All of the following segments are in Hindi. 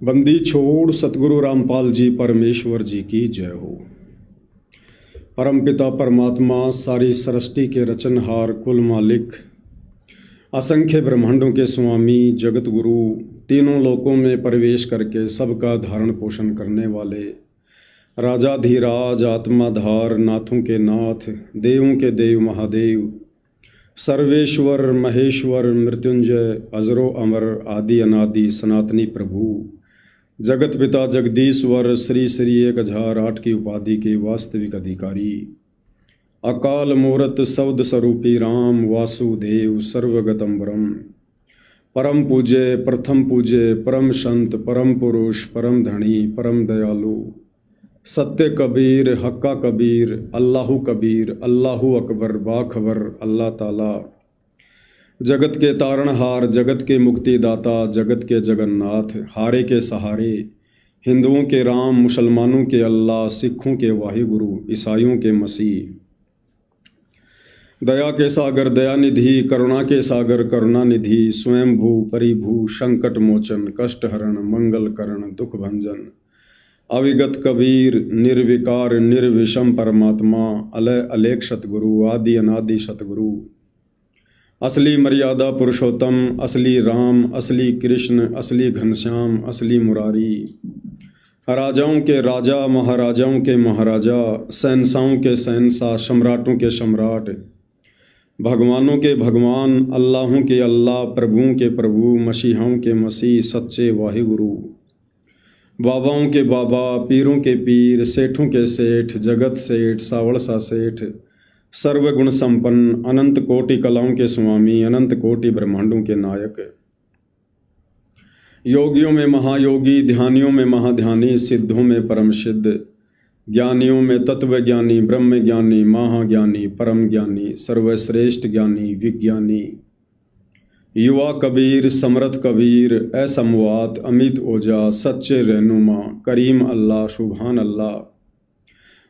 बंदी छोड़ सतगुरु रामपाल जी परमेश्वर जी की जय हो। परमपिता परमात्मा सारी सृष्टि के रचनहार कुल मालिक असंख्य ब्रह्मांडों के स्वामी जगत गुरु तीनों लोकों में प्रवेश करके सबका धारण पोषण करने वाले राजाधिराज आत्माधार नाथों के नाथ देवों के देव महादेव सर्वेश्वर महेश्वर मृत्युंजय अजरो अमर आदि अनादि सनातनी प्रभु जगत पिता जगदीश्वर श्री श्री 1008 की उपाधि के वास्तविक अधिकारी अकाल मूरत शब्द स्वरूपी राम वासुदेव सर्वगतम ब्रह्म परम पूज्य प्रथम पूज्य परम संत परम पुरुष परम धनी परम दयालु सत्य कबीर हक्का कबीर अल्लाहु कबीर अल्लाहु अकबर बाखबर अल्लाह ताला जगत के तारणहार जगत के मुक्तिदाता जगत के जगन्नाथ हारे के सहारे हिंदुओं के राम मुसलमानों के अल्लाह सिखों के वाहिगुरु ईसाइयों के मसीह दया के सागर दयानिधि करुणा के सागर करुणानिधि स्वयंभू परिभू संकट मोचन कष्ट हरण मंगल करण दुख भंजन अविगत कबीर निर्विकार निर्विषम परमात्मा अलय अलेख सतगुरु आदि अनादि सतगुरु असली मर्यादा पुरुषोत्तम असली राम असली कृष्ण असली घनश्याम असली मुरारी राजाओं के राजा महाराजाओं के महाराजा शहंशाहों के शहंशाह सम्राटों के सम्राट भगवानों के भगवान अल्लाहों के अल्लाह प्रभुओं के प्रभु मसीहाओं के मसीह सच्चे वाहिगुरु बाबाओं के बाबा पीरों के पीर सेठों के सेठ जगत सेठ सावड़सा सेठ सर्वगुण संपन्न अनंत कोटि कलाओं के स्वामी अनंत कोटि ब्रह्मांडों के नायक योगियों में महायोगी ध्यानियों में महाध्यानी सिद्धों में परम सिद्ध ज्ञानियों में तत्व ज्ञानी ब्रह्म ज्ञानी महाज्ञानी परम ज्ञानी सर्वश्रेष्ठ ज्ञानी विज्ञानी युवा कबीर समर्थ कबीर असमवात अमित ओजा सच्चे रहनुमा करीम अल्लाह सुभान अल्लाह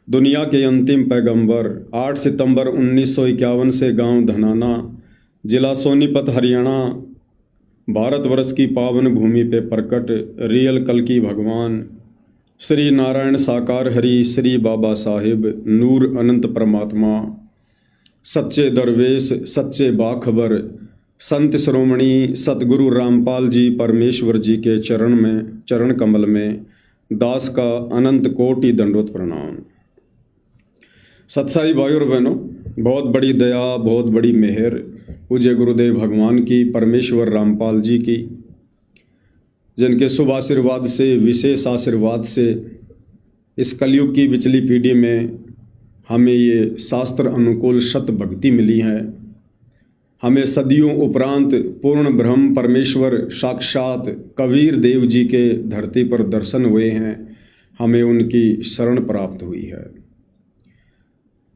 दुनिया के अंतिम पैगंबर 8 सितंबर 1951 से गांव धनाना जिला सोनीपत हरियाणा भारतवर्ष की पावन भूमि पे प्रकट रियल कल्कि भगवान श्री नारायण साकार हरि श्री बाबा साहिब नूर अनंत परमात्मा सच्चे दरवेश सच्चे बाखबर संत श्रोमणी सतगुरु रामपाल जी परमेश्वर जी के चरण कमल में दास का अनंत कोटि दंडोत प्रणाम। सत्साई भाई और बहनों, बहुत बड़ी दया बहुत बड़ी मेहर पूज्य गुरुदेव भगवान की परमेश्वर रामपाल जी की जिनके शुभ आशीर्वाद से विशेष आशीर्वाद से इस कलयुग की बिचली पीढ़ी में हमें ये शास्त्र अनुकूल सत भक्ति मिली है। हमें सदियों उपरांत पूर्ण ब्रह्म परमेश्वर साक्षात कबीर देव जी के धरती पर दर्शन हुए हैं। हमें उनकी शरण प्राप्त हुई है।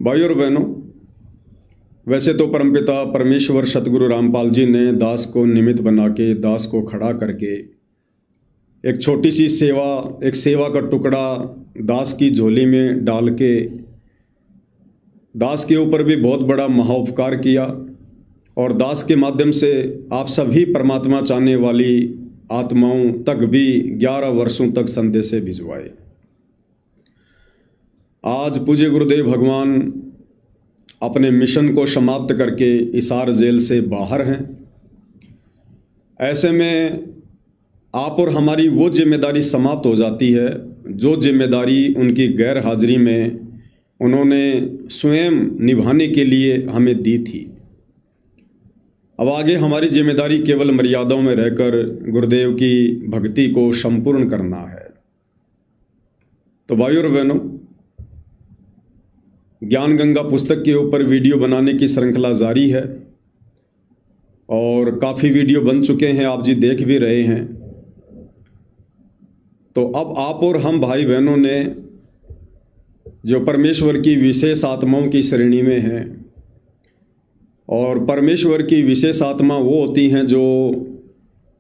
भाई और बहनों, वैसे तो परमपिता परमेश्वर सतगुरु रामपाल जी ने दास को निमित्त बना के दास को खड़ा करके एक छोटी सी सेवा एक सेवा का टुकड़ा दास की झोली में डाल के दास के ऊपर भी बहुत बड़ा महाउपकार किया और दास के माध्यम से आप सभी परमात्मा चाहने वाली आत्माओं तक भी 11 वर्षों तक संदेशे भिजवाए। आज पूज्य गुरुदेव भगवान अपने मिशन को समाप्त करके हिसार जेल से बाहर हैं। ऐसे में आप और हमारी वो जिम्मेदारी समाप्त हो जाती है जो जिम्मेदारी उनकी गैर हाजिरी में उन्होंने स्वयं निभाने के लिए हमें दी थी। अब आगे हमारी जिम्मेदारी केवल मर्यादाओं में रहकर गुरुदेव की भक्ति को संपूर्ण करना है। तो भाइयों और बहनों, ज्ञान गंगा पुस्तक के ऊपर वीडियो बनाने की श्रृंखला जारी है और काफ़ी वीडियो बन चुके हैं, आप जी देख भी रहे हैं। तो अब आप और हम भाई बहनों ने जो परमेश्वर की विशेष आत्माओं की श्रेणी में हैं और परमेश्वर की विशेष आत्मा वो होती हैं जो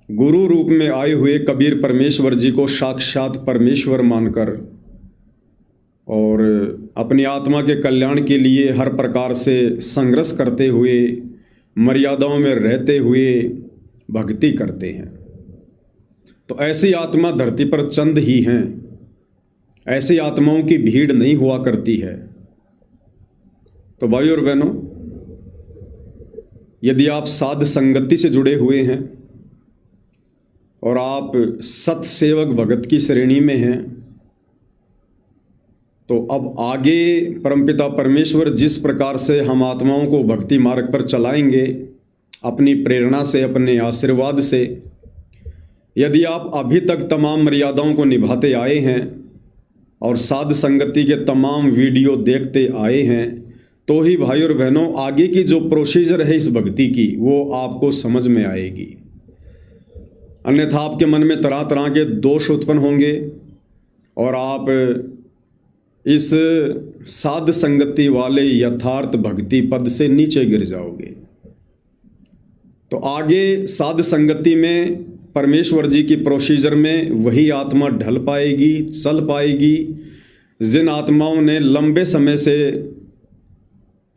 गुरु रूप में आए हुए कबीर परमेश्वर जी को साक्षात परमेश्वर मानकर और अपनी आत्मा के कल्याण के लिए हर प्रकार से संघर्ष करते हुए मर्यादाओं में रहते हुए भक्ति करते हैं। तो ऐसी आत्मा धरती पर चंद ही हैं, ऐसी आत्माओं की भीड़ नहीं हुआ करती है। तो भाइयों और बहनों, यदि आप साध संगति से जुड़े हुए हैं और आप सत्सेवक भगत की श्रेणी में हैं, तो अब आगे परमपिता परमेश्वर जिस प्रकार से हम आत्माओं को भक्ति मार्ग पर चलाएंगे, अपनी प्रेरणा से, अपने आशीर्वाद से, यदि आप अभी तक तमाम मर्यादाओं को निभाते आए हैं और साध संगति के तमाम वीडियो देखते आए हैं, तो ही भाई और बहनों आगे की जो प्रोसीजर है इस भक्ति की वो आपको समझ में आएगी। अन्यथा आपके मन में तरह तरह के दोष उत्पन्न होंगे और आप इस साध संगति वाले यथार्थ भक्ति पद से नीचे गिर जाओगे। तो आगे साध संगति में परमेश्वर जी की प्रोसीजर में वही आत्मा ढल पाएगी, चल पाएगी जिन आत्माओं ने लंबे समय से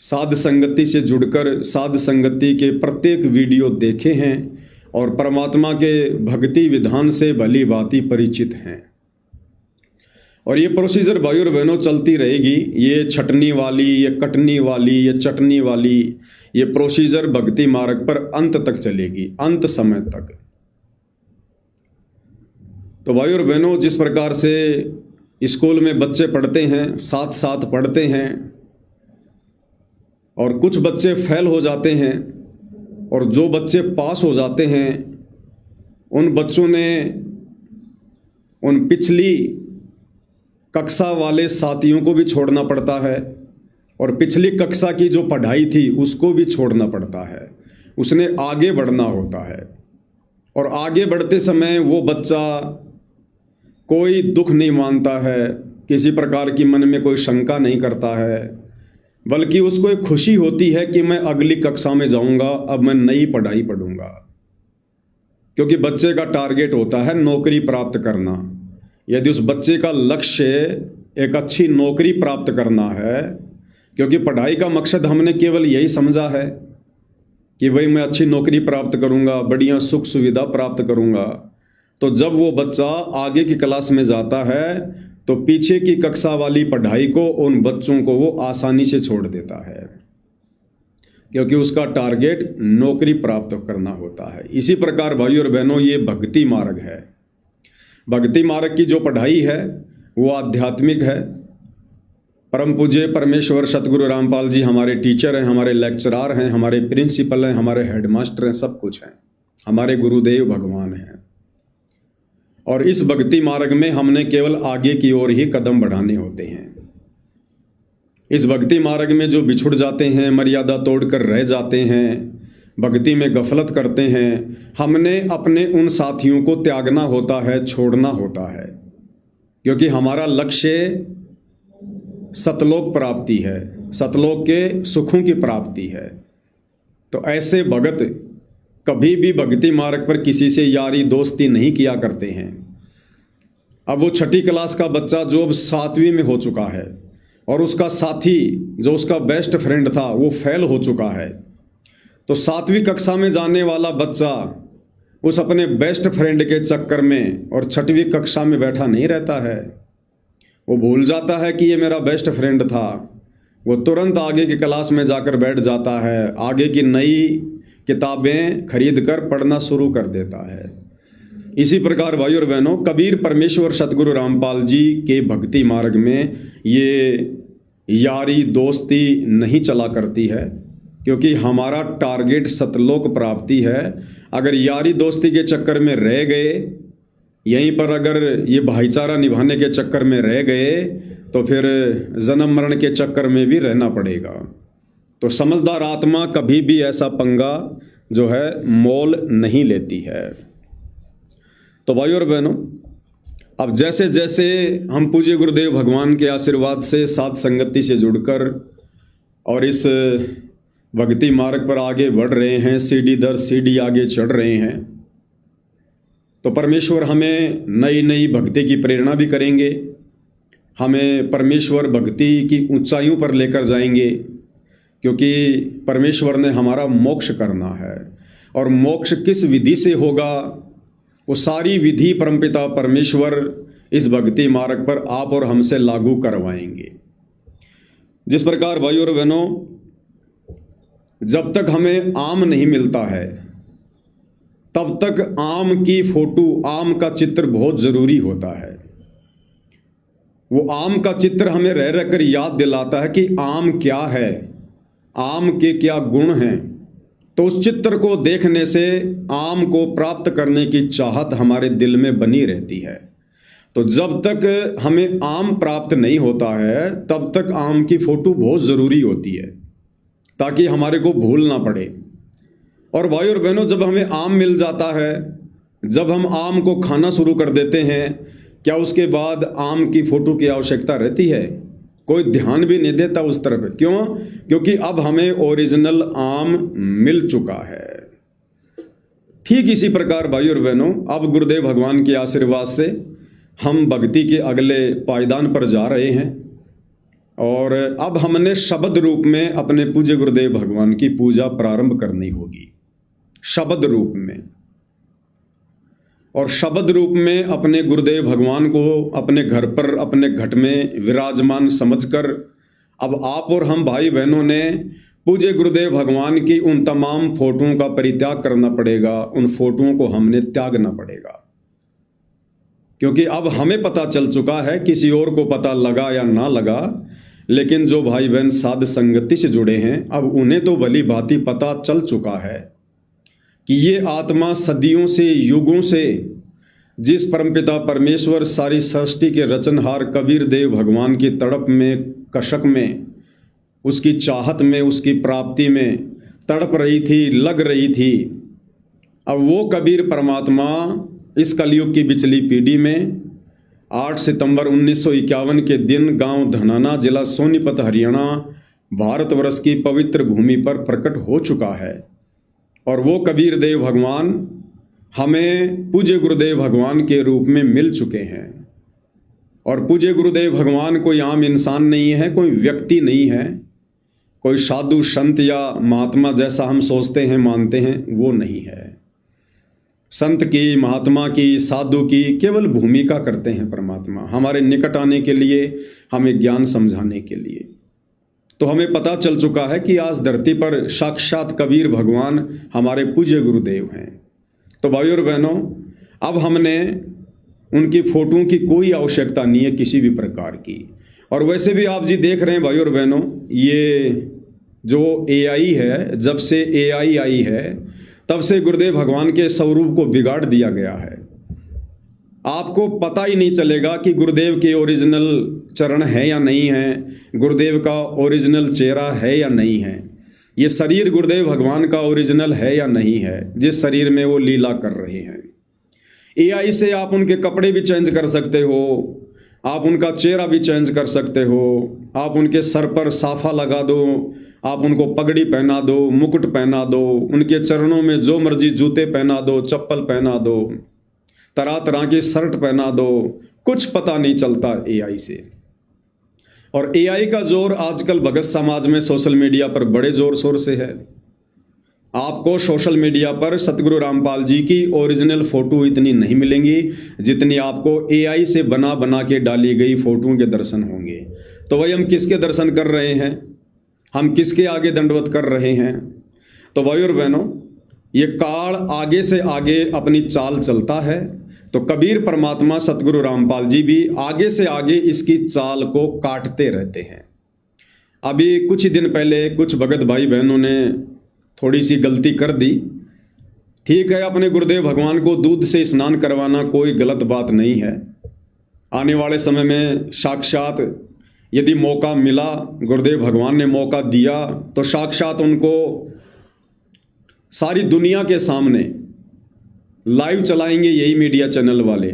साध संगति से जुड़कर साध संगति के प्रत्येक वीडियो देखे हैं और परमात्मा के भक्ति विधान से भली भांति परिचित हैं। और ये प्रोसीजर भाई और बहनों चलती रहेगी। ये छटनी वाली, ये कटनी वाली, ये चटनी वाली, ये प्रोसीजर भक्ति मार्ग पर अंत तक चलेगी, अंत समय तक। तो भाई और बहनों, जिस प्रकार से स्कूल में बच्चे पढ़ते हैं, साथ साथ पढ़ते हैं और कुछ बच्चे फेल हो जाते हैं और जो बच्चे पास हो जाते हैं उन बच्चों ने उन पिछली कक्षा वाले साथियों को भी छोड़ना पड़ता है और पिछली कक्षा की जो पढ़ाई थी उसको भी छोड़ना पड़ता है। उसने आगे बढ़ना होता है और आगे बढ़ते समय वो बच्चा कोई दुख नहीं मानता है, किसी प्रकार की मन में कोई शंका नहीं करता है, बल्कि उसको एक खुशी होती है कि मैं अगली कक्षा में जाऊंगा, अब मैं नई पढ़ाई पढ़ूंगा। क्योंकि बच्चे का टारगेट होता है नौकरी प्राप्त करना। यदि उस बच्चे का लक्ष्य एक अच्छी नौकरी प्राप्त करना है, क्योंकि पढ़ाई का मकसद हमने केवल यही समझा है कि भाई मैं अच्छी नौकरी प्राप्त करूंगा, बढ़िया सुख सुविधा प्राप्त करूंगा, तो जब वो बच्चा आगे की क्लास में जाता है तो पीछे की कक्षा वाली पढ़ाई को, उन बच्चों को वो आसानी से छोड़ देता है, क्योंकि उसका टारगेट नौकरी प्राप्त करना होता है। इसी प्रकार भाई और बहनों, ये भक्ति मार्ग है। भक्ति मार्ग की जो पढ़ाई है वो आध्यात्मिक है। परम पूज्य परमेश्वर सतगुरु रामपाल जी हमारे टीचर हैं, हमारे लेक्चरार हैं, हमारे प्रिंसिपल हैं, हमारे हेडमास्टर हैं, सब कुछ हैं, हमारे गुरुदेव भगवान हैं। और इस भक्ति मार्ग में हमने केवल आगे की ओर ही कदम बढ़ाने होते हैं। इस भक्ति मार्ग में जो बिछुड़ जाते हैं, मर्यादा तोड़कर रह जाते हैं, भक्ति में गफलत करते हैं, हमने अपने उन साथियों को त्यागना होता है, छोड़ना होता है, क्योंकि हमारा लक्ष्य सतलोक प्राप्ति है, सतलोक के सुखों की प्राप्ति है। तो ऐसे भगत कभी भी भक्ति मार्ग पर किसी से यारी दोस्ती नहीं किया करते हैं। अब वो छठी क्लास का बच्चा जो अब 7वीं में हो चुका है और उसका साथी जो उसका बेस्ट फ्रेंड था वो फेल हो चुका है, तो 7वीं कक्षा में जाने वाला बच्चा उस अपने बेस्ट फ्रेंड के चक्कर में और 6वीं कक्षा में बैठा नहीं रहता है। वो भूल जाता है कि ये मेरा बेस्ट फ्रेंड था, वो तुरंत आगे की क्लास में जाकर बैठ जाता है, आगे की नई किताबें खरीद कर पढ़ना शुरू कर देता है। इसी प्रकार भाई और बहनों, कबीर परमेश्वर सतगुरु रामपाल जी के भक्ति मार्ग में ये यारी दोस्ती नहीं चला करती है, क्योंकि हमारा टारगेट सतलोक प्राप्ति है। अगर यारी दोस्ती के चक्कर में रह गए, यहीं पर अगर ये भाईचारा निभाने के चक्कर में रह गए, तो फिर जन्म मरण के चक्कर में भी रहना पड़ेगा। तो समझदार आत्मा कभी भी ऐसा पंगा जो है मोल नहीं लेती है। तो भाई और बहनों, अब जैसे जैसे हम पूज्य गुरुदेव भगवान के आशीर्वाद से साध संगति से जुड़कर और इस भक्ति मार्ग पर आगे बढ़ रहे हैं, सीढ़ी दर सीढ़ी आगे चढ़ रहे हैं, तो परमेश्वर हमें नई नई भक्ति की प्रेरणा भी करेंगे, हमें परमेश्वर भक्ति की ऊंचाइयों पर लेकर जाएंगे, क्योंकि परमेश्वर ने हमारा मोक्ष करना है। और मोक्ष किस विधि से होगा वो सारी विधि परमपिता परमेश्वर इस भक्ति मार्ग पर आप और हमसे लागू करवाएंगे। जिस प्रकार भाई और बहनों, जब तक हमें आम नहीं मिलता है तब तक आम की फोटो, आम का चित्र बहुत ज़रूरी होता है। वो आम का चित्र हमें रह रह कर याद दिलाता है कि आम क्या है, आम के क्या गुण हैं। तो उस चित्र को देखने से आम को प्राप्त करने की चाहत हमारे दिल में बनी रहती है। तो जब तक हमें आम प्राप्त नहीं होता है तब तक आम की फोटो बहुत ज़रूरी होती है, ताकि हमारे को भूल ना पड़े। और भाई और बहनों, जब हमें आम मिल जाता है, जब हम आम को खाना शुरू कर देते हैं, क्या उसके बाद आम की फोटो की आवश्यकता रहती है? कोई ध्यान भी नहीं देता उस तरफ। क्यों? क्योंकि अब हमें ओरिजिनल आम मिल चुका है। ठीक इसी प्रकार भाई और बहनों, अब गुरुदेव भगवान के आशीर्वाद से हम भक्ति के अगले पायदान पर जा रहे हैं और अब हमने शब्द रूप में अपने पूज्य गुरुदेव भगवान की पूजा प्रारंभ करनी होगी। शब्द रूप में, और शब्द रूप में अपने गुरुदेव भगवान को अपने घर पर, अपने घट में विराजमान समझकर अब आप और हम भाई बहनों ने पूज्य गुरुदेव भगवान की उन तमाम फोटोओं का परित्याग करना पड़ेगा। उन फोटोओं को हमने त्यागना पड़ेगा, क्योंकि अब हमें पता चल चुका है, किसी और को पता लगा या ना लगा, लेकिन जो भाई बहन साध संगति से जुड़े हैं अब उन्हें तो भली भांति पता चल चुका है कि ये आत्मा सदियों से, युगों से जिस परमपिता परमेश्वर सारी सृष्टि के रचनहार कबीर देव भगवान की तड़प में, कशक में, उसकी चाहत में, उसकी प्राप्ति में तड़प रही थी, लग रही थी। अब वो कबीर परमात्मा इस कलयुग की बिचली पीढ़ी में 8 सितंबर 1951 के दिन गांव धनाना, जिला सोनीपत, हरियाणा, भारतवर्ष की पवित्र भूमि पर प्रकट हो चुका है। और वो कबीर देव भगवान हमें पूज्य गुरुदेव भगवान के रूप में मिल चुके हैं। और पूज्य गुरुदेव भगवान कोई आम इंसान नहीं है, कोई व्यक्ति नहीं है, कोई साधु संत या महात्मा जैसा हम सोचते हैं, मानते हैं, वो नहीं है। संत की, महात्मा की, साधु की केवल भूमिका करते हैं परमात्मा, हमारे निकट आने के लिए, हमें ज्ञान समझाने के लिए। तो हमें पता चल चुका है कि आज धरती पर साक्षात कबीर भगवान हमारे पूज्य गुरुदेव हैं। तो भाई और बहनों, अब हमने उनकी फोटों की कोई आवश्यकता नहीं है किसी भी प्रकार की। और वैसे भी आप जी देख रहे हैं भाई और बहनों, ये जो AI है, जब से AI आई है तब से गुरुदेव भगवान के स्वरूप को बिगाड़ दिया गया है। आपको पता ही नहीं चलेगा कि गुरुदेव के ओरिजिनल चरण है या नहीं है, गुरुदेव का ओरिजिनल चेहरा है या नहीं है, ये शरीर गुरुदेव भगवान का ओरिजिनल है या नहीं है, जिस शरीर में वो लीला कर रहे हैं। AI से आप उनके कपड़े भी चेंज कर सकते हो, आप उनका चेहरा भी चेंज कर सकते हो, आप उनके सर पर साफा लगा दो, आप उनको पगड़ी पहना दो, मुकुट पहना दो, उनके चरणों में जो मर्जी जूते पहना दो, चप्पल पहना दो, तरह तरह की शर्ट पहना दो, कुछ पता नहीं चलता AI से। और AI का जोर आजकल भगत समाज में सोशल मीडिया पर बड़े जोर शोर से है। आपको सोशल मीडिया पर सतगुरु रामपाल जी की ओरिजिनल फोटो इतनी नहीं मिलेंगी जितनी आपको AI से बना बना के डाली गई फोटोओं के दर्शन होंगे। तो भाई, हम किसके दर्शन कर रहे हैं? हम किसके आगे दंडवत कर रहे हैं? तो भाई और बहनों, ये काल आगे से आगे अपनी चाल चलता है, तो कबीर परमात्मा सतगुरु रामपाल जी भी आगे से आगे इसकी चाल को काटते रहते हैं। अभी कुछ ही दिन पहले कुछ भगत भाई बहनों ने थोड़ी सी गलती कर दी। ठीक है, अपने गुरुदेव भगवान को दूध से स्नान करवाना कोई गलत बात नहीं है। आने वाले समय में साक्षात यदि मौका मिला, गुरुदेव भगवान ने मौका दिया, तो साक्षात उनको सारी दुनिया के सामने लाइव चलाएंगे यही मीडिया चैनल वाले,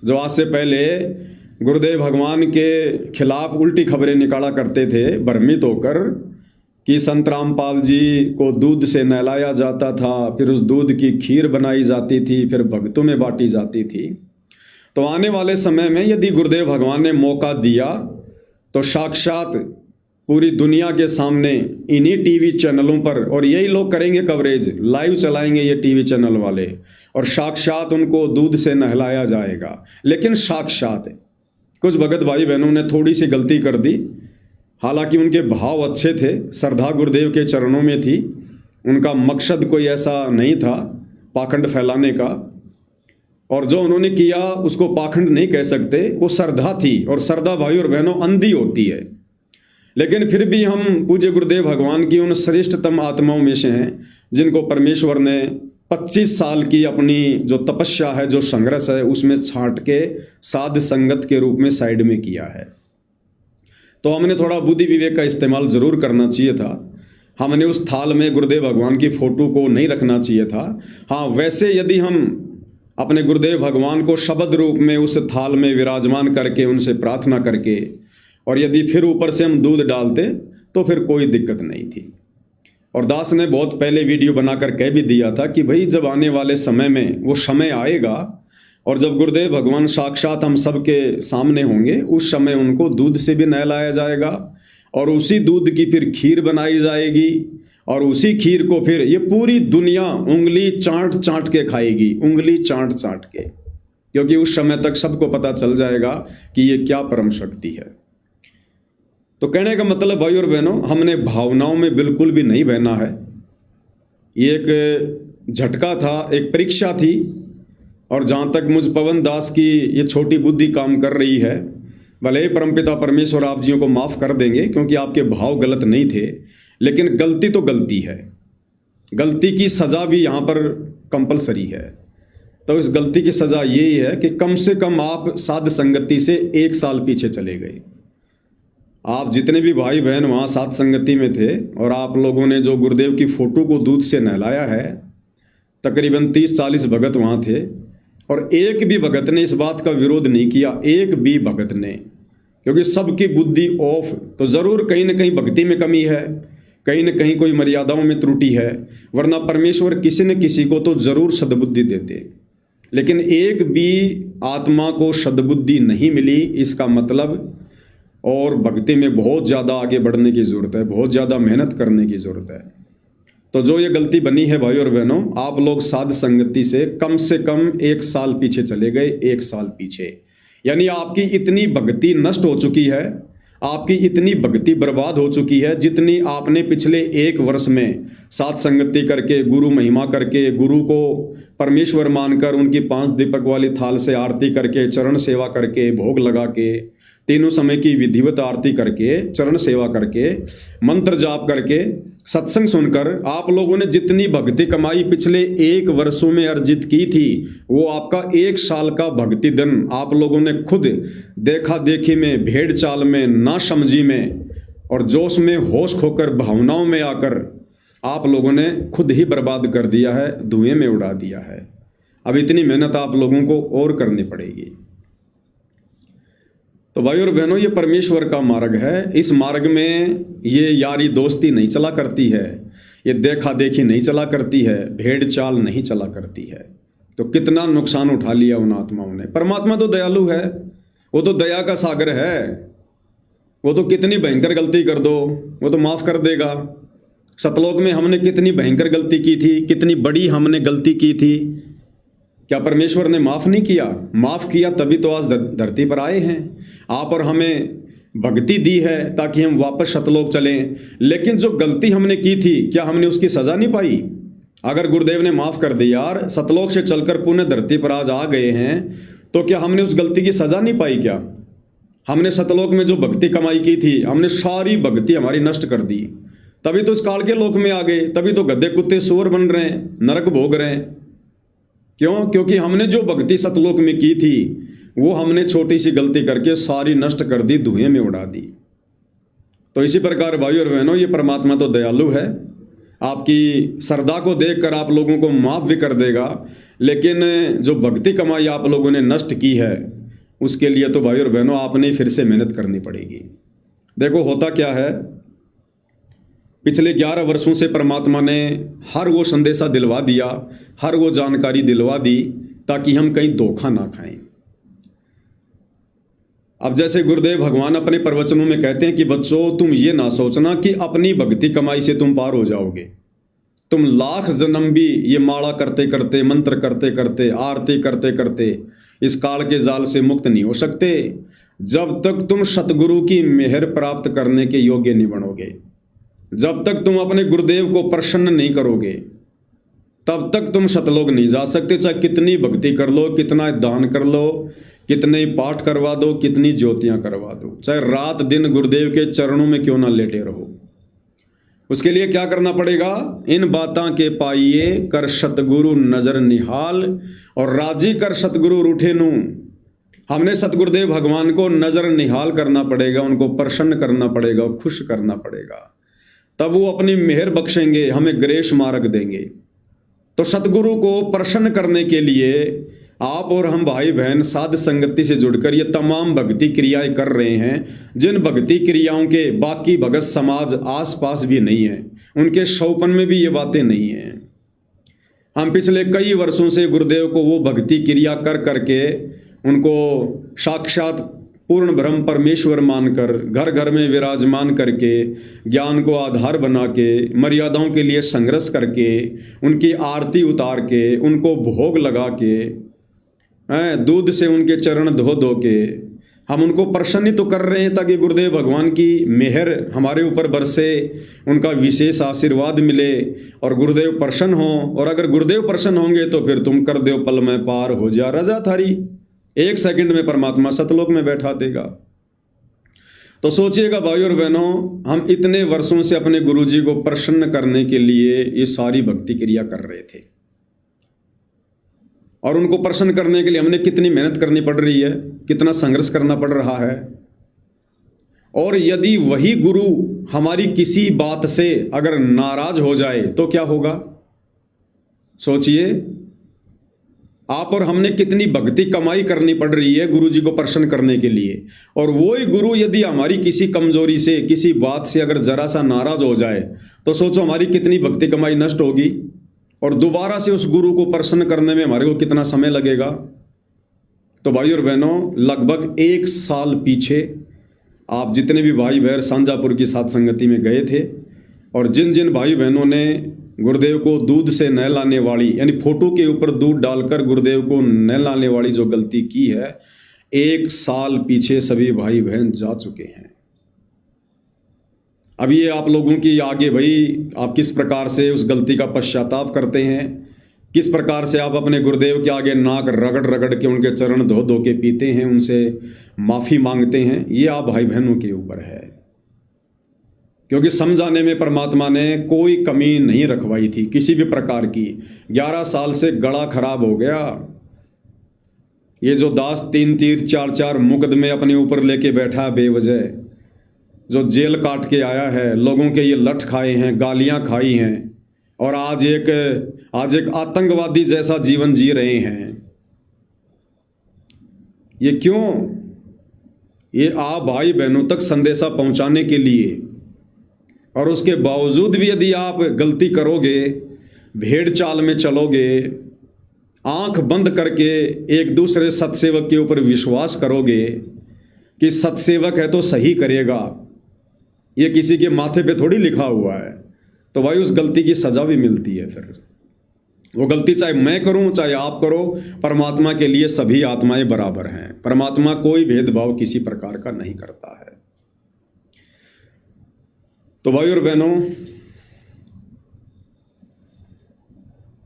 जो आज से पहले गुरुदेव भगवान के खिलाफ उल्टी खबरें निकाला करते थे, भ्रमित होकर कि संत रामपाल जी को दूध से नहलाया जाता था, फिर उस दूध की खीर बनाई जाती थी, फिर भक्तों में बांटी जाती थी। तो आने वाले समय में यदि गुरुदेव भगवान ने मौका दिया तो साक्षात पूरी दुनिया के सामने इन्हीं टीवी चैनलों पर, और यही लोग करेंगे कवरेज, लाइव चलाएंगे ये टीवी चैनल वाले, और साक्षात उनको दूध से नहलाया जाएगा। लेकिन साक्षात कुछ भगत भाई बहनों ने थोड़ी सी गलती कर दी, हालांकि उनके भाव अच्छे थे, श्रद्धा गुरुदेव के चरणों में थी, उनका मकसद कोई ऐसा नहीं था पाखंड फैलाने का, और जो उन्होंने किया उसको पाखंड नहीं कह सकते, वो श्रद्धा थी, और श्रद्धा भाई और बहनों अंधी होती है। लेकिन फिर भी हम पूज्य गुरुदेव भगवान की उन श्रेष्ठतम आत्माओं में से हैं जिनको परमेश्वर ने 25 साल की अपनी जो तपस्या है, जो संघर्ष है, उसमें छांट के साध संगत के रूप में साइड में किया है। तो हमने थोड़ा बुद्धि विवेक का इस्तेमाल जरूर करना चाहिए था। हमने उस थाल में गुरुदेव भगवान की फोटो को नहीं रखना चाहिए था। हाँ, वैसे यदि हम अपने गुरुदेव भगवान को शब्द रूप में उस थाल में विराजमान करके उनसे प्रार्थना करके, और यदि फिर ऊपर से हम दूध डालते तो फिर कोई दिक्कत नहीं थी। और दास ने बहुत पहले वीडियो बनाकर कह भी दिया था कि भाई जब आने वाले समय में वो समय आएगा और जब गुरुदेव भगवान साक्षात हम सबके सामने होंगे, उस समय उनको दूध से भी नहलाया जाएगा, और उसी दूध की फिर खीर बनाई जाएगी, और उसी खीर को फिर ये पूरी दुनिया उंगली चाट चाट के खाएगी, उंगली चाट चाट के, क्योंकि उस समय तक सबको पता चल जाएगा कि ये क्या परम शक्ति है। तो कहने का मतलब भाई और बहनों, हमने भावनाओं में बिल्कुल भी नहीं बहना है। ये एक झटका था, एक परीक्षा थी, और जहाँ तक मुझ पवन दास की ये छोटी बुद्धि काम कर रही है, भले ही परमपिता परमेश्वर आप जियों को माफ़ कर देंगे क्योंकि आपके भाव गलत नहीं थे, लेकिन गलती तो गलती है, गलती की सज़ा भी यहाँ पर कंपलसरी है। तो इस गलती की सज़ा यही है कि कम से कम आप साध संगति से 1 साल पीछे चले गए। आप जितने भी भाई बहन वहाँ साध संगति में थे और आप लोगों ने जो गुरुदेव की फ़ोटो को दूध से नहलाया है, तकरीबन 30-40 भगत वहाँ थे, और एक भी भगत ने इस बात का विरोध नहीं किया, एक भी भगत ने, क्योंकि सबकी बुद्धि ऑफ, तो ज़रूर कहीं ना कहीं भक्ति में कमी है, कहीं ना कहीं कोई मर्यादाओं में त्रुटि है, वरना परमेश्वर किसी न किसी को तो ज़रूर सद्बुद्धि देते। लेकिन एक भी आत्मा को सद्बुद्धि नहीं मिली, इसका मतलब और भक्ति में बहुत ज़्यादा आगे बढ़ने की ज़रूरत है, बहुत ज़्यादा मेहनत करने की ज़रूरत है। तो जो ये गलती बनी है भाई और बहनों, आप लोग साध संगति से कम 1 साल पीछे चले गए, 1 साल पीछे। यानी आपकी इतनी भक्ति नष्ट हो चुकी है, आपकी इतनी भक्ति बर्बाद हो चुकी है, जितनी आपने पिछले 1 वर्ष में साध संगति करके, गुरु महिमा करके, गुरु को परमेश्वर मानकर उनकी 5 दीपक वाली थाल से आरती करके, चरण सेवा करके, भोग लगा के, तीनों समय की विधिवत आरती करके, चरण सेवा करके, मंत्र जाप करके, सत्संग सुनकर आप लोगों ने जितनी भक्ति कमाई पिछले 1 वर्षों में अर्जित की थी, वो आपका 1 साल का भक्ति दिन आप लोगों ने खुद देखा देखी में, भेड़ चाल में, ना समझी में और जोश में होश खोकर भावनाओं में आकर आप लोगों ने खुद ही बर्बाद कर दिया है, धुएं में उड़ा दिया है। अब इतनी मेहनत आप लोगों को और करनी पड़ेगी। तो भाई और बहनों, ये परमेश्वर का मार्ग है। इस मार्ग में ये यारी दोस्ती नहीं चला करती है, ये देखा देखी नहीं चला करती है, भेड़ चाल नहीं चला करती है। तो कितना नुकसान उठा लिया उन आत्माओं ने। परमात्मा तो दयालु है, वो तो दया का सागर है, वो तो कितनी भयंकर गलती कर दो वो तो माफ़ कर देगा। सतलोक में हमने कितनी भयंकर गलती की थी, कितनी बड़ी हमने गलती की थी, क्या परमेश्वर ने माफ़ नहीं किया? माफ़ किया, तभी तो आज धरती पर आए हैं। आप और हमें भक्ति दी है ताकि हम वापस सतलोक चलें। लेकिन जो गलती हमने की थी, क्या हमने उसकी सज़ा नहीं पाई? अगर गुरुदेव ने माफ़ कर दिया यार, सतलोक से चलकर पुनः धरती पर आज आ गए हैं, तो क्या हमने उस गलती की सज़ा नहीं पाई? क्या हमने सतलोक में जो भक्ति कमाई की थी, हमने सारी भक्ति हमारी नष्ट कर दी, तभी तो इस काल के लोक में आ गए, तभी तो गधे कुत्ते सूअर बन रहे हैं, नरक भोग रहे हैं। क्यों? क्योंकि हमने जो भक्ति सतलोक में की थी वो हमने छोटी सी गलती करके सारी नष्ट कर दी, धुएं में उड़ा दी। तो इसी प्रकार भाई और बहनों, ये परमात्मा तो दयालु है, आपकी श्रद्धा को देखकर आप लोगों को माफ़ भी कर देगा। लेकिन जो भक्ति कमाई आप लोगों ने नष्ट की है, उसके लिए तो भाई और बहनों आपने फिर से मेहनत करनी पड़ेगी। देखो होता क्या है, पिछले 11 वर्षों से परमात्मा ने हर वो संदेशा दिलवा दिया, हर वो जानकारी दिलवा दी ताकि हम कहीं धोखा ना खाएं। अब जैसे गुरुदेव भगवान अपने प्रवचनों में कहते हैं कि बच्चों, तुम ये ना सोचना कि अपनी भक्ति कमाई से तुम पार हो जाओगे। तुम लाख जन्म भी ये माला करते करते, मंत्र करते करते, आरती करते करते इस काल के जाल से मुक्त नहीं हो सकते जब तक तुम सतगुरु की मेहर प्राप्त करने के योग्य नहीं बनोगे। जब तक तुम अपने गुरुदेव को प्रसन्न नहीं करोगे तब तक तुम सतलोक नहीं जा सकते। चाहे कितनी भक्ति कर लो, कितना दान कर लो, कितने पाठ करवा दो, कितनी ज्योतियां करवा दो, चाहे रात दिन गुरुदेव के चरणों में क्यों ना लेटे रहो। उसके लिए क्या करना पड़ेगा? इन बातां के पाइए कर सतगुरु नजर निहाल, और राजी कर सतगुरु रूठे नू। हमने सतगुरुदेव भगवान को नजर निहाल करना पड़ेगा, उनको प्रसन्न करना पड़ेगा, खुश करना पड़ेगा, तब वो अपनी मेहर बख्शेंगे, हमें ग्रेस मार्ग देंगे। तो सतगुरु को प्रसन्न करने के लिए आप और हम भाई बहन साध संगति से जुड़कर ये तमाम भक्ति क्रियाएं कर रहे हैं, जिन भक्ति क्रियाओं के बाकी भगत समाज आसपास भी नहीं है, उनके शौपन में भी ये बातें नहीं हैं। हम पिछले कई वर्षों से गुरुदेव को वो भक्ति क्रिया कर करके उनको साक्षात पूर्ण ब्रह्म परमेश्वर मानकर घर घर में विराजमान करके, ज्ञान को आधार बना के, मर्यादाओं के लिए संघर्ष करके, उनकी आरती उतार के, उनको भोग लगा के, दूध से उनके चरण धो धो के हम उनको प्रसन्न तो कर रहे हैं ताकि गुरुदेव भगवान की मेहर हमारे ऊपर बरसे, उनका विशेष आशीर्वाद मिले और गुरुदेव प्रसन्न हो। और अगर गुरुदेव प्रसन्न होंगे तो फिर तुम कर दो पल में पार हो जा रजा थारी, 1 सेकंड में परमात्मा सतलोक में बैठा देगा। तो सोचिएगा भाइयों और बहनों, हम इतने वर्षों से अपने गुरुजी को प्रसन्न करने के लिए ये सारी भक्ति क्रिया कर रहे थे, और उनको प्रसन्न करने के लिए हमने कितनी मेहनत करनी पड़ रही है, कितना संघर्ष करना पड़ रहा है। और यदि वही गुरु हमारी किसी बात से अगर नाराज हो जाए तो क्या होगा? सोचिए, आप और हमने कितनी भक्ति कमाई करनी पड़ रही है गुरु जी को प्रसन्न करने के लिए, और वही गुरु यदि हमारी किसी कमजोरी से, किसी बात से अगर जरा सा नाराज हो जाए तो सोचो हमारी कितनी भक्ति कमाई नष्ट होगी, और दोबारा से उस गुरु को प्रसन्न करने में हमारे को कितना समय लगेगा। तो भाई और बहनों, लगभग 1 साल पीछे आप जितने भी भाई बहन सांजापुर की साथ संगति में गए थे, और जिन जिन भाई बहनों ने गुरुदेव को दूध से नहलाने वाली, यानी फोटो के ऊपर दूध डालकर गुरुदेव को नहलाने वाली जो गलती की है, 1 साल पीछे सभी भाई बहन जा चुके हैं। अब ये आप लोगों की आगे भाई, आप किस प्रकार से उस गलती का पश्चाताप करते हैं, किस प्रकार से आप अपने गुरुदेव के आगे नाक रगड़ रगड़ के उनके चरण धो धो के पीते हैं, उनसे माफ़ी मांगते हैं, ये आप भाई बहनों के ऊपर है। क्योंकि समझाने में परमात्मा ने कोई कमी नहीं रखवाई थी किसी भी प्रकार की। 11 साल से गला खराब हो गया। ये जो दास 3 तीर 4 मुकदमे अपने ऊपर लेके बैठा बेवजह, जो जेल काट के आया है, लोगों के ये लठ खाए हैं, गालियां खाई हैं, और आज एक आतंकवादी जैसा जीवन जी रहे हैं। ये क्यों? ये आप भाई बहनों तक संदेशा पहुंचाने के लिए। और उसके बावजूद भी यदि आप गलती करोगे, भेड़ चाल में चलोगे, आंख बंद करके एक दूसरे सत्सेवक के ऊपर विश्वास करोगे कि सत्सेवक है तो सही करेगा, ये किसी के माथे पे थोड़ी लिखा हुआ है, तो भाई उस गलती की सजा भी मिलती है। फिर वो गलती चाहे मैं करूं चाहे आप करो, परमात्मा के लिए सभी आत्माएं बराबर हैं। परमात्मा कोई भेदभाव किसी प्रकार का नहीं करता है। तो भाई और बहनों,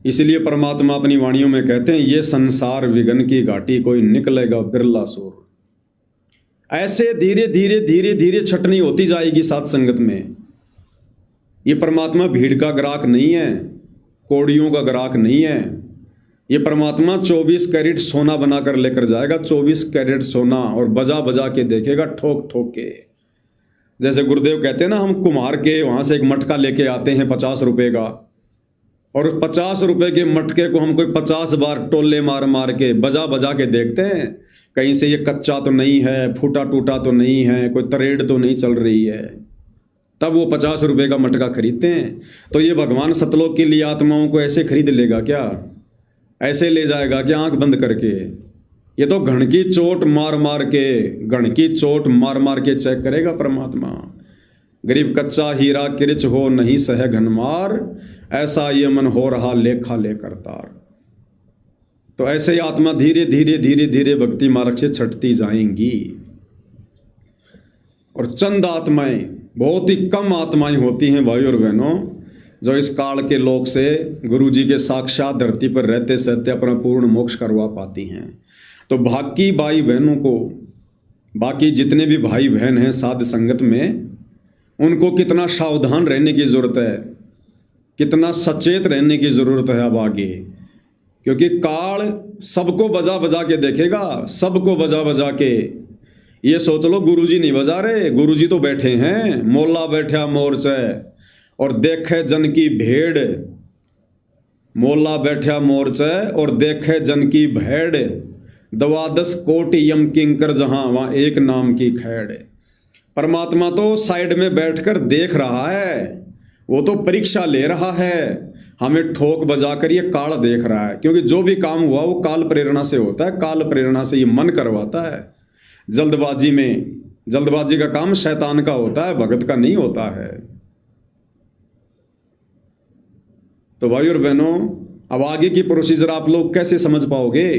इसलिए परमात्मा अपनी वाणियों में कहते हैं, ये संसार विघन की घाटी कोई निकलेगा बिरला सूर। ऐसे धीरे धीरे धीरे धीरे छटनी होती जाएगी साथ संगत में। ये परमात्मा भीड़ का ग्राहक नहीं है, कौड़ियों का ग्राहक नहीं है। ये परमात्मा 24 कैरेट सोना बनाकर लेकर जाएगा, 24 कैरेट सोना, और बजा बजा के देखेगा, ठोक ठोक के। जैसे गुरुदेव कहते हैं ना, हम कुम्हार के वहां से एक मटका लेके आते हैं 50 रुपए का, और 50 रुपए के मटके को हम कोई 50 बार टोले मार मार के बजा बजा के देखते हैं, कहीं से ये कच्चा तो नहीं है, फूटा टूटा तो नहीं है, कोई तरेड़ तो नहीं चल रही है, तब वो 50 रुपए का मटका खरीदते हैं। तो ये भगवान सतलोक के लिए आत्माओं को ऐसे खरीद लेगा क्या? ऐसे ले जाएगा क्या आंख बंद करके? ये तो घण की चोट मार मार के चेक करेगा परमात्मा। गरीब कच्चा हीरा किरच हो नहीं सह घनमार, ऐसा ये मन हो रहा लेखा लेकर तार। तो ऐसे ही आत्मा धीरे धीरे भक्ति मार्ग से छटती जाएंगी। और चंद आत्माएं, बहुत ही कम आत्माएं होती हैं भाई और बहनों, जो इस काल के लोक से गुरु जी के साक्षात धरती पर रहते सहते अपना पूर्ण मोक्ष करवा पाती हैं। तो बाकी भाई बहनों को, बाकी जितने भी भाई बहन हैं साध संगत में, उनको कितना सावधान रहने की ज़रूरत है, कितना सचेत रहने की ज़रूरत है अब आगे। क्योंकि काल सबको बजा बजा के देखेगा, सबको बजा बजा के। ये सोच लो गुरुजी नहीं बजा रहे, गुरुजी तो बैठे हैं, मोला बैठा मोर्चे और देखे जन की भेड़। मोला बैठा मोर्चे और देखे जन की भेड़, द्वादश कोटि यम किंकर जहां वहां एक नाम की खैड़। परमात्मा तो साइड में बैठकर देख रहा है, वो तो परीक्षा ले रहा है, हमें ठोक बजाकर ये काल देख रहा है। क्योंकि जो भी काम हुआ वो काल प्रेरणा से होता है, काल प्रेरणा से ये मन करवाता है। जल्दबाजी का काम शैतान का होता है, भगत का नहीं होता है। तो भाई और बहनों, अब आगे की प्रोसीजर आप लोग कैसे समझ पाओगे?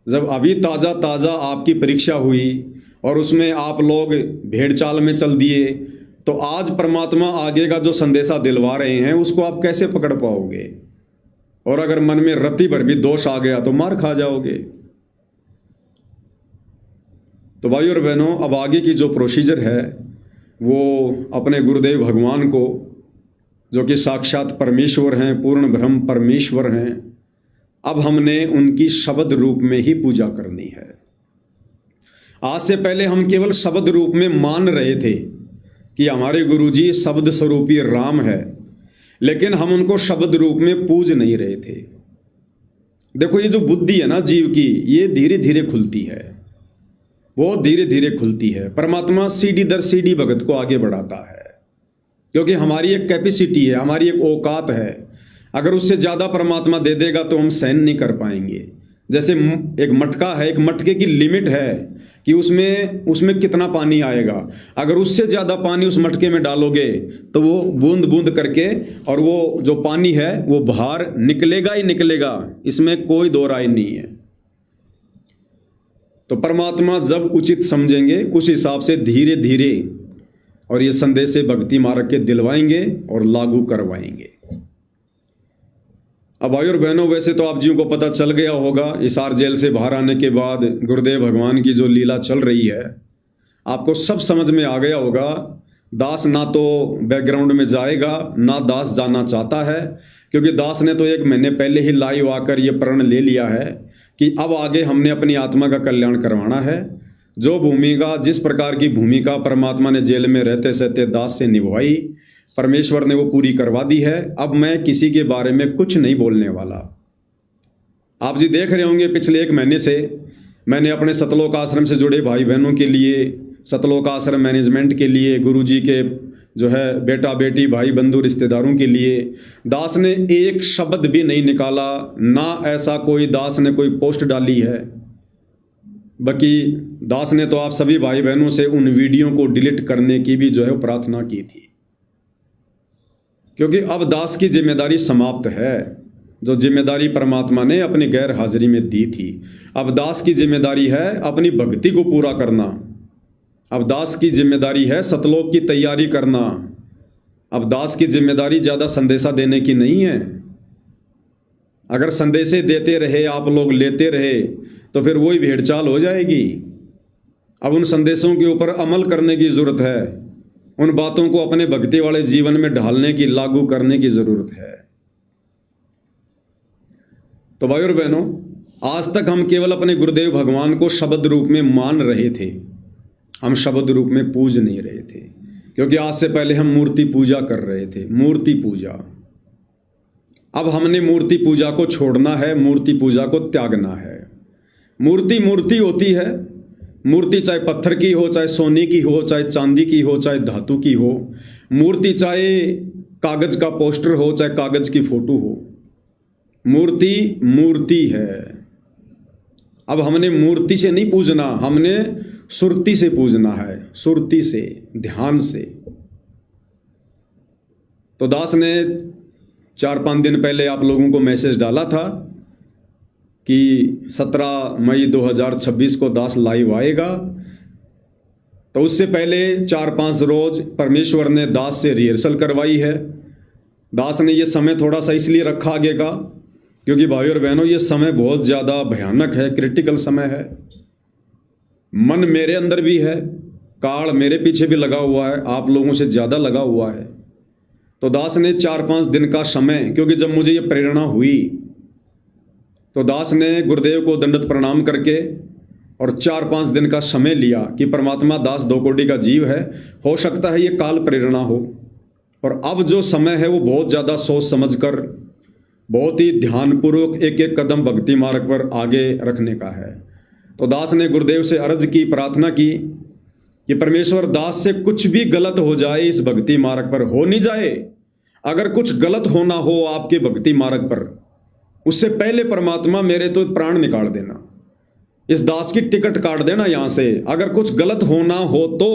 जब अभी ताज़ा ताज़ा आपकी परीक्षा हुई और उसमें आप लोग भेड़ चाल में चल दिए, तो आज परमात्मा आगे का जो संदेशा दिलवा रहे हैं उसको आप कैसे पकड़ पाओगे? और अगर मन में रत्ती भर भी दोष आ गया तो मार खा जाओगे। तो भाई और बहनों, अब आगे की जो प्रोसीजर है वो अपने गुरुदेव भगवान को, जो कि साक्षात परमेश्वर हैं, पूर्ण ब्रह्म परमेश्वर हैं, अब हमने उनकी शब्द रूप में ही पूजा करनी है। आज से पहले हम केवल शब्द रूप में मान रहे थे कि हमारे गुरुजी शब्द स्वरूपी राम है, लेकिन हम उनको शब्द रूप में पूज नहीं रहे थे। देखो, ये जो बुद्धि है ना जीव की, ये धीरे धीरे खुलती है, वो धीरे धीरे खुलती है। परमात्मा सीढ़ी दर सीढ़ी भगत को आगे बढ़ाता है, क्योंकि हमारी एक कैपेसिटी है, हमारी एक औकात है। अगर उससे ज़्यादा परमात्मा दे देगा तो हम सहन नहीं कर पाएंगे। जैसे एक मटका है, एक मटके की लिमिट है कि उसमें कितना पानी आएगा। अगर उससे ज़्यादा पानी उस मटके में डालोगे तो वो बूंद बूंद करके, और वो जो पानी है वो बाहर निकलेगा ही निकलेगा, इसमें कोई दो राय नहीं है। तो परमात्मा जब उचित समझेंगे उस हिसाब से धीरे धीरे और ये संदेश भक्ति मार्ग के दिलवाएंगे और लागू करवाएंगे। अब भाई और बहनों, वैसे तो आप जियों को पता चल गया होगा, हिसार जेल से बाहर आने के बाद गुरुदेव भगवान की जो लीला चल रही है आपको सब समझ में आ गया होगा। दास ना तो बैकग्राउंड में जाएगा, ना दास जाना चाहता है, क्योंकि दास ने तो 1 महीने पहले ही लाइव आकर ये प्रण ले लिया है कि अब आगे हमने अपनी आत्मा का कल्याण करवाना है। जो भूमिका, जिस प्रकार की भूमिका परमात्मा ने जेल में रहते सहते दास से निभाई, परमेश्वर ने वो पूरी करवा दी है। अब मैं किसी के बारे में कुछ नहीं बोलने वाला। आप जी देख रहे होंगे पिछले 1 महीने से मैंने अपने सतलोक आश्रम से जुड़े भाई बहनों के लिए, सतलोक आश्रम मैनेजमेंट के लिए, गुरुजी के जो है बेटा बेटी भाई बंधु रिश्तेदारों के लिए, दास ने एक शब्द भी नहीं निकाला, ना ऐसा कोई दास ने कोई पोस्ट डाली है। बाकी दास ने तो आप सभी भाई बहनों से उन वीडियो को डिलीट करने की भी जो है प्रार्थना की थी, क्योंकि अब दास की जिम्मेदारी समाप्त है। जो जिम्मेदारी परमात्मा ने अपनी गैर हाजिरी में दी थी, अब दास की जिम्मेदारी है अपनी भक्ति को पूरा करना। अब दास की जिम्मेदारी है सतलोक की तैयारी करना। अब दास की जिम्मेदारी ज़्यादा संदेशा देने की नहीं है। अगर संदेशे देते रहे आप लोग, लेते रहे, तो फिर वही भेड़चाल हो जाएगी। अब उन संदेशों के ऊपर अमल करने की ज़रूरत है, उन बातों को अपने भक्ति वाले जीवन में ढालने की, लागू करने की ज़रूरत है। तो भाई और बहनों, आज तक हम केवल अपने गुरुदेव भगवान को शब्द रूप में मान रहे थे, हम शब्द रूप में पूज नहीं रहे थे, क्योंकि आज से पहले हम मूर्ति पूजा कर रहे थे, मूर्ति पूजा। अब हमने मूर्ति पूजा को छोड़ना है, मूर्ति पूजा को त्यागना है। मूर्ति मूर्ति होती है, मूर्ति चाहे पत्थर की हो, चाहे सोने की हो, चाहे चांदी की हो, चाहे धातु की हो। मूर्ति चाहे कागज का पोस्टर हो, चाहे कागज की फोटो हो, मूर्ति मूर्ति है। अब हमने मूर्ति से नहीं पूजना, हमने सुरति से पूजना है, सुरति से, ध्यान से। तो दास ने 4-5 दिन पहले आप लोगों को मैसेज डाला था कि 17 मई 2026 को दास लाइव आएगा। तो उससे पहले 4-5 रोज परमेश्वर ने दास से रिहर्सल करवाई है। दास ने ये समय थोड़ा सा इसलिए रखा आगे का, क्योंकि भाई और बहनों ये समय बहुत ज़्यादा भयानक है, क्रिटिकल समय है। मन मेरे अंदर भी है, काल मेरे पीछे भी लगा हुआ है, आप लोगों से ज़्यादा लगा हुआ है। तो दास ने 4-5 दिन का समय, क्योंकि जब मुझे ये प्रेरणा हुई तो दास ने गुरुदेव को दंडवत प्रणाम करके और 4-5 दिन का समय लिया कि परमात्मा, दास 2 कोटि का जीव है, हो सकता है ये काल प्रेरणा हो, और अब जो समय है वो बहुत ज़्यादा सोच समझकर, बहुत ही ध्यानपूर्वक एक एक कदम भक्ति मार्ग पर आगे रखने का है। तो दास ने गुरुदेव से अर्ज की, प्रार्थना की कि परमेश्वर, दास से कुछ भी गलत हो जाए इस भक्ति मार्ग पर, हो नहीं जाए, अगर कुछ गलत होना हो आपके भक्ति मार्ग पर, उससे पहले परमात्मा मेरे तो प्राण निकाल देना, इस दास की टिकट काट देना यहाँ से। अगर कुछ गलत होना हो तो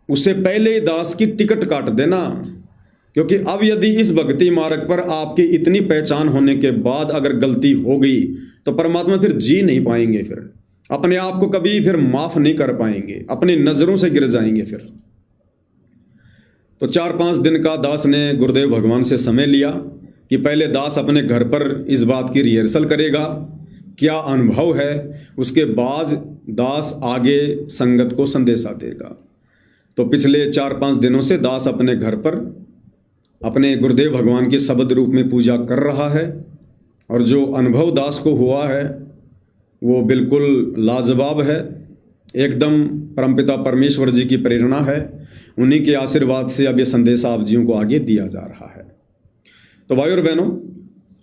उससे पहले ही दास की टिकट काट देना, क्योंकि अब यदि इस भक्ति मार्ग पर आपकी इतनी पहचान होने के बाद अगर गलती हो गई तो परमात्मा फिर जी नहीं पाएंगे, फिर अपने आप को कभी फिर माफ नहीं कर पाएंगे, अपनी नजरों से गिर जाएंगे फिर। तो 4-5 दिन का दास ने गुरुदेव भगवान से समय लिया कि पहले दास अपने घर पर इस बात की रिहर्सल करेगा, क्या अनुभव है, उसके बाद दास आगे संगत को संदेशा देगा। तो पिछले 4-5 दिनों से दास अपने घर पर अपने गुरुदेव भगवान के शब्द रूप में पूजा कर रहा है, और जो अनुभव दास को हुआ है वो बिल्कुल लाजवाब है, एकदम परमपिता परमेश्वर जी की प्रेरणा है, उन्हीं के आशीर्वाद से अब ये संदेश आप जीवों को आगे दिया जा रहा है। तो भाई और बहनों,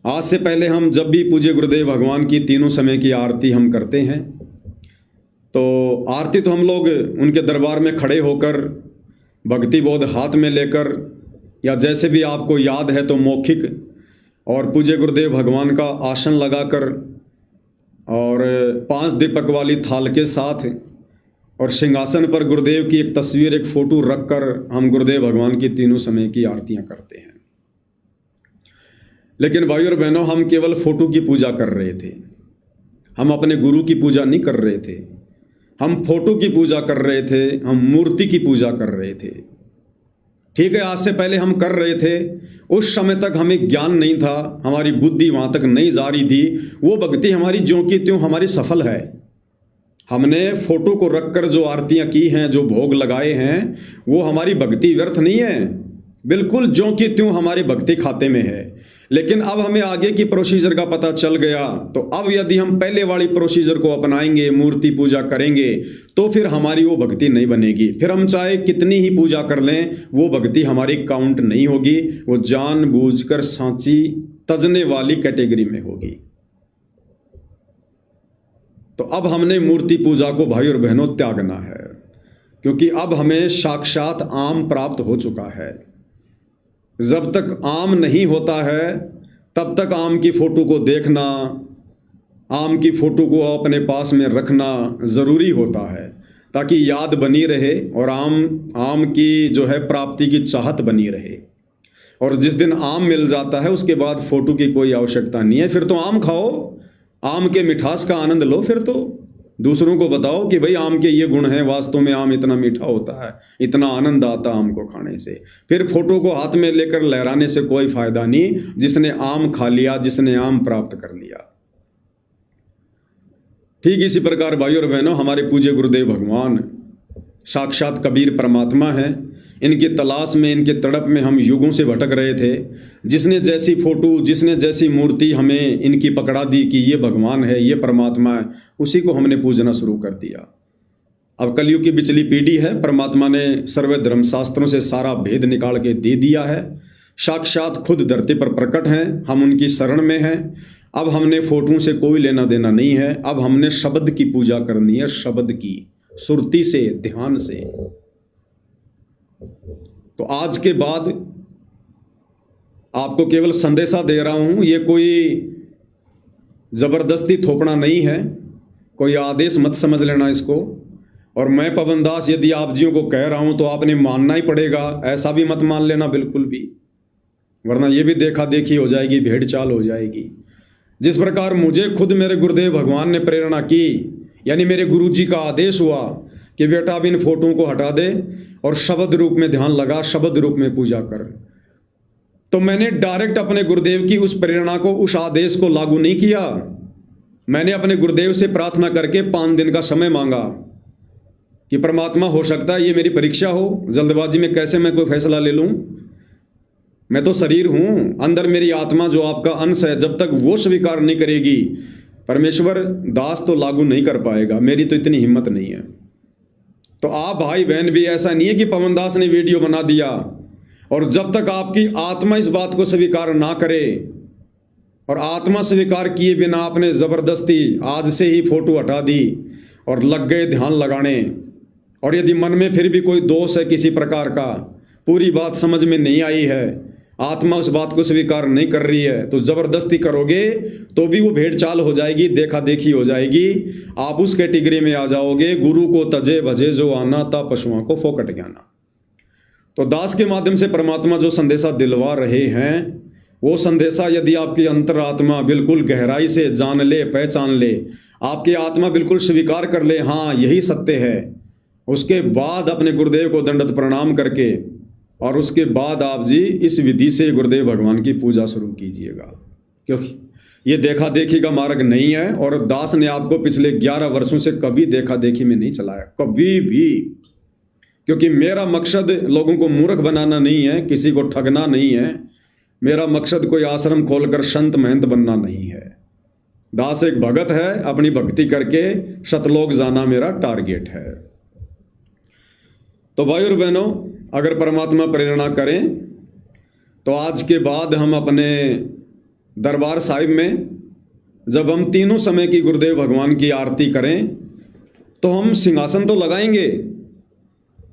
आज से पहले हम जब भी पूज्य गुरुदेव भगवान की तीनों समय की आरती हम करते हैं, तो आरती तो हम लोग उनके दरबार में खड़े होकर भक्ति बोध हाथ में लेकर, या जैसे भी आपको याद है तो मौखिक, और पूज्य गुरुदेव भगवान का आसन लगाकर और 5 दीपक वाली थाल के साथ और सिंहासन पर गुरुदेव की एक तस्वीर, एक फोटो रखकर हम गुरुदेव भगवान की तीनों समय की आरतियां करते हैं। लेकिन भाई और बहनों, हम केवल फोटो की पूजा कर रहे थे, हम अपने गुरु की पूजा नहीं कर रहे थे, हम फोटो की पूजा कर रहे थे, हम मूर्ति की पूजा कर रहे थे। ठीक है, आज से पहले हम कर रहे थे, उस समय तक हमें ज्ञान नहीं था, हमारी बुद्धि वहां तक नहीं जा रही थी, वो भक्ति हमारी ज्यों की त्यों हमारी सफल है। हमने फोटो को रखकर जो आरतियां की हैं, जो भोग लगाए हैं, वो हमारी भक्ति व्यर्थ नहीं है, बिल्कुल ज्यों की त्यों हमारे भक्ति खाते में है। लेकिन अब हमें आगे की प्रोसीजर का पता चल गया, तो अब यदि हम पहले वाली प्रोसीजर को अपनाएंगे, मूर्ति पूजा करेंगे, तो फिर हमारी वो भक्ति नहीं बनेगी। फिर हम चाहे कितनी ही पूजा कर लें, वो भक्ति हमारी काउंट नहीं होगी, वो जानबूझकर सांची तजने वाली कैटेगरी में होगी। तो अब हमने मूर्ति पूजा को भाई और बहनों त्यागना है, क्योंकि अब हमें साक्षात आम प्राप्त हो चुका है। जब तक आम नहीं होता है तब तक आम की फोटो को देखना, आम की फोटो को अपने पास में रखना ज़रूरी होता है, ताकि याद बनी रहे और आम की जो है प्राप्ति की चाहत बनी रहे। और जिस दिन आम मिल जाता है उसके बाद फोटो की कोई आवश्यकता नहीं है, फिर तो आम खाओ, आम के मिठास का आनंद लो, फिर तो दूसरों को बताओ कि भाई आम के ये गुण हैं, वास्तव में आम इतना मीठा होता है, इतना आनंद आता आम को खाने से। फिर फोटो को हाथ में लेकर लहराने से कोई फायदा नहीं, जिसने आम खा लिया, जिसने आम प्राप्त कर लिया। ठीक इसी प्रकार भाई और बहनों, हमारे पूज्य गुरुदेव भगवान साक्षात कबीर परमात्मा हैं। इनकी तलाश में, इनके तड़प में हम युगों से भटक रहे थे। जिसने जैसी फोटो, जिसने जैसी मूर्ति हमें इनकी पकड़ा दी कि ये भगवान है, ये परमात्मा है, उसी को हमने पूजना शुरू कर दिया। अब कलयुग की बिचली पीढ़ी है, परमात्मा ने सर्व धर्मशास्त्रों से सारा भेद निकाल के दे दिया है, साक्षात खुद धरती पर प्रकट हैं, हम उनकी शरण में हैं। अब हमने फोटो से कोई लेना देना नहीं है, अब हमने शब्द की पूजा करनी है, शब्द की, सुरती से, ध्यान से। तो आज के बाद आपको केवल संदेशा दे रहा हूं, ये कोई ज़बरदस्ती थोपना नहीं है, कोई आदेश मत समझ लेना इसको। और मैं पवन दास यदि आप जियों को कह रहा हूं तो आपने मानना ही पड़ेगा, ऐसा भी मत मान लेना बिल्कुल भी, वरना ये भी देखा देखी हो जाएगी, भेड़ चाल हो जाएगी। जिस प्रकार मुझे खुद मेरे गुरुदेव भगवान ने प्रेरणा की, यानी मेरे गुरु जी का आदेश हुआ कि बेटा अब इन फोटों को हटा दे और शब्द रूप में ध्यान लगा, शब्द रूप में पूजा कर, तो मैंने डायरेक्ट अपने गुरुदेव की उस प्रेरणा को, उस आदेश को लागू नहीं किया। मैंने अपने गुरुदेव से प्रार्थना करके 5 दिन का समय मांगा कि परमात्मा हो सकता है ये मेरी परीक्षा हो, जल्दबाजी में कैसे मैं कोई फैसला ले लूं, मैं तो शरीर हूं, अंदर मेरी आत्मा जो आपका अंश है, जब तक वो स्वीकार नहीं करेगी परमेश्वर दास तो लागू नहीं कर पाएगा, मेरी तो इतनी हिम्मत नहीं है। तो आप भाई बहन भी ऐसा नहीं है कि पवन दास ने वीडियो बना दिया और जब तक आपकी आत्मा इस बात को स्वीकार ना करे, और आत्मा स्वीकार किए बिना आपने ज़बरदस्ती आज से ही फोटो हटा दी और लग गए ध्यान लगाने, और यदि मन में फिर भी कोई दोष है किसी प्रकार का, पूरी बात समझ में नहीं आई है, आत्मा उस बात को स्वीकार नहीं कर रही है, तो ज़बरदस्ती करोगे तो भी वो भेड़ चाल हो जाएगी, देखा देखी हो जाएगी, आप उस कैटेगरी में आ जाओगे, गुरु को तजे भजे जो आना था पशुओं को फोकट ज्ञाना। तो दास के माध्यम से परमात्मा जो संदेशा दिलवा रहे हैं, वो संदेशा यदि आपकी अंतरात्मा बिल्कुल गहराई से जान ले, पहचान ले, आपकी आत्मा बिल्कुल स्वीकार कर ले, हाँ यही सत्य है, उसके बाद अपने गुरुदेव को दंडवत प्रणाम करके और उसके बाद आप जी इस विधि से गुरुदेव भगवान की पूजा शुरू कीजिएगा, क्योंकि ये देखा देखी का मार्ग नहीं है। और दास ने आपको पिछले 11 वर्षों से कभी देखा देखी में नहीं चलाया, कभी भी, क्योंकि मेरा मकसद लोगों को मूर्ख बनाना नहीं है, किसी को ठगना नहीं है, मेरा मकसद कोई आश्रम खोलकर संत महंत बनना नहीं है। दास एक भगत है, अपनी भक्ति करके शतलोक जाना मेरा टारगेट है। तो भाई और बहनों, अगर परमात्मा प्रेरणा करें तो आज के बाद हम अपने दरबार साहिब में जब हम तीनों समय की गुरुदेव भगवान की आरती करें तो हम सिंहासन तो लगाएंगे,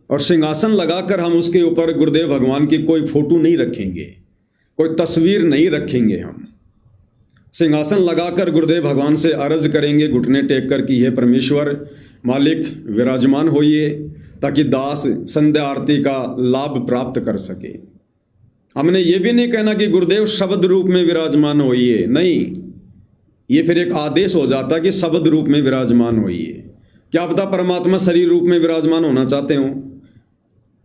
और सिंहासन लगाकर हम उसके ऊपर गुरुदेव भगवान की कोई फोटो नहीं रखेंगे, कोई तस्वीर नहीं रखेंगे। हम सिंहासन लगाकर गुरुदेव भगवान से अर्ज करेंगे घुटने टेक कर कि हे परमेश्वर मालिक विराजमान होइए, ताकि दास संध्या आरती का लाभ प्राप्त कर सके। हमने ये भी नहीं कहना कि गुरुदेव शब्द रूप में विराजमान होइए, नहीं, ये फिर एक आदेश हो जाता कि शब्द रूप में विराजमान होइए। क्या पता परमात्मा शरीर रूप में विराजमान होना चाहते हो,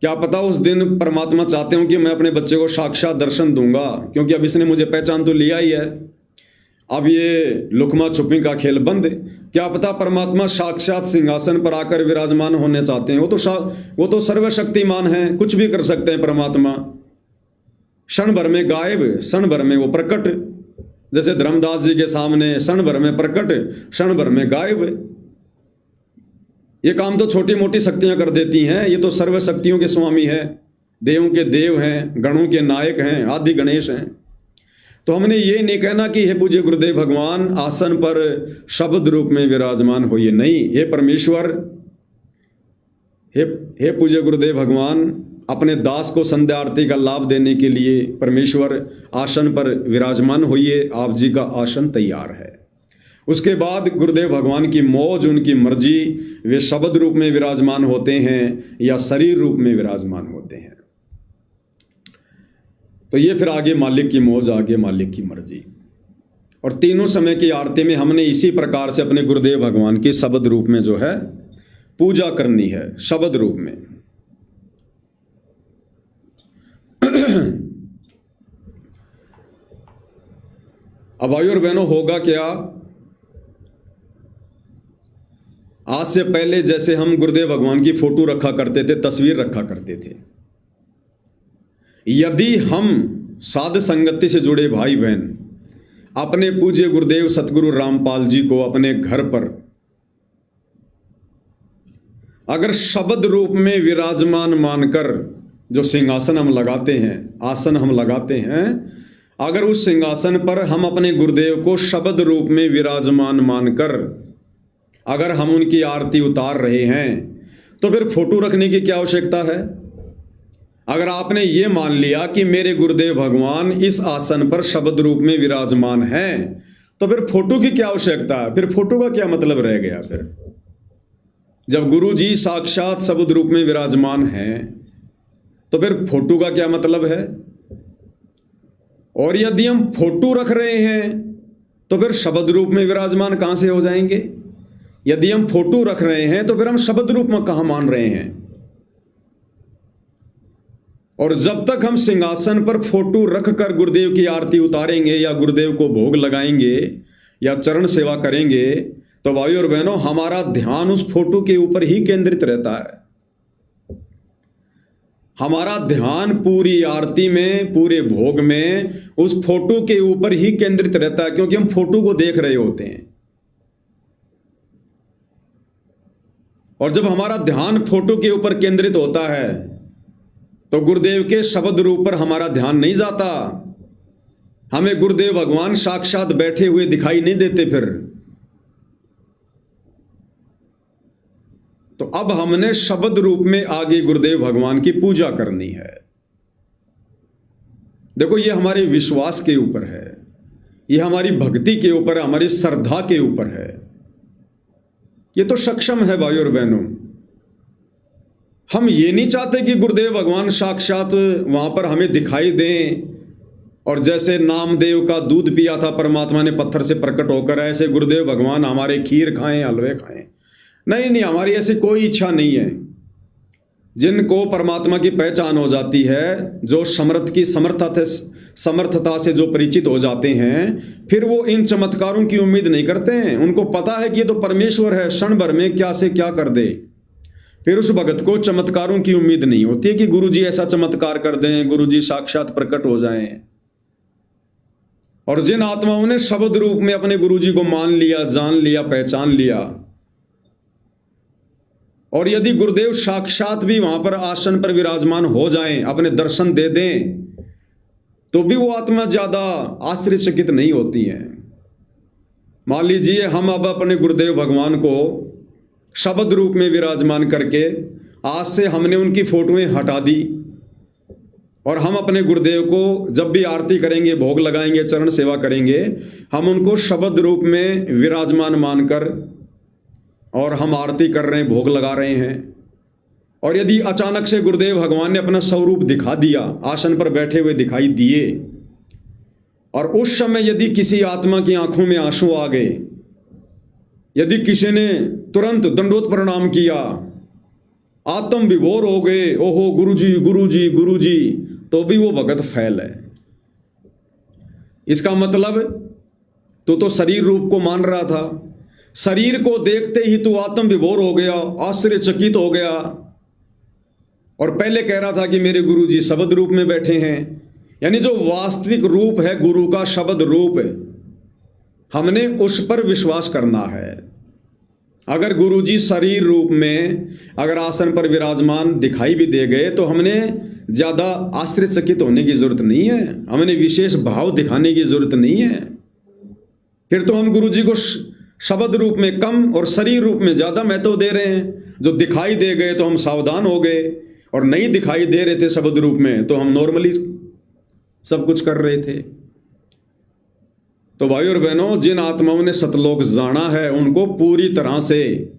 क्या पता उस दिन परमात्मा चाहते हो कि मैं अपने बच्चे को साक्षात दर्शन दूंगा, क्योंकि अब इसने मुझे पहचान तो लिया ही है, अब ये लुकमा छुपी का खेल बंद। क्या पता परमात्मा साक्षात सिंहासन पर आकर विराजमान होने चाहते हैं, वो तो सर्वशक्तिमान है, कुछ भी कर सकते हैं परमात्मा। क्षण भर में गायब, क्षण भर में वो प्रकट, जैसे धर्मदास जी के सामने क्षण भर में प्रकट, क्षण भर में गायब। ये काम तो छोटी मोटी शक्तियां कर देती हैं, ये तो सर्व शक्तियों के स्वामी है, देवों के देव हैं, गणों के नायक हैं, आदि गणेश हैं। तो हमने ये नहीं कहना कि हे पूज्य गुरुदेव भगवान आसन पर शब्द रूप में विराजमान होइए, नहीं, हे परमेश्वर, हे पूज्य गुरुदेव भगवान अपने दास को संध्या आरती का लाभ देने के लिए परमेश्वर आसन पर विराजमान होइए, आप जी का आसन तैयार है। उसके बाद गुरुदेव भगवान की मौज, उनकी मर्जी, वे शब्द रूप में विराजमान होते हैं या शरीर रूप में विराजमान होते हैं। तो ये फिर आगे मालिक की मौज, आगे मालिक की मर्जी। और तीनों समय की आरती में हमने इसी प्रकार से अपने गुरुदेव भगवान की शब्द रूप में जो है पूजा करनी है, शब्द रूप में। अब भाइयों और बहनों, होगा क्या, आज से पहले जैसे हम गुरुदेव भगवान की फोटो रखा करते थे, तस्वीर रखा करते थे, यदि हम साध संगति से जुड़े भाई बहन अपने पूज्य गुरुदेव सतगुरु रामपाल जी को अपने घर पर अगर शब्द रूप में विराजमान मानकर जो सिंहासन हम लगाते हैं, आसन हम लगाते हैं, अगर उस सिंहासन पर हम अपने गुरुदेव को शब्द रूप में विराजमान मानकर अगर हम उनकी आरती उतार रहे हैं, तो फिर फोटो रखने की क्या आवश्यकता है। अगर आपने ये मान लिया कि मेरे गुरुदेव भगवान इस आसन पर शब्द रूप में विराजमान हैं, तो फिर फोटो की क्या आवश्यकता है? फिर फोटो का क्या मतलब रह गया? फिर जब गुरु जी साक्षात शब्द रूप में विराजमान हैं तो फिर फोटो का क्या मतलब है? और यदि हम फोटो रख रहे हैं तो फिर शब्द रूप में विराजमान कहां से हो जाएंगे? यदि हम फोटो रख रहे हैं तो फिर हम शब्द रूप में कहां मान रहे हैं? और जब तक हम सिंहासन पर फोटो रखकर गुरुदेव की आरती उतारेंगे या गुरुदेव को भोग लगाएंगे या चरण सेवा करेंगे तो भाइयों और बहनों, हमारा ध्यान उस फोटो के ऊपर ही केंद्रित रहता है। हमारा ध्यान पूरी आरती में, पूरे भोग में उस फोटो के ऊपर ही केंद्रित रहता है, क्योंकि हम फोटो को देख रहे होते हैं। और जब हमारा ध्यान फोटो के ऊपर केंद्रित होता है तो गुरुदेव के शब्द रूप पर हमारा ध्यान नहीं जाता। हमें गुरुदेव भगवान साक्षात बैठे हुए दिखाई नहीं देते। फिर तो अब हमने शब्द रूप में आगे गुरुदेव भगवान की पूजा करनी है। देखो, ये हमारे विश्वास के ऊपर है, ये हमारी भक्ति के ऊपर है, हमारी श्रद्धा के ऊपर है। ये तो सक्षम है भाइयों और बहनों। हम ये नहीं चाहते कि गुरुदेव भगवान साक्षात वहां पर हमें दिखाई दें और जैसे नामदेव का दूध पिया था परमात्मा ने पत्थर से प्रकट होकर, ऐसे गुरुदेव भगवान हमारे खीर खाएं, हलवे खाएं। नहीं नहीं, हमारी ऐसी कोई इच्छा नहीं है। जिनको परमात्मा की पहचान हो जाती है, जो समर्थ की समर्थता से जो परिचित हो जाते हैं, फिर वो इन चमत्कारों की उम्मीद नहीं करते हैं। उनको पता है कि ये तो परमेश्वर है, क्षण भर में क्या से क्या कर दे। फिर उस भगत को चमत्कारों की उम्मीद नहीं होती है कि गुरुजी ऐसा चमत्कार कर दें, गुरुजी साक्षात प्रकट हो जाएं। और जिन आत्माओं ने शब्द रूप में अपने गुरुजी को मान लिया, जान लिया, पहचान लिया, और यदि गुरुदेव साक्षात भी वहां पर आसन पर विराजमान हो जाएं, अपने दर्शन दे दें, तो भी वो आत्मा ज्यादा आश्चर्यचकित नहीं होती है। मान लीजिए हम अब अपने गुरुदेव भगवान को शब्द रूप में विराजमान करके आज से हमने उनकी फोटोएं हटा दी और हम अपने गुरुदेव को जब भी आरती करेंगे, भोग लगाएंगे, चरण सेवा करेंगे, हम उनको शब्द रूप में विराजमान मानकर और हम आरती कर रहे हैं, भोग लगा रहे हैं। और यदि अचानक से गुरुदेव भगवान ने अपना स्वरूप दिखा दिया, आसन पर बैठे हुए दिखाई दिए, और उस समय यदि किसी आत्मा की आंखों में आंसू आ गए, यदि किसी ने तुरंत दंडोत प्रणाम किया, आत्म विभोर हो गए, ओहो गुरुजी गुरुजी गुरुजी, तो भी वो भगत फैल है। इसका मतलब तो शरीर रूप को मान रहा था, शरीर को देखते ही तू आत्म विभोर हो गया, आश्चर्यचकित हो गया, और पहले कह रहा था कि मेरे गुरुजी शब्द रूप में बैठे हैं। यानी जो वास्तविक रूप है गुरु का, शब्द रूप, हमने उस पर विश्वास करना है। अगर गुरुजी शरीर रूप में अगर आसन पर विराजमान दिखाई भी दे गए तो हमने ज्यादा आश्चर्यचकित होने की जरूरत नहीं है, हमने विशेष भाव दिखाने की जरूरत नहीं है। फिर तो हम गुरुजी को शब्द रूप में कम और शरीर रूप में ज्यादा महत्व दे रहे हैं। जो दिखाई दे गए तो हम सावधान हो गए, और नहीं दिखाई दे रहे थे शब्द रूप में तो हम नॉर्मली सब कुछ कर रहे थे। तो भाई और बहनों, जिन आत्माओं ने सतलोक जाना है उनको पूरी तरह से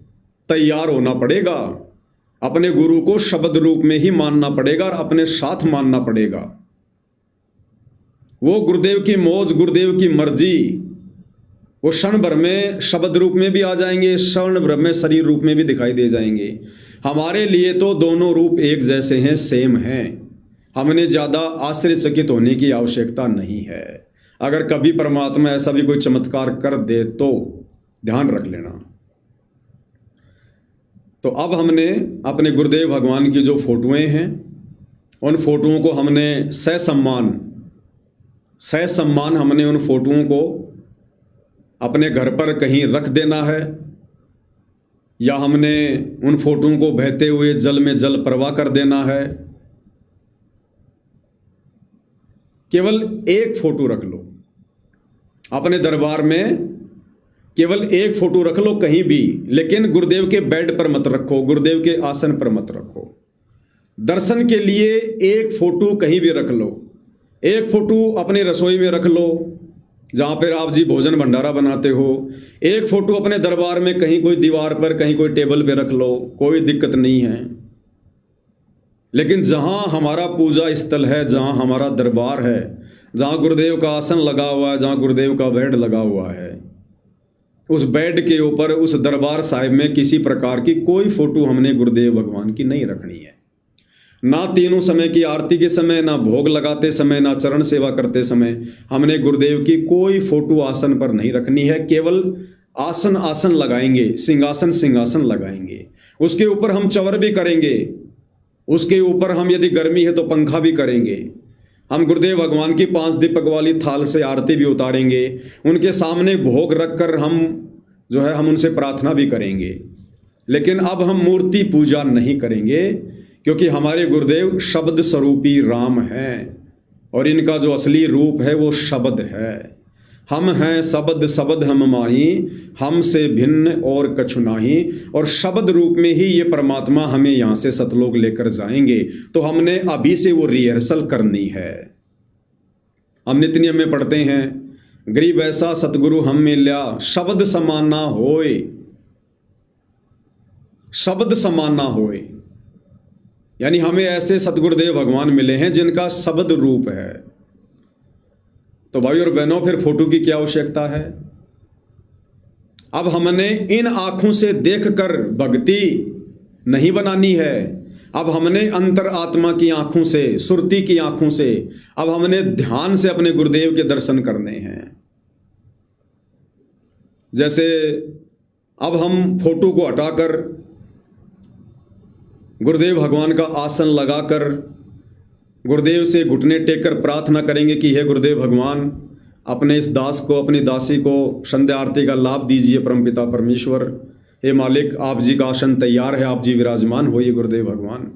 तैयार होना पड़ेगा। अपने गुरु को शब्द रूप में ही मानना पड़ेगा और अपने साथ मानना पड़ेगा। वो गुरुदेव की मौज, गुरुदेव की मर्जी, वो क्षण भर में शब्द रूप में भी आ जाएंगे, क्षण भर में शरीर रूप में भी दिखाई दे जाएंगे। हमारे लिए तो दोनों रूप एक जैसे हैं, सेम हैं। हमने ज्यादा आश्चर्यचकित होने की आवश्यकता नहीं है। अगर कभी परमात्मा ऐसा भी कोई चमत्कार कर दे तो ध्यान रख लेना। तो अब हमने अपने गुरुदेव भगवान की जो फोटोएं हैं, उन फोटोओं को हमने ससम्मान हमने उन फोटोओं को अपने घर पर कहीं रख देना है, या हमने उन फोटोओं को बहते हुए जल में जल प्रवाह कर देना है। केवल एक फोटो रख लो अपने दरबार में, केवल एक फोटो रख लो कहीं भी, लेकिन गुरुदेव के बेड पर मत रखो, गुरुदेव के आसन पर मत रखो। दर्शन के लिए एक फोटो कहीं भी रख लो, एक फोटो अपनी रसोई में रख लो, जहाँ पर आप जी भोजन भंडारा बनाते हो। एक फ़ोटो अपने दरबार में कहीं कोई दीवार पर, कहीं कोई टेबल पे रख लो, कोई दिक्कत नहीं है। लेकिन जहाँ हमारा पूजा स्थल है, जहाँ हमारा दरबार है, जहाँ गुरुदेव का आसन लगा हुआ है, जहाँ गुरुदेव का बेड लगा हुआ है, उस बेड के ऊपर, उस दरबार साहिब में किसी प्रकार की कोई फ़ोटो हमने गुरुदेव भगवान की नहीं रखनी है। ना तीनों समय की आरती के समय, ना भोग लगाते समय, ना चरण सेवा करते समय हमने गुरुदेव की कोई फ़ोटो आसन पर नहीं रखनी है। केवल आसन आसन लगाएंगे, सिंहासन सिंहासन लगाएंगे, उसके ऊपर हम चवर भी करेंगे, उसके ऊपर हम यदि गर्मी है तो पंखा भी करेंगे। हम गुरुदेव भगवान की 5 दीपक वाली थाल से आरती भी उतारेंगे, उनके सामने भोग रखकर हम उनसे प्रार्थना भी करेंगे। लेकिन अब हम मूर्ति पूजा नहीं करेंगे, क्योंकि हमारे गुरुदेव शब्द स्वरूपी राम हैं और इनका जो असली रूप है वो शब्द है। हम हैं शब्द, शब्द हम माही, हमसे भिन्न और कछु नाही। और शब्द रूप में ही ये परमात्मा हमें यहाँ से सतलोक लेकर जाएंगे। तो हमने अभी से वो रिहर्सल करनी है। हम नित्य नियम में पढ़ते हैं, गरीब ऐसा सतगुरु हम मिल्या, शब्द समाना होए, शब्द समाना होए। यानी हमें ऐसे सतगुरुदेव भगवान मिले हैं जिनका शब्द रूप है। तो भाई और बहनों, फिर फोटो की क्या आवश्यकता है? अब हमने इन आंखों से देखकर भक्ति नहीं बनानी है। अब हमने अंतर आत्मा की आंखों से, सुरती की आंखों से, अब हमने ध्यान से अपने गुरुदेव के दर्शन करने हैं। जैसे अब हम फोटो को हटाकर गुरुदेव भगवान का आसन लगाकर गुरुदेव से घुटने टेक कर प्रार्थना करेंगे कि हे गुरुदेव भगवान, अपने इस दास को, अपनी दासी को संध्या आरती का लाभ दीजिए परमपिता परमेश्वर। हे मालिक, आप जी का आसन तैयार है, आप जी विराजमान होइए गुरुदेव भगवान।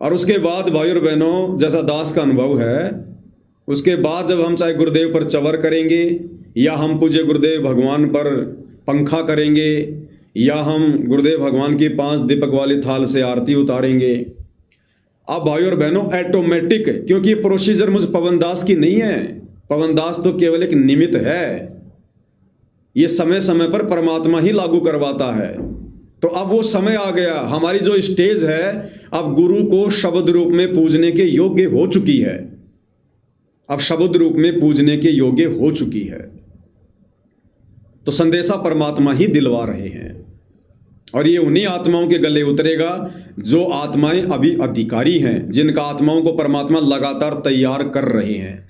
और उसके बाद भाई और बहनों, जैसा दास का अनुभव है, उसके बाद जब हम चाहे गुरुदेव पर चवर करेंगे, या हम पूज्य गुरुदेव भगवान पर पंखा करेंगे, या हम गुरुदेव भगवान की 5 दीपक वाली थाल से आरती उतारेंगे। अब भाई और बहनों, ऑटोमेटिक, क्योंकि ये प्रोसीजर मुझ पवन दास की नहीं है, पवन दास तो केवल एक निमित्त है, ये समय समय पर परमात्मा ही लागू करवाता है। तो अब वो समय आ गया, हमारी जो स्टेज है अब गुरु को शब्द रूप में पूजने के योग्य हो चुकी है। अब शब्द रूप में पूजने के योग्य हो चुकी है। तो संदेशा परमात्मा ही दिलवा रहे हैं, और ये उन्हीं आत्माओं के गले उतरेगा जो आत्माएं अभी अधिकारी हैं, जिनका आत्माओं को परमात्मा लगातार तैयार कर रहे हैं।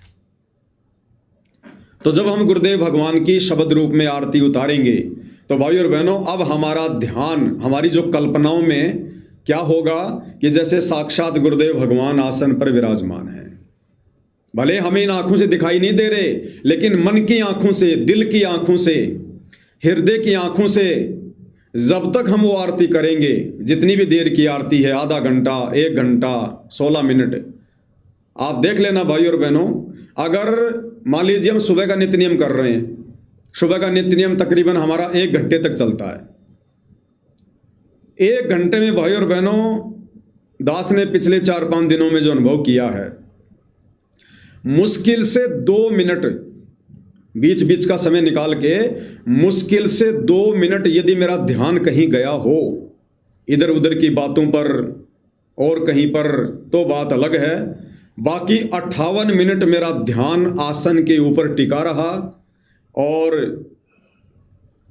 तो जब हम गुरुदेव भगवान की शब्द रूप में आरती उतारेंगे, तो भाई और बहनों, अब हमारा ध्यान, हमारी जो कल्पनाओं में क्या होगा कि जैसे साक्षात गुरुदेव भगवान आसन पर विराजमान है। भले हमें इन आंखों से दिखाई नहीं दे रहे, लेकिन मन की आंखों से, दिल की आंखों से, हृदय की आंखों से जब तक हम वो आरती करेंगे, जितनी भी देर की आरती है, आधा घंटा, 1 घंटा, 16 मिनट, आप देख लेना भाई और बहनों। अगर मान लीजिए हम सुबह का नित्य नियम कर रहे हैं, सुबह का नित्य नियम तकरीबन हमारा 1 घंटे तक चलता है। 1 घंटे में भाई और बहनों, दास ने पिछले 4-5 दिनों में जो अनुभव किया है, मुश्किल से 2 मिनट बीच बीच का समय निकाल के, मुश्किल से 2 मिनट यदि मेरा ध्यान कहीं गया हो इधर उधर की बातों पर और कहीं पर, तो बात अलग है। बाकी 58 मिनट मेरा ध्यान आसन के ऊपर टिका रहा, और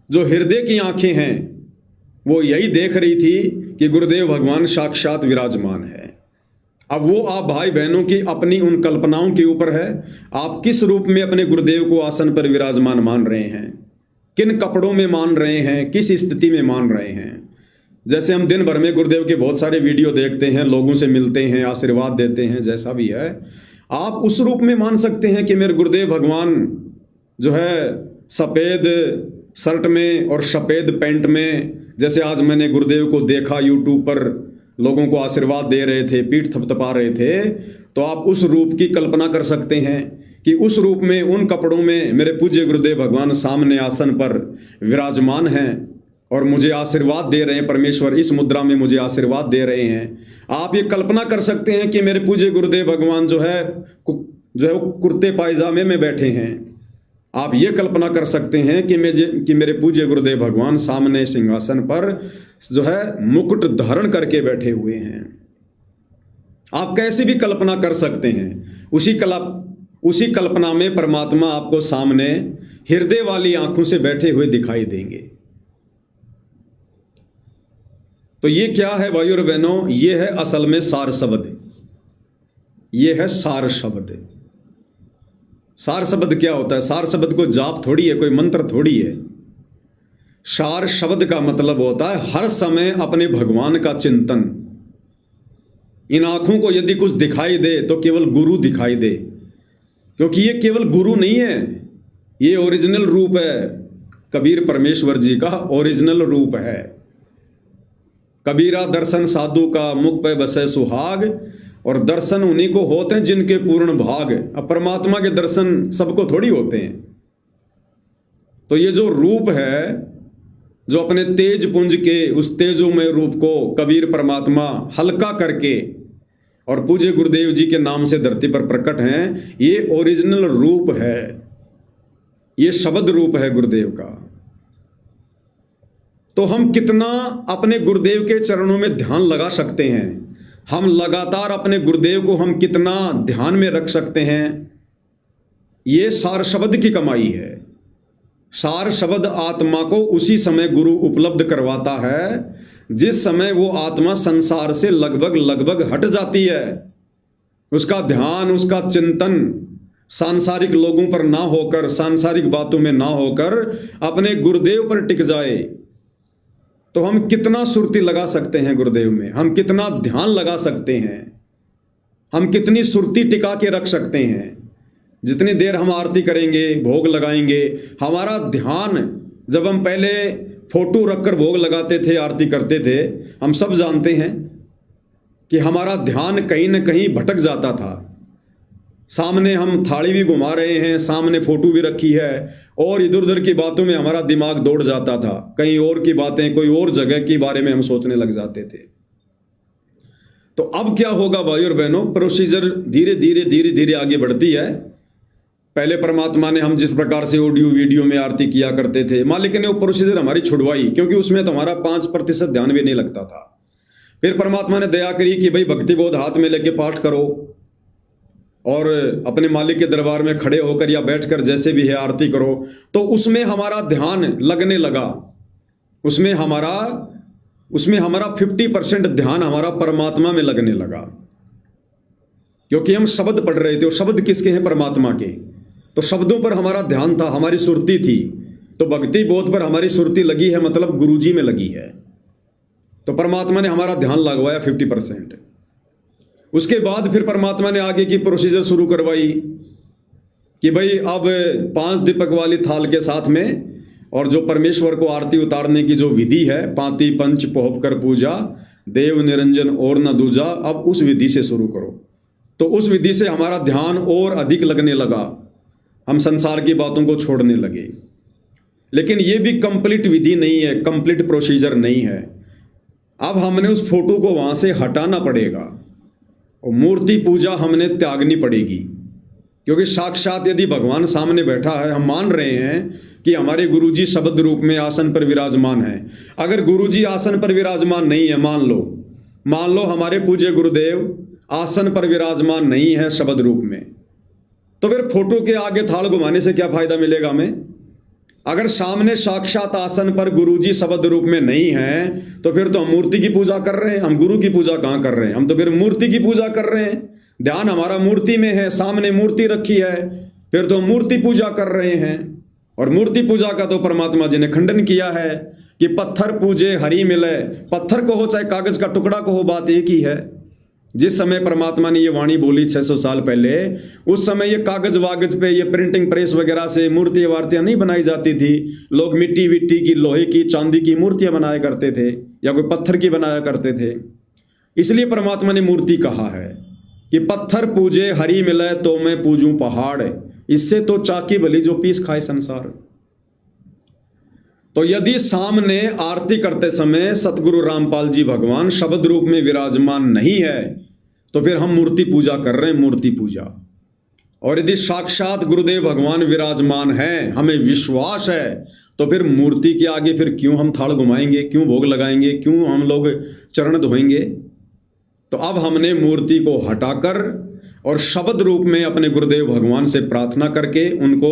जो हृदय की आंखें हैं वो यही देख रही थी कि गुरुदेव भगवान साक्षात विराजमान है। अब वो आप भाई बहनों की अपनी उन कल्पनाओं के ऊपर है, आप किस रूप में अपने गुरुदेव को आसन पर विराजमान मान रहे हैं, किन कपड़ों में मान रहे हैं, किस स्थिति में मान रहे हैं। जैसे हम दिन भर में गुरुदेव के बहुत सारे वीडियो देखते हैं, लोगों से मिलते हैं, आशीर्वाद देते हैं, जैसा भी है आप उस रूप में मान सकते हैं कि मेरे गुरुदेव भगवान जो है सफ़ेद शर्ट में और सफ़ेद पैंट में, जैसे आज मैंने गुरुदेव को देखा यूट्यूब पर, लोगों को आशीर्वाद दे रहे थे, पीठ थपथपा रहे थे, तो आप उस रूप की कल्पना कर सकते हैं कि उस रूप में, उन कपड़ों में मेरे पूज्य गुरुदेव भगवान सामने आसन पर विराजमान हैं और मुझे आशीर्वाद दे रहे हैं। परमेश्वर इस मुद्रा में मुझे आशीर्वाद दे रहे हैं। आप ये कल्पना कर सकते हैं कि मेरे पूज्य गुरुदेव भगवान जो है वो कुर्ते पायजामे में बैठे हैं, आप ये कल्पना कर सकते हैं कि मेरे पूज्य गुरुदेव भगवान सामने सिंहासन पर जो है मुकुट धारण करके बैठे हुए हैं। आप कैसे भी कल्पना कर सकते हैं, उसी कल्पना में परमात्मा आपको सामने हृदय वाली आंखों से बैठे हुए दिखाई देंगे। तो ये क्या है भाइयों और बहनों, ये है असल में सार शब्द। ये है सार शब्द। सार शब्द क्या होता है? सार शब्द को जाप थोड़ी है, कोई मंत्र थोड़ी है। सार शब्द का मतलब होता है हर समय अपने भगवान का चिंतन। इन आंखों को यदि कुछ दिखाई दे तो केवल गुरु दिखाई दे, क्योंकि ये केवल गुरु नहीं है, ये ओरिजिनल रूप है। कबीर परमेश्वर जी का ओरिजिनल रूप है। कबीरा दर्शन साधु का मुख पे बसे सुहाग, और दर्शन उन्हीं को होते हैं जिनके पूर्ण भाग। अब परमात्मा के दर्शन सबको थोड़ी होते हैं। तो ये जो रूप है, जो अपने तेज पुंज के उस तेजोमय रूप को कबीर परमात्मा हल्का करके और पूज्य गुरुदेव जी के नाम से धरती पर प्रकट हैं, ये ओरिजिनल रूप है, ये शब्द रूप है गुरुदेव का। तो हम कितना अपने गुरुदेव के चरणों में ध्यान लगा सकते हैं, हम लगातार अपने गुरुदेव को हम कितना ध्यान में रख सकते हैं, ये सार शब्द की कमाई है। सार शब्द आत्मा को उसी समय गुरु उपलब्ध करवाता है जिस समय वो आत्मा संसार से लगभग हट जाती है। उसका ध्यान, उसका चिंतन सांसारिक लोगों पर ना होकर, सांसारिक बातों में ना होकर अपने गुरुदेव पर टिक जाए। तो हम कितना सुरती लगा सकते हैं गुरुदेव में, हम कितना ध्यान लगा सकते हैं, हम कितनी सुरती टिका के रख सकते हैं। जितनी देर हम आरती करेंगे, भोग लगाएंगे, हमारा ध्यान, जब हम पहले फोटो रखकर भोग लगाते थे, आरती करते थे, हम सब जानते हैं कि हमारा ध्यान कहीं न कहीं भटक जाता था। सामने हम थाली भी घुमा रहे हैं, सामने फोटो भी रखी है, और इधर उधर की बातों में हमारा दिमाग दौड़ जाता था। कहीं और की बातें, कोई और जगह के बारे में हम सोचने लग जाते थे। तो अब क्या होगा भाई और बहनों, प्रोसीजर धीरे धीरे आगे बढ़ती है। पहले परमात्मा ने हम जिस प्रकार से ऑडियो वीडियो में आरती किया करते थे, मालिक ने वो प्रोसीजर हमारी छुड़वाई, क्योंकि उसमें तो हमारा 5% ध्यान भी नहीं लगता था। फिर परमात्मा ने दया करी कि भाई भक्ति बोध हाथ में लेके पाठ करो और अपने मालिक के दरबार में खड़े होकर या बैठकर जैसे भी है आरती करो। तो उसमें हमारा ध्यान लगने लगा, उसमें हमारा 50% ध्यान हमारा परमात्मा में लगने लगा, क्योंकि हम शब्द पढ़ रहे थे। और शब्द किसके हैं? परमात्मा के। तो शब्दों पर हमारा ध्यान था, हमारी सुरती थी। तो भक्ति बोध पर हमारी सुरती लगी है, मतलब गुरुजी में लगी है। तो परमात्मा ने हमारा ध्यान लगवाया 50%। उसके बाद फिर परमात्मा ने आगे की प्रोसीजर शुरू करवाई कि भाई अब 5 दीपक वाली थाल के साथ में, और जो परमेश्वर को आरती उतारने की जो विधि है, पांति पंच पोहप कर पूजा, देव निरंजन और न दूजा, अब उस विधि से शुरू करो। तो उस विधि से हमारा ध्यान और अधिक लगने लगा, हम संसार की बातों को छोड़ने लगे। लेकिन ये भी कंप्लीट विधि नहीं है, कंप्लीट प्रोसीजर नहीं है। अब हमने उस फोटो को वहां से हटाना पड़ेगा और मूर्ति पूजा हमने त्यागनी पड़ेगी, क्योंकि साक्षात यदि भगवान सामने बैठा है, हम मान रहे हैं कि हमारे गुरुजी शब्द रूप में आसन पर विराजमान है। अगर गुरुजी आसन पर विराजमान नहीं है, मान लो हमारे पूज्य गुरुदेव आसन पर विराजमान नहीं है शब्द रूप में, तो फिर फोटो के आगे थाल घुमाने से क्या फायदा मिलेगा हमें? अगर सामने साक्षात आसन पर गुरुजी शब्द रूप में नहीं है, तो फिर तो हम मूर्ति की पूजा कर रहे हैं। हम गुरु की पूजा कहाँ कर रहे हैं? हम तो फिर मूर्ति की पूजा कर रहे हैं। ध्यान हमारा मूर्ति में है, सामने मूर्ति रखी है, फिर तो हम मूर्ति पूजा कर रहे हैं। और मूर्ति पूजा का तो परमात्मा जी ने खंडन किया है कि पत्थर पूजे हरि मिले। पत्थर को हो चाहे कागज का टुकड़ा को हो, बात एक ही है। जिस समय परमात्मा ने ये वाणी बोली 600 साल पहले, उस समय ये कागज वागज पे, ये प्रिंटिंग प्रेस वगैरह से मूर्तियां वार्तियां नहीं बनाई जाती थी। लोग मिट्टी विट्टी की, लोहे की, चांदी की मूर्तियां बनाया करते थे, या कोई पत्थर की बनाया करते थे। इसलिए परमात्मा ने मूर्ति कहा है कि पत्थर पूजे हरि मिले तो मैं पूजूं पहाड़, इससे तो चाकी भली जो पीस खाए संसार। तो यदि सामने आरती करते समय सतगुरु रामपाल जी भगवान शब्द रूप में विराजमान नहीं है, तो फिर हम मूर्ति पूजा कर रहे हैं, मूर्ति पूजा। और यदि साक्षात गुरुदेव भगवान विराजमान हैं, हमें विश्वास है, तो फिर मूर्ति के आगे फिर क्यों हम थाल घुमाएंगे, क्यों भोग लगाएंगे, क्यों हम लोग चरण धोएंगे। तो अब हमने मूर्ति को हटाकर और शब्द रूप में अपने गुरुदेव भगवान से प्रार्थना करके उनको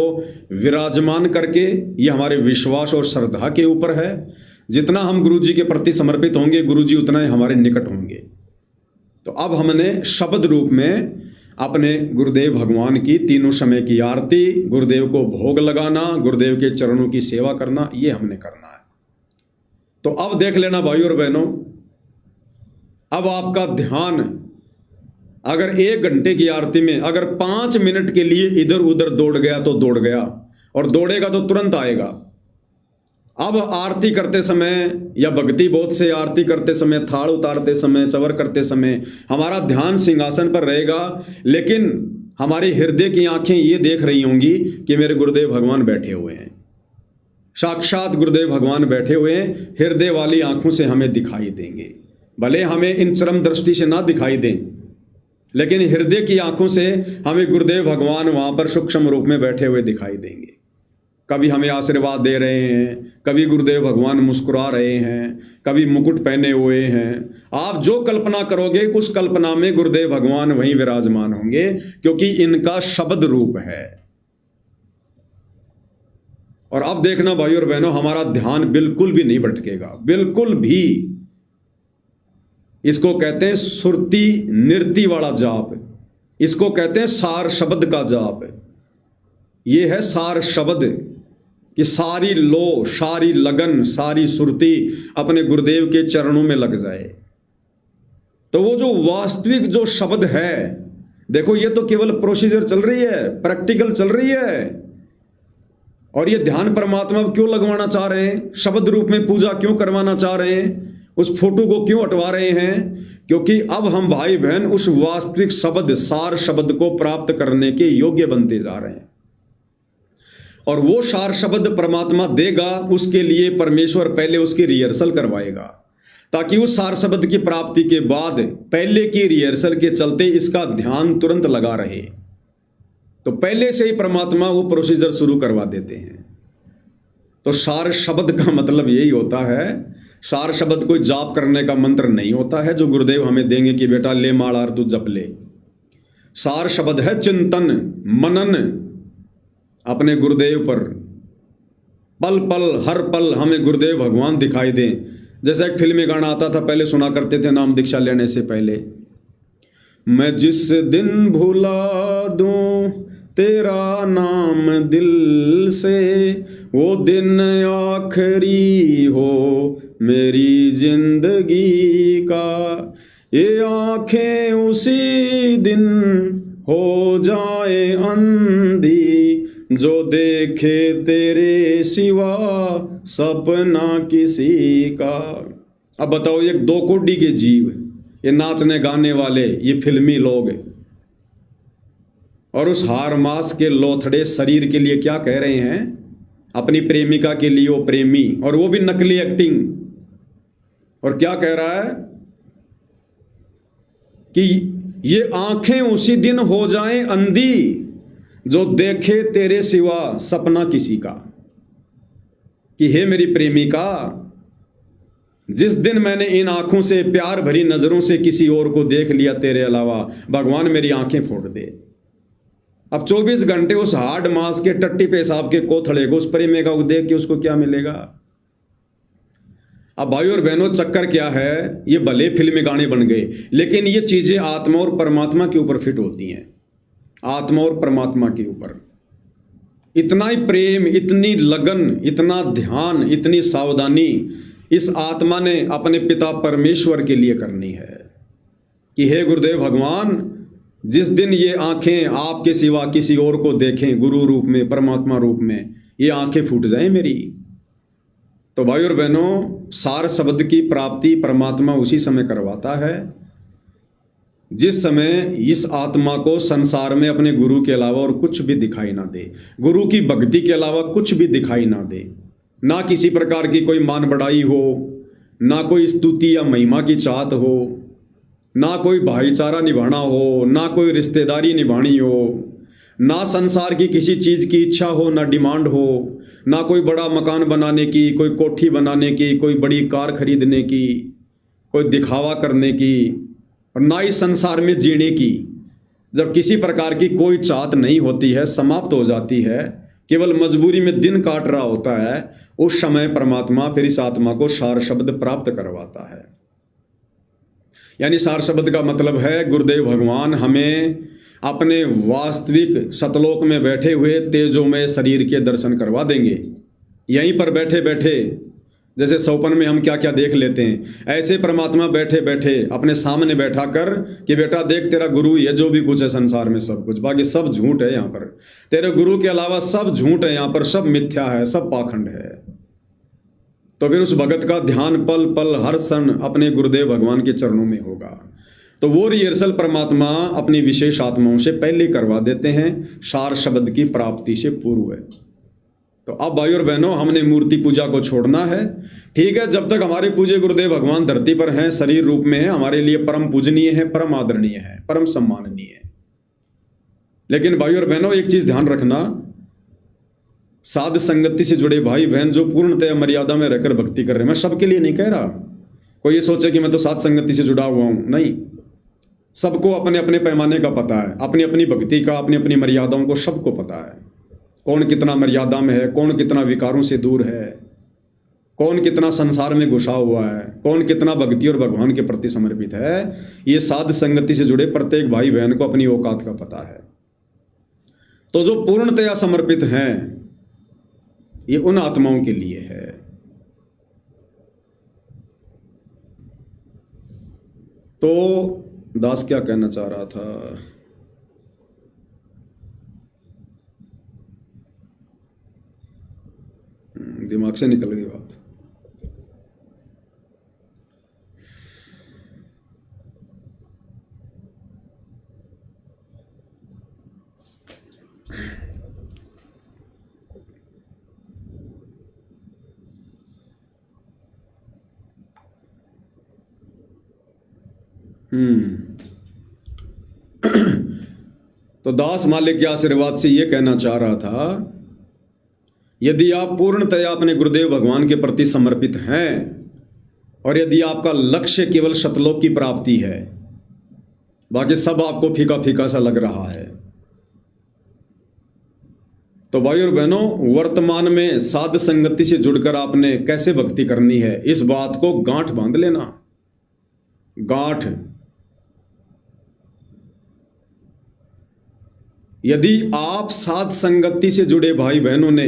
विराजमान करके, ये हमारे विश्वास और श्रद्धा के ऊपर है। जितना हम गुरु जी के प्रति समर्पित होंगे, गुरु जी उतना ही हमारे निकट होंगे। तो अब हमने शब्द रूप में अपने गुरुदेव भगवान की तीनों समय की आरती, गुरुदेव को भोग लगाना, गुरुदेव के चरणों की सेवा करना, ये हमने करना है। तो अब देख लेना भाइयों और बहनों, अब आपका ध्यान अगर 1 घंटे की आरती में अगर 5 मिनट के लिए इधर उधर दौड़ गया तो दौड़ गया, और दौड़ेगा तो तुरंत आएगा। अब आरती करते समय या भक्ति बोध से आरती करते समय, थाल उतारते समय, चवर करते समय हमारा ध्यान सिंहासन पर रहेगा, लेकिन हमारे हृदय की आंखें ये देख रही होंगी कि मेरे गुरुदेव भगवान बैठे हुए हैं। साक्षात गुरुदेव भगवान बैठे हुए हैं, हृदय वाली आंखों से हमें दिखाई देंगे। भले हमें इन चरम दृष्टि से ना दिखाई दें, लेकिन हृदय की आंखों से हमें गुरुदेव भगवान वहां पर सूक्ष्म रूप में बैठे हुए दिखाई देंगे। कभी हमें आशीर्वाद दे रहे हैं, कभी गुरुदेव भगवान मुस्कुरा रहे हैं, कभी मुकुट पहने हुए हैं। आप जो कल्पना करोगे उस कल्पना में गुरुदेव भगवान वहीं विराजमान होंगे, क्योंकि इनका शब्द रूप है। और अब देखना भाइयों और बहनों, हमारा ध्यान बिल्कुल भी नहीं भटकेगा, बिल्कुल भी। इसको कहते हैं सुरती नृति वाला जाप, इसको कहते हैं सार शब्द का जाप। ये है सार शब्द कि सारी लो, सारी लगन, सारी सुरती अपने गुरुदेव के चरणों में लग जाए। तो वो जो वास्तविक जो शब्द है, देखो ये तो केवल प्रोसीजर चल रही है, प्रैक्टिकल चल रही है। और ये ध्यान परमात्मा क्यों लगवाना चाह रहे हैं, शब्द रूप में पूजा क्यों करवाना चाह रहे हैं, उस फोटो को क्यों हटवा रहे हैं? क्योंकि अब हम भाई बहन उस वास्तविक शब्द, सार शब्द को प्राप्त करने के योग्य बनते जा रहे हैं। और वो सार शब्द परमात्मा देगा, उसके लिए परमेश्वर पहले उसकी रिहर्सल करवाएगा, ताकि उस सार शब्द की प्राप्ति के बाद पहले की रिहर्सल के चलते इसका ध्यान तुरंत लगा रहे। तो पहले से ही परमात्मा वो प्रोसीजर शुरू करवा देते हैं। तो सार शब्द का मतलब यही होता है, सार शब्द कोई जाप करने का मंत्र नहीं होता है जो गुरुदेव हमें देंगे कि बेटा ले माला तू जप ले। सार शब्द है चिंतन, मनन अपने गुरुदेव पर। पल पल, हर पल हमें गुरुदेव भगवान दिखाई दें। जैसा एक फिल्मी गाना आता था, पहले सुना करते थे नाम दीक्षा लेने से पहले, मैं जिस दिन भुला दूं तेरा नाम दिल से, वो दिन आखिरी हो मेरी जिंदगी का। ये आंखें उसी दिन हो जाए अंधी, जो देखे तेरे सिवा सपना किसी का। अब बताओ, ये 2 कोड़ी के जीव, ये नाचने गाने वाले, ये फिल्मी लोग, और उस हार मास के लोथड़े शरीर के लिए क्या कह रहे हैं? अपनी प्रेमिका के लिए वो प्रेमी, और वो भी नकली एक्टिंग। और क्या कह रहा है कि ये आंखें उसी दिन हो जाएं अंधी, जो देखे तेरे सिवा सपना किसी का। कि हे मेरी प्रेमिका, जिस दिन मैंने इन आंखों से, प्यार भरी नजरों से किसी और को देख लिया तेरे अलावा, भगवान मेरी आंखें फोड़ दे। अब 24 घंटे उस हार्ड मास के टट्टी पेशाब के कोथड़े को, उस प्रेमिका को देख के उसको क्या मिलेगा? अब भाई और बहनों, चक्कर क्या है, ये भले फिल्मी गाने बन गए, लेकिन ये चीजें आत्मा और परमात्मा के ऊपर फिट होती हैं। आत्मा और परमात्मा के ऊपर इतना ही प्रेम, इतनी लगन, इतना ध्यान, इतनी सावधानी इस आत्मा ने अपने पिता परमेश्वर के लिए करनी है कि हे गुरुदेव भगवान, जिस दिन ये आंखें आपके सिवा किसी और को देखें, गुरु रूप में, परमात्मा रूप में, ये आंखें फूट जाएं मेरी। तो भाई और बहनों, सार शब्द की प्राप्ति परमात्मा उसी समय करवाता है जिस समय इस आत्मा को संसार में अपने गुरु के अलावा और कुछ भी दिखाई ना दे, गुरु की भक्ति के अलावा कुछ भी दिखाई ना दे। ना किसी प्रकार की कोई मान बढ़ाई हो, ना कोई स्तुति या महिमा की चाहत हो, ना कोई भाईचारा निभाना हो, ना कोई रिश्तेदारी निभानी हो, ना संसार की किसी चीज़ की इच्छा हो, ना डिमांड हो, ना कोई बड़ा मकान बनाने की, कोई कोठी बनाने की, कोई बड़ी कार खरीदने की, कोई दिखावा करने की, और ना ही संसार में जीने की। जब किसी प्रकार की कोई चाहत नहीं होती है, समाप्त हो जाती है, केवल मजबूरी में दिन काट रहा होता है, उस समय परमात्मा फिर इस आत्मा को सार शब्द प्राप्त करवाता है। यानी सार शब्द का मतलब है गुरुदेव भगवान हमें अपने वास्तविक सतलोक में बैठे हुए तेजोमय शरीर के दर्शन करवा देंगे। यहीं पर बैठे बैठे, जैसे सौपन में हम क्या क्या देख लेते हैं, ऐसे परमात्मा बैठे बैठे अपने सामने बैठा कर कि बेटा देख, तेरा गुरु ही है, जो भी कुछ है संसार में सब कुछ, बाकी सब झूठ है यहाँ पर, तेरे गुरु के अलावा सब झूठ है यहाँ पर, सब मिथ्या है, सब पाखंड है। तो फिर उस भगत का ध्यान पल पल हर क्षण अपने गुरुदेव भगवान के चरणों में होगा। तो वो रिहर्सल परमात्मा अपनी विशेष आत्माओं से पहले करवा देते हैं, सार शब्द की प्राप्ति से पूर्व है। तो अब भाई और बहनों, हमने मूर्ति पूजा को छोड़ना है। ठीक है, जब तक हमारे पूज्य गुरुदेव भगवान धरती पर हैं, शरीर रूप में है, हमारे लिए परम पूजनीय है, परम आदरणीय है, परम सम्माननीय है। लेकिन भाई और बहनों, एक चीज ध्यान रखना, साध संगति से जुड़े भाई बहन जो पूर्णतया मर्यादा में रहकर भक्ति कर रहे हैं, मैं सबके लिए नहीं कह रहा, कोई ये सोचे कि मैं तो साध संगति से जुड़ा हुआ हूं, नहीं। सबको अपने अपने पैमाने का पता है, अपनी अपनी भक्ति का, अपनी अपनी मर्यादाओं को सबको पता है। कौन कितना मर्यादा में है, कौन कितना विकारों से दूर है, कौन कितना संसार में घुसा हुआ है, कौन कितना भक्ति और भगवान के प्रति समर्पित है, ये साध संगति से जुड़े प्रत्येक भाई बहन को अपनी औकात का पता है। तो जो पूर्णतया समर्पित हैं, ये उन आत्माओं के लिए है। तो दास क्या कहना चाह रहा था? दिमाग से निकल गई बात। तो दास मालिक के आशीर्वाद से यह कहना चाह रहा था, यदि आप पूर्णतया अपने गुरुदेव भगवान के प्रति समर्पित हैं और यदि आपका लक्ष्य केवल सतलोक की प्राप्ति है, बाकी सब आपको फीका फीका सा लग रहा है, तो भाई और बहनों, वर्तमान में साध संगति से जुड़कर आपने कैसे भक्ति करनी है, इस बात को गांठ बांध लेना। गांठ, यदि आप साध संगति से जुड़े भाई बहनों ने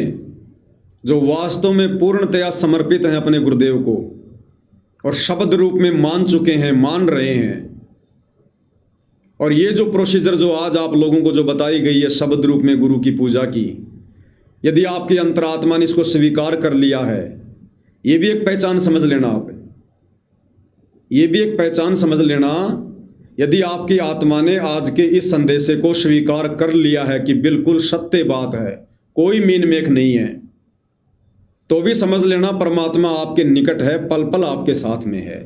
जो वास्तव में पूर्णतया समर्पित हैं अपने गुरुदेव को और शब्द रूप में मान चुके हैं, मान रहे हैं, और ये जो प्रोसीजर जो आज आप लोगों को जो बताई गई है शब्द रूप में गुरु की पूजा की, यदि आपकी अंतरात्मा ने इसको स्वीकार कर लिया है, ये भी एक पहचान समझ लेना। आप ये भी एक पहचान समझ लेना, यदि आपकी आत्मा ने आज के इस संदेश को स्वीकार कर लिया है कि बिल्कुल सत्य बात है, कोई मीन मेख नहीं है, तो भी समझ लेना परमात्मा आपके निकट है, पल पल आपके साथ में है।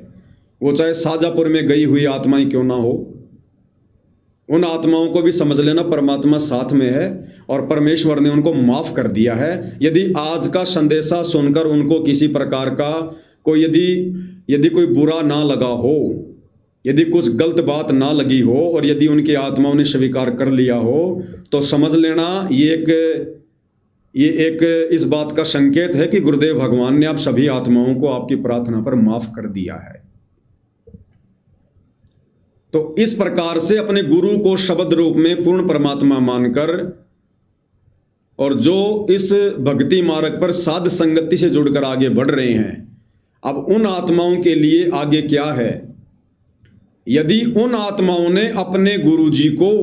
वो चाहे शाजापुर में गई हुई आत्माएं क्यों ना हो, उन आत्माओं को भी समझ लेना परमात्मा साथ में है और परमेश्वर ने उनको माफ कर दिया है। यदि आज का संदेशा सुनकर उनको किसी प्रकार का कोई यदि कोई बुरा ना लगा हो, यदि कुछ गलत बात ना लगी हो और यदि उनकी आत्माओं ने स्वीकार कर लिया हो, तो समझ लेना ये एक इस बात का संकेत है कि गुरुदेव भगवान ने आप सभी आत्माओं को आपकी प्रार्थना पर माफ कर दिया है। तो इस प्रकार से अपने गुरु को शब्द रूप में पूर्ण परमात्मा मानकर और जो इस भक्ति मार्ग पर साध संगति से जुड़कर आगे बढ़ रहे हैं, अब उन आत्माओं के लिए आगे क्या है? यदि उन आत्माओं ने अपने गुरुजी को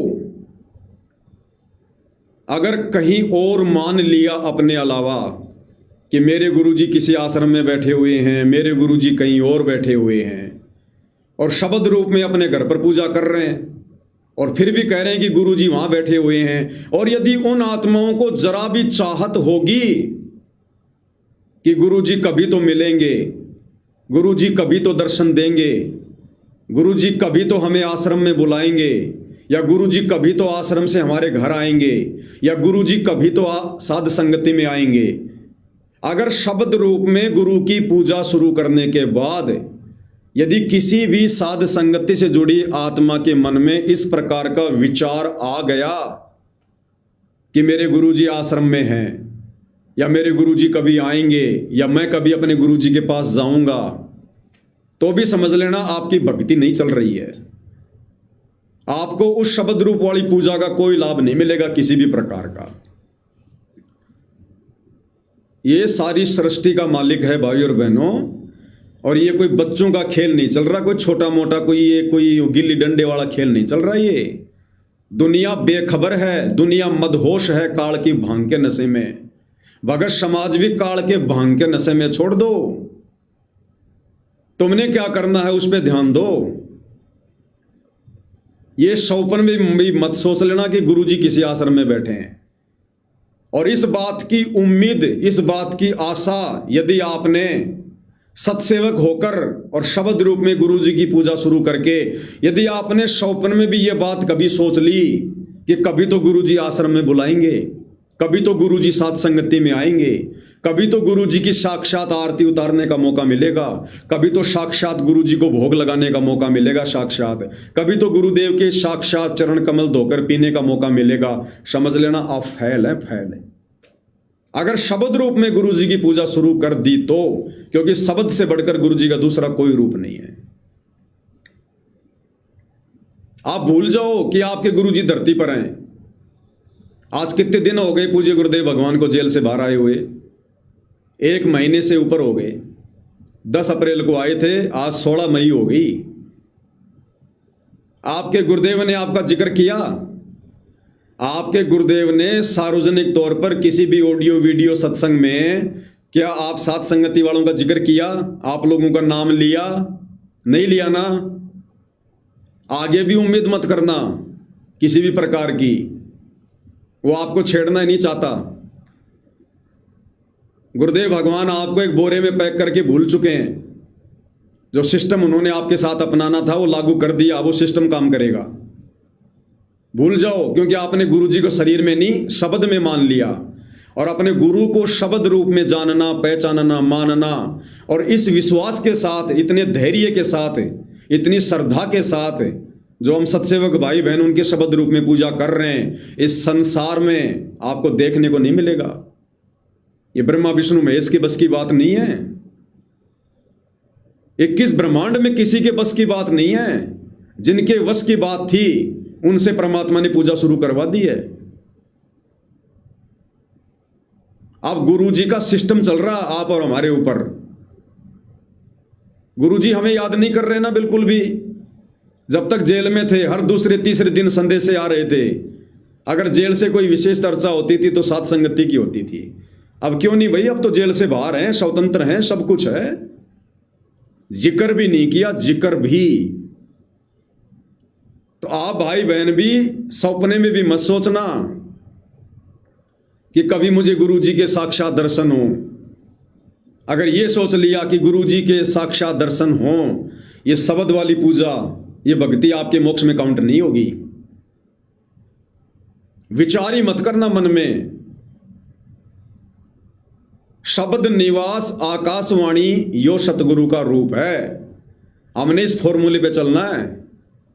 अगर कहीं और मान लिया अपने अलावा कि मेरे गुरुजी किसी आश्रम में बैठे हुए हैं, मेरे गुरुजी कहीं और बैठे हुए हैं, और शब्द रूप में अपने घर पर पूजा कर रहे हैं और फिर भी कह रहे हैं कि गुरुजी वहां बैठे हुए हैं, और यदि उन आत्माओं को जरा भी चाहत होगी कि गुरुजी कभी तो मिलेंगे, गुरुजी कभी तो दर्शन देंगे, गुरुजी कभी तो हमें आश्रम में बुलाएंगे, या गुरुजी कभी तो आश्रम से हमारे घर आएंगे, या गुरुजी कभी तो साध संगति में आएंगे। अगर शब्द रूप में गुरु की पूजा शुरू करने के बाद यदि किसी भी साध संगति से जुड़ी आत्मा के मन में इस प्रकार का विचार आ गया कि मेरे गुरुजी आश्रम में हैं, या मेरे गुरुजी कभी आएंगे, या मैं कभी अपने गुरुजी के पास जाऊंगा, तो भी समझ लेना आपकी भक्ति नहीं चल रही है। आपको उस शब्द रूप वाली पूजा का कोई लाभ नहीं मिलेगा किसी भी प्रकार का। ये सारी सृष्टि का मालिक है भाई और बहनों, और ये कोई बच्चों का खेल नहीं चल रहा, कोई छोटा मोटा कोई गिल्ली डंडे वाला खेल नहीं चल रहा। ये दुनिया बेखबर है, दुनिया मदहोश है काल की भांग के नशे में। भगत समाज भी काल के भांग के नशे में छोड़ दो। तुमने क्या करना है उस पर ध्यान दो। ये सौपन में भी मत सोच लेना कि गुरुजी किसी आश्रम में बैठे हैं। और इस बात की उम्मीद, इस बात की आशा यदि आपने सत्सेवक होकर और शब्द रूप में गुरुजी की पूजा शुरू करके यदि आपने सौपन में भी ये बात कभी सोच ली कि कभी तो गुरुजी आश्रम में बुलाएंगे, कभी तो गुरुजी साथ संगति में आएंगे, कभी तो गुरुजी की साक्षात आरती उतारने का मौका मिलेगा, कभी तो साक्षात गुरुजी को भोग लगाने का मौका मिलेगा साक्षात, कभी तो गुरुदेव के साक्षात चरण कमल धोकर पीने का मौका मिलेगा, समझ लेना आप फैल है, फैल है। अगर शब्द रूप में गुरुजी की पूजा शुरू कर दी तो, क्योंकि शब्द से बढ़कर गुरुजी का दूसरा कोई रूप नहीं है। आप भूल जाओ कि आपके गुरुजी धरती पर हैं। आज कितने दिन हो गए पूज्य गुरुदेव भगवान को जेल से बाहर आए हुए? 1 महीने से ऊपर हो गए। 10 अप्रैल को आए थे, आज 16 मई हो गई। आपके गुरुदेव ने आपका जिक्र किया? आपके गुरुदेव ने सार्वजनिक तौर पर किसी भी ऑडियो वीडियो सत्संग में क्या आप साथ संगति वालों का जिक्र किया? आप लोगों का नाम लिया? नहीं लिया ना। आगे भी उम्मीद मत करना किसी भी प्रकार की, वो आपको छेड़ना ही नहीं चाहता। गुरुदेव भगवान आपको एक बोरे में पैक करके भूल चुके हैं। जो सिस्टम उन्होंने आपके साथ अपनाना था वो लागू कर दिया, वो सिस्टम काम करेगा। भूल जाओ, क्योंकि आपने गुरुजी को शरीर में नहीं शब्द में मान लिया। और अपने गुरु को शब्द रूप में जानना, पहचानना, मानना, और इस विश्वास के साथ, इतने धैर्य के साथ, इतनी श्रद्धा के साथ जो हम सत्सेवक भाई बहन उनके शब्द रूप में पूजा कर रहे हैं, इस संसार में आपको देखने को नहीं मिलेगा। ये ब्रह्मा विष्णु महेश के बस की बात नहीं है। 21 ब्रह्मांड में किसी के बस की बात नहीं है। जिनके वश की बात थी उनसे परमात्मा ने पूजा शुरू करवा दी है। अब गुरुजी का सिस्टम चल रहा आप और हमारे ऊपर। गुरुजी हमें याद नहीं कर रहे ना बिल्कुल भी। जब तक जेल में थे हर दूसरे तीसरे दिन संदेशे आ रहे थे। अगर जेल से कोई विशेष चर्चा होती थी तो साथ संगति की होती थी। अब क्यों नहीं भाई? अब तो जेल से बाहर हैं, स्वतंत्र हैं, सब कुछ है। जिक्र भी नहीं किया, जिक्र भी। तो आप भाई बहन भी सपने में भी मत सोचना कि कभी मुझे गुरुजी के साक्षात दर्शन हो। अगर ये सोच लिया कि गुरुजी के साक्षात दर्शन हो, ये शब्द वाली पूजा, ये भक्ति आपके मोक्ष में काउंट नहीं होगी। विचार ही मत करना मन में। शब्द निवास आकाशवाणी यो सतगुरु का रूप है। हमने इस फॉर्मूले पे चलना है,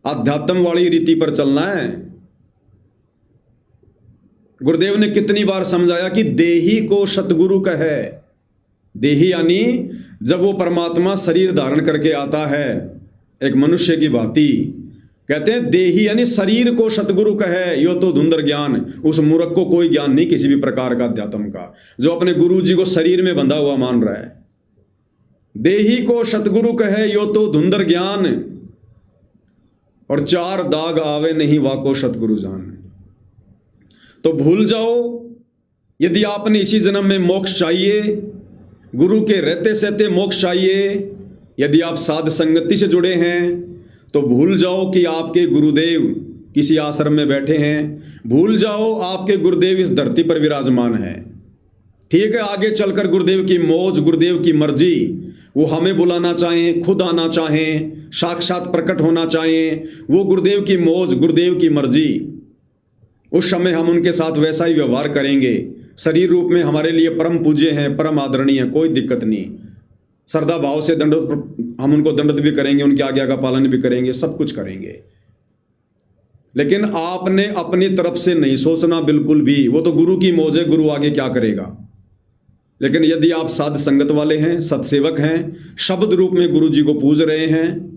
अध्यात्म वाली रीति पर चलना है। गुरुदेव ने कितनी बार समझाया कि देही को सतगुरु कहे। देही यानी जब वो परमात्मा शरीर धारण करके आता है एक मनुष्य की भांति, कहते हैं देही यानी शरीर को सतगुरु कहे। यो तो धुंधर ज्ञान, उस मूर्ख को कोई ज्ञान नहीं किसी भी प्रकार का अध्यात्म का, जो अपने गुरु जी को शरीर में बंधा हुआ मान रहा है। देही को सतगुरु कहे यो तो धुंधर ज्ञान, और 4 दाग आवे नहीं वाको सतगुरु जान। तो भूल जाओ, यदि आपने इसी जन्म में मोक्ष चाहिए, गुरु के रहते सहते मोक्ष चाहिए, यदि आप साध संगति से जुड़े हैं, तो भूल जाओ कि आपके गुरुदेव किसी आश्रम में बैठे हैं। भूल जाओ आपके गुरुदेव इस धरती पर विराजमान है। ठीक है, आगे चलकर गुरुदेव की मौज, गुरुदेव की मर्जी, वो हमें बुलाना चाहें, खुद आना चाहें, साक्षात प्रकट होना चाहें, वो गुरुदेव की मौज, गुरुदेव की मर्जी, उस समय हम उनके साथ वैसा ही व्यवहार करेंगे। शरीर रूप में हमारे लिए परम पूज्य हैं, परम आदरणीय हैं, कोई दिक्कत नहीं। श्रद्धा भाव से दंडवत, हम उनको दंडवत भी करेंगे, उनकी आज्ञा का पालन भी करेंगे, सब कुछ करेंगे। लेकिन आपने अपनी तरफ से नहीं सोचना बिल्कुल भी, वो तो गुरु की मौज है, गुरु आगे क्या करेगा। लेकिन यदि आप साध संगत वाले हैं, सत्सेवक हैं, शब्द रूप में गुरु जी को पूज रहे हैं,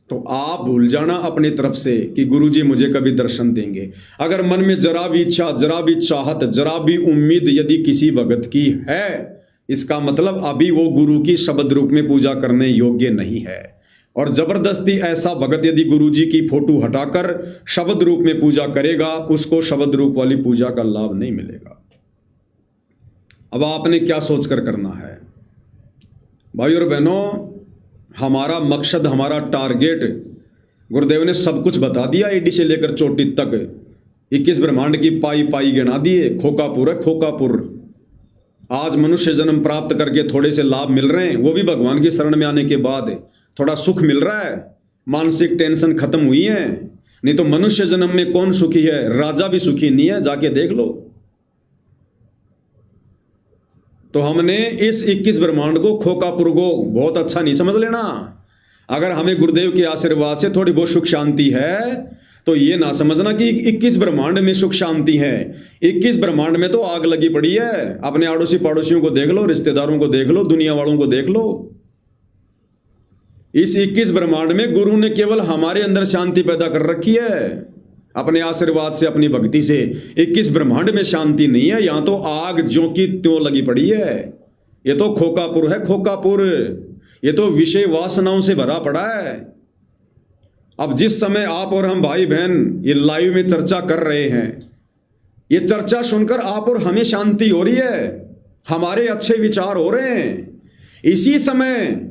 तो आप भूल जाना अपनी तरफ से कि गुरु जी मुझे कभी दर्शन देंगे। अगर मन में जरा भी इच्छा, जरा भी चाहत, जरा भी उम्मीद यदि किसी भगत की है, इसका मतलब अभी वो गुरु की शब्द रूप में पूजा करने योग्य नहीं है। और जबरदस्ती ऐसा भगत यदि गुरु जी की फोटो हटाकर शब्द रूप में पूजा करेगा, उसको शब्द रूप वाली पूजा का लाभ नहीं मिलेगा। अब आपने क्या सोचकर करना है भाई और बहनों, हमारा मकसद, हमारा टारगेट, गुरुदेव ने सब कुछ बता दिया, एडी से लेकर चोटी तक 21 ब्रह्मांड की पाई पाई गिना दिए। खोकापुर है खोकापुर। आज मनुष्य जन्म प्राप्त करके थोड़े से लाभ मिल रहे हैं, वो भी भगवान की शरण में आने के बाद थोड़ा सुख मिल रहा है, मानसिक टेंशन खत्म हुई है। नहीं तो मनुष्य जन्म में कौन सुखी है, राजा भी सुखी नहीं है, जाके देख लो। तो हमने इस 21 ब्रह्मांड को, खोकापुर को बहुत अच्छा नहीं समझ लेना। अगर हमें गुरुदेव के आशीर्वाद से थोड़ी बहुत सुख शांति है, तो ये ना समझना कि 21 ब्रह्मांड में सुख शांति है। 21 ब्रह्मांड में तो आग लगी पड़ी है। अपने आड़ोसी पड़ोसियों को देख लो, रिश्तेदारों को देख लो, दुनिया वालों को देख लो। इस 21 ब्रह्मांड में गुरु ने केवल हमारे अंदर शांति पैदा कर रखी है, अपने आशीर्वाद से, अपनी भक्ति से। 21 ब्रह्मांड में शांति नहीं है, यहां तो आग ज्यों की त्यों लगी पड़ी है। ये तो खोकापुर है खोकापुर, ये तो विषय वासनाओं से भरा पड़ा है। अब जिस समय आप और हम भाई बहन ये लाइव में चर्चा कर रहे हैं, ये चर्चा सुनकर आप और हमें शांति हो रही है, हमारे अच्छे विचार हो रहे हैं। इसी समय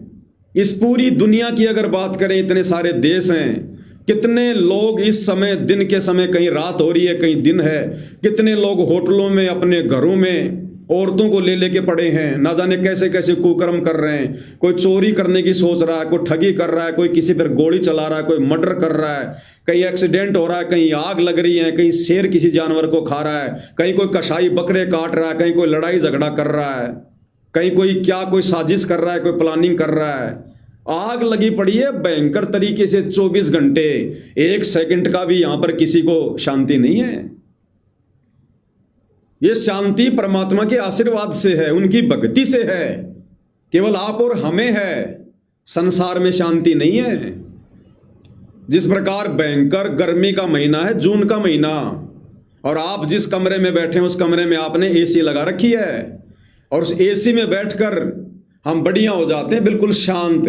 इस पूरी दुनिया की अगर बात करें, इतने सारे देश हैं, कितने लोग इस समय, दिन के समय कहीं रात हो रही है कहीं दिन है, कितने लोग होटलों में, अपने घरों में औरतों को ले लेके पड़े हैं, ना जाने कैसे कैसे कुकर्म कर रहे हैं। कोई चोरी करने की सोच रहा है, कोई ठगी कर रहा है, कोई किसी पर गोली चला रहा है, कोई मर्डर कर रहा है, कहीं एक्सीडेंट हो रहा है, कहीं आग लग रही है, कहीं शेर किसी जानवर को खा रहा है, कहीं कोई कसाई बकरे काट रहा है, कहीं कोई लड़ाई झगड़ा कर रहा है, कहीं कोई क्या, कोई साजिश कर रहा है, कोई प्लानिंग कर रहा है। आग लगी पड़ी है भयंकर तरीके से, 24 घंटे, 1 सेकंड का भी यहां पर किसी को शांति नहीं है। ये शांति परमात्मा के आशीर्वाद से है, उनकी भक्ति से है, केवल आप और हमें है, संसार में शांति नहीं है। जिस प्रकार भयंकर गर्मी का महीना है, जून का महीना, और आप जिस कमरे में बैठे हैं उस कमरे में आपने एसी लगा रखी है, और उस एसी में बैठकर हम बढ़िया हो जाते हैं, बिल्कुल शांत।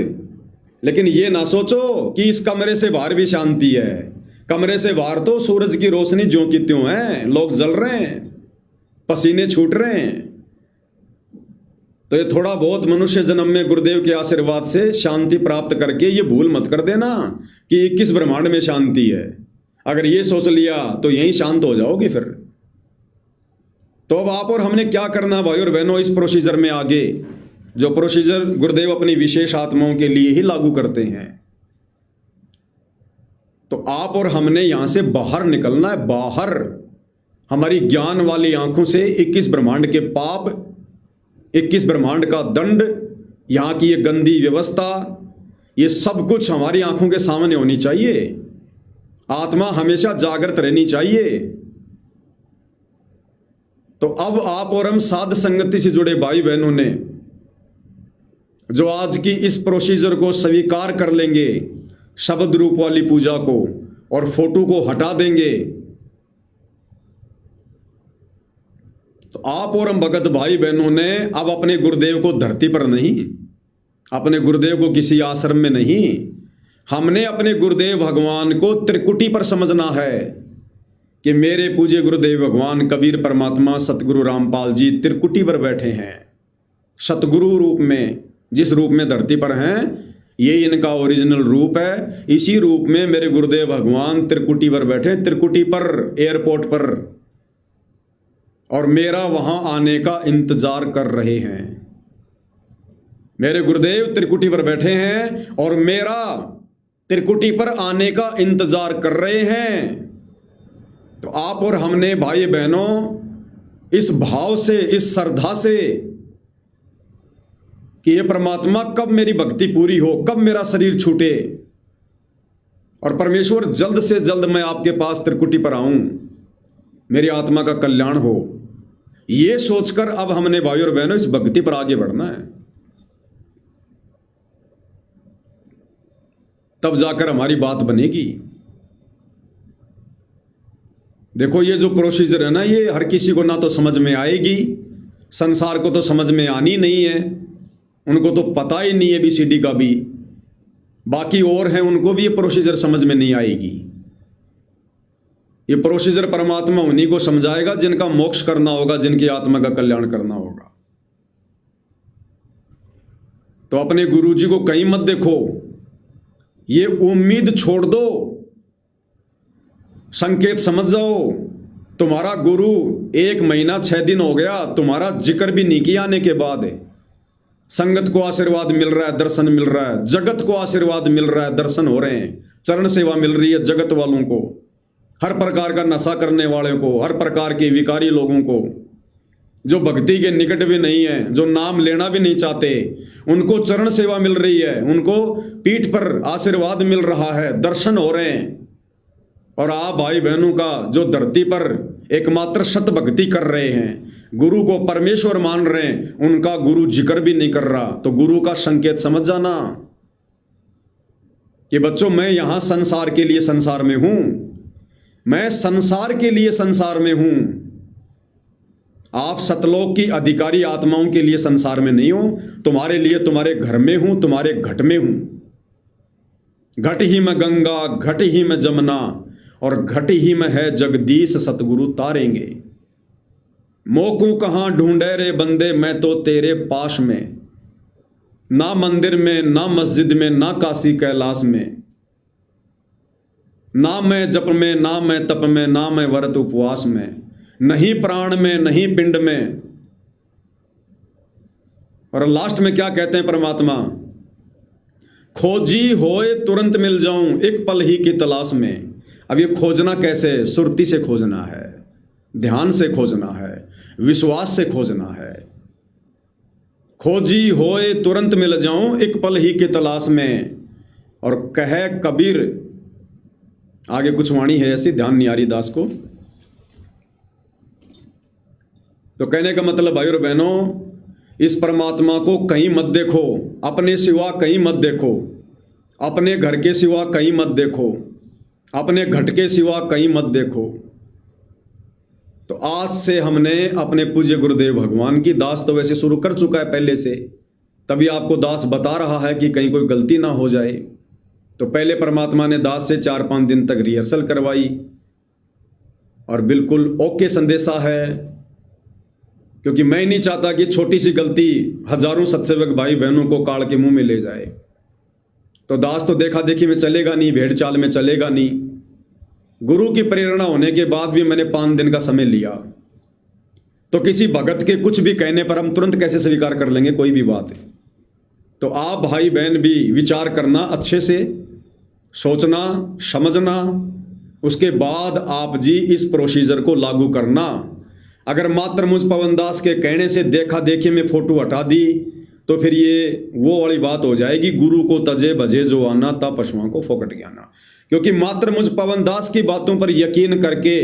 लेकिन ये ना सोचो कि इस कमरे से बाहर भी शांति है। कमरे से बाहर तो सूरज की रोशनी ज्यों की त्यों है, लोग जल रहे हैं, पसीने छूट रहे हैं। तो ये थोड़ा बहुत मनुष्य जन्म में गुरुदेव के आशीर्वाद से शांति प्राप्त करके ये भूल मत कर देना कि 21 ब्रह्मांड में शांति है। अगर ये सोच लिया तो यहीं शांत हो जाओगे फिर। तो अब आप और हमने क्या करना भाई और बहनों, इस प्रोसीजर में आगे, जो प्रोसीजर गुरुदेव अपनी विशेष आत्माओं के लिए ही लागू करते हैं, तो आप और हमने यहां से बाहर निकलना है। बाहर हमारी ज्ञान वाली आंखों से 21 ब्रह्मांड के पाप, 21 ब्रह्मांड का दंड, यहां की ये गंदी व्यवस्था, ये सब कुछ हमारी आंखों के सामने होनी चाहिए। आत्मा हमेशा जागृत रहनी चाहिए। तो अब आप और हम साध संगति से जुड़े भाई बहनों ने जो आज की इस प्रोसीजर को स्वीकार कर लेंगे, शब्द रूप वाली पूजा को, और फोटो को हटा देंगे, तो आप और हम भगत भाई बहनों ने अब अपने गुरुदेव को धरती पर नहीं, अपने गुरुदेव को किसी आश्रम में नहीं, हमने अपने गुरुदेव भगवान को त्रिकुटी पर समझना है कि मेरे पूज्य गुरुदेव भगवान कबीर परमात्मा सतगुरु रामपाल जी त्रिकुटी पर बैठे हैं। सतगुरु रूप में, जिस रूप में धरती पर हैं, ये इनका ओरिजिनल रूप है। इसी रूप में मेरे गुरुदेव भगवान त्रिकुटी पर बैठे, त्रिकुटी पर, एयरपोर्ट पर, और मेरा वहां आने का इंतजार कर रहे हैं। मेरे गुरुदेव त्रिकुटी पर बैठे हैं और मेरा त्रिकुटी पर आने का इंतजार कर रहे हैं। तो आप और हमने भाई बहनों इस भाव से, इस श्रद्धा से कि ये परमात्मा कब मेरी भक्ति पूरी हो, कब मेरा शरीर छूटे और परमेश्वर जल्द से जल्द मैं आपके पास त्रिकुटी पर आऊं, मेरी आत्मा का कल्याण हो, ये सोचकर अब हमने भाई और बहनों इस भक्ति पर आगे बढ़ना है। तब जाकर हमारी बात बनेगी। देखो ये जो प्रोसीजर है ना, ये हर किसी को ना तो समझ में आएगी, संसार को तो समझ में आनी नहीं है, उनको तो पता ही नहीं है ABCD का भी। बाकी और हैं, उनको भी ये प्रोसीजर समझ में नहीं आएगी। ये प्रोसीजर परमात्मा उन्हीं को समझाएगा जिनका मोक्ष करना होगा, जिनकी आत्मा का कल्याण करना होगा। तो अपने गुरु जी को कहीं मत देखो, ये उम्मीद छोड़ दो, संकेत समझ जाओ। तुम्हारा गुरु 1 महीना 6 दिन हो गया, तुम्हारा जिक्र भी नहीं किया आने के बाद है। संगत को आशीर्वाद मिल रहा है, दर्शन मिल रहा है, जगत को आशीर्वाद मिल रहा है, दर्शन हो रहे हैं, चरण सेवा मिल रही है जगत वालों को, हर प्रकार का नशा करने वाले को, हर प्रकार के विकारी लोगों को, जो भक्ति के निकट भी नहीं है, जो नाम लेना भी नहीं चाहते, उनको चरण सेवा मिल रही है, उनको पीठ पर आशीर्वाद मिल रहा है, दर्शन हो रहे हैं। और आप भाई बहनों का जो धरती पर एकमात्र सत भक्ति कर रहे हैं, गुरु को परमेश्वर मान रहे हैं, उनका गुरु जिक्र भी नहीं कर रहा। तो गुरु का संकेत समझ जाना कि बच्चों मैं यहां संसार के लिए संसार में हूं, मैं संसार के लिए संसार में हूं। आप सतलोक की अधिकारी आत्माओं के लिए संसार में नहीं हो, तुम्हारे लिए तुम्हारे घर में हूं, तुम्हारे घट में हूं। घट ही में गंगा, घट ही में जमुना और घट ही में है जगदीश सतगुरु तारेंगे। मोकू कहां ढूंढे रे बंदे, मैं तो तेरे पास में, ना मंदिर में, ना मस्जिद में, ना काशी कैलाश में, ना मैं जप में, ना मैं तप में, ना मैं व्रत उपवास में, नहीं प्राण में, नहीं पिंड में। और लास्ट में क्या कहते हैं परमात्मा, खोजी होए तुरंत मिल जाऊं, एक पल ही की तलाश में। अब ये खोजना कैसे? सुरती से खोजना है, ध्यान से खोजना है, विश्वास से खोजना है। खोजी होए तुरंत मिल जाऊं, एक पल ही की तलाश में। और कहे कबीर, आगे कुछ वाणी है ऐसी, ध्यान नहीं आ रही दास को। तो कहने का मतलब भाई और बहनों, इस परमात्मा को कहीं मत देखो, अपने सिवा कहीं मत देखो, अपने घर के सिवा कहीं मत देखो, अपने घट के सिवा कहीं मत देखो। तो आज से हमने अपने पूज्य गुरुदेव भगवान की, दास तो वैसे शुरू कर चुका है पहले से, तभी आपको दास बता रहा है कि कहीं कोई गलती ना हो जाए। तो पहले परमात्मा ने दास से 4-5 दिन तक रिहर्सल करवाई और बिल्कुल ओके संदेशा है, क्योंकि मैं नहीं चाहता कि छोटी सी गलती हजारों सत्सेवक भाई बहनों को काल के मुंह में ले जाए। तो दास तो देखा देखी में चलेगा नहीं, भेड़ चाल में चलेगा नहीं। गुरु की प्रेरणा होने के बाद भी मैंने 5 दिन का समय लिया। तो किसी भगत के कुछ भी कहने पर हम तुरंत कैसे स्वीकार कर लेंगे कोई भी बात है? तो आप भाई बहन भी विचार करना, अच्छे से सोचना, समझना, उसके बाद आप जी इस प्रोसीजर को लागू करना। अगर मात्र मुझ पवन दास के कहने से देखा देखी में फोटो हटा दी तो फिर ये वो वाली बात हो जाएगी, गुरु को तजे भजे जो आना, ता पशुओं को फोकट ज्ञाना। क्योंकि मात्र मुझ पवन दास की बातों पर यकीन करके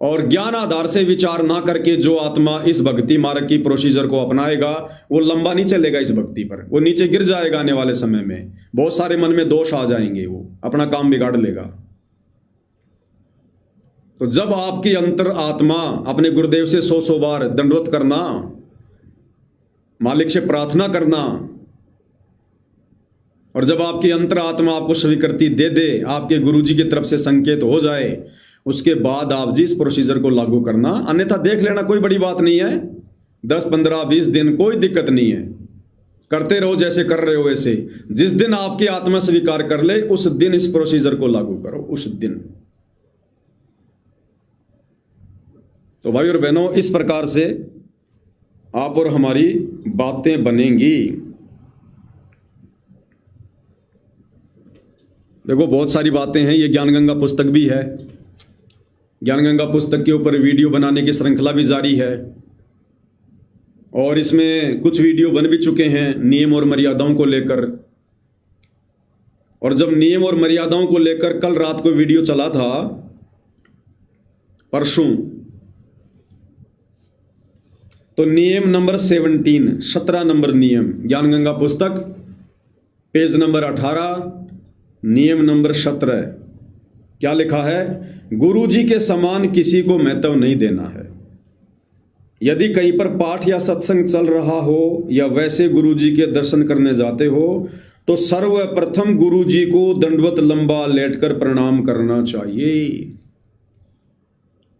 और ज्ञान आधार से विचार ना करके जो आत्मा इस भक्ति मार्ग की प्रोसीजर को अपनाएगा, वो लंबा नहीं चलेगा इस भक्ति पर, वो नीचे गिर जाएगा। आने वाले समय में बहुत सारे मन में दोष आ जाएंगे, वो अपना काम बिगाड़ लेगा। तो जब आपकी अंतर आत्मा अपने गुरुदेव से 100 बार दंडवत करना, मालिक से प्रार्थना करना, और जब आपकी अंतर आत्मा आपको स्वीकृति दे दे, आपके गुरुजी की तरफ से संकेत हो जाए, उसके बाद आप जी इस प्रोसीजर को लागू करना। अन्यथा देख लेना, कोई बड़ी बात नहीं है, 10, 15, 20 दिन कोई दिक्कत नहीं है, करते रहो जैसे कर रहे हो वैसे। जिस दिन आपकी आत्मा स्वीकार कर ले, उस दिन इस प्रोसीजर को लागू करो, उस दिन। तो भाई और बहनों, इस प्रकार से आप और हमारी बातें बनेंगी। देखो बहुत सारी बातें हैं, ये ज्ञानगंगा पुस्तक भी है, ज्ञानगंगा पुस्तक के ऊपर वीडियो बनाने की श्रृंखला भी जारी है और इसमें कुछ वीडियो बन भी चुके हैं नियम और मर्यादाओं को लेकर। और जब नियम और मर्यादाओं को लेकर कल रात को वीडियो चला था, परसों, तो नियम नंबर 17 नंबर नियम, ज्ञानगंगा पुस्तक पेज नंबर 18, नियम नंबर 17, क्या लिखा है? गुरुजी के समान किसी को महत्व नहीं देना है। यदि कहीं पर पाठ या सत्संग चल रहा हो या वैसे गुरुजी के दर्शन करने जाते हो तो सर्वप्रथम गुरुजी को दंडवत लंबा लेटकर प्रणाम करना चाहिए।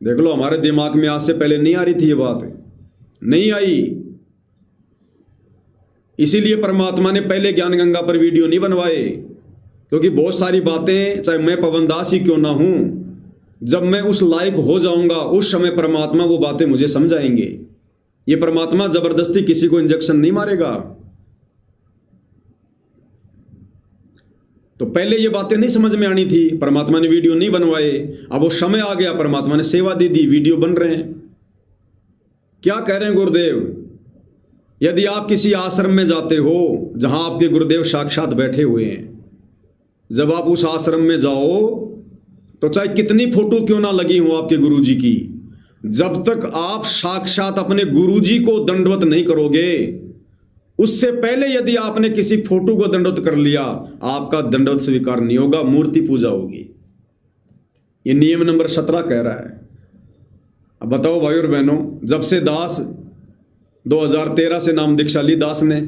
देख लो, हमारे दिमाग में आज से पहले नहीं आ रही थी ये बात, नहीं आई। इसीलिए परमात्मा ने पहले ज्ञानगंगा पर वीडियो नहीं बनवाए, क्योंकि बहुत सारी बातें, चाहे मैं पवनदास ही क्यों ना हूं, जब मैं उस लायक हो जाऊंगा उस समय परमात्मा वो बातें मुझे समझाएंगे। ये परमात्मा जबरदस्ती किसी को इंजेक्शन नहीं मारेगा। तो पहले ये बातें नहीं समझ में आनी थी, परमात्मा ने वीडियो नहीं बनवाए। अब वो समय आ गया, परमात्मा ने सेवा दे दी, वीडियो बन रहे हैं। क्या कह रहे हैं गुरुदेव? यदि आप किसी आश्रम में जाते हो जहां आपके गुरुदेव साक्षात बैठे हुए हैं, जब आप उस आश्रम में जाओ तो चाहे कितनी फोटो क्यों ना लगी हो आपके गुरुजी की, जब तक आप साक्षात अपने गुरुजी को दंडवत नहीं करोगे, उससे पहले यदि आपने किसी फोटो को दंडवत कर लिया, आपका दंडवत स्वीकार नहीं होगा, मूर्ति पूजा होगी। ये नियम नंबर 17 कह रहा है। अब बताओ भाई और बहनों, जब से दास 2013 से नाम दीक्षा ली दास ने,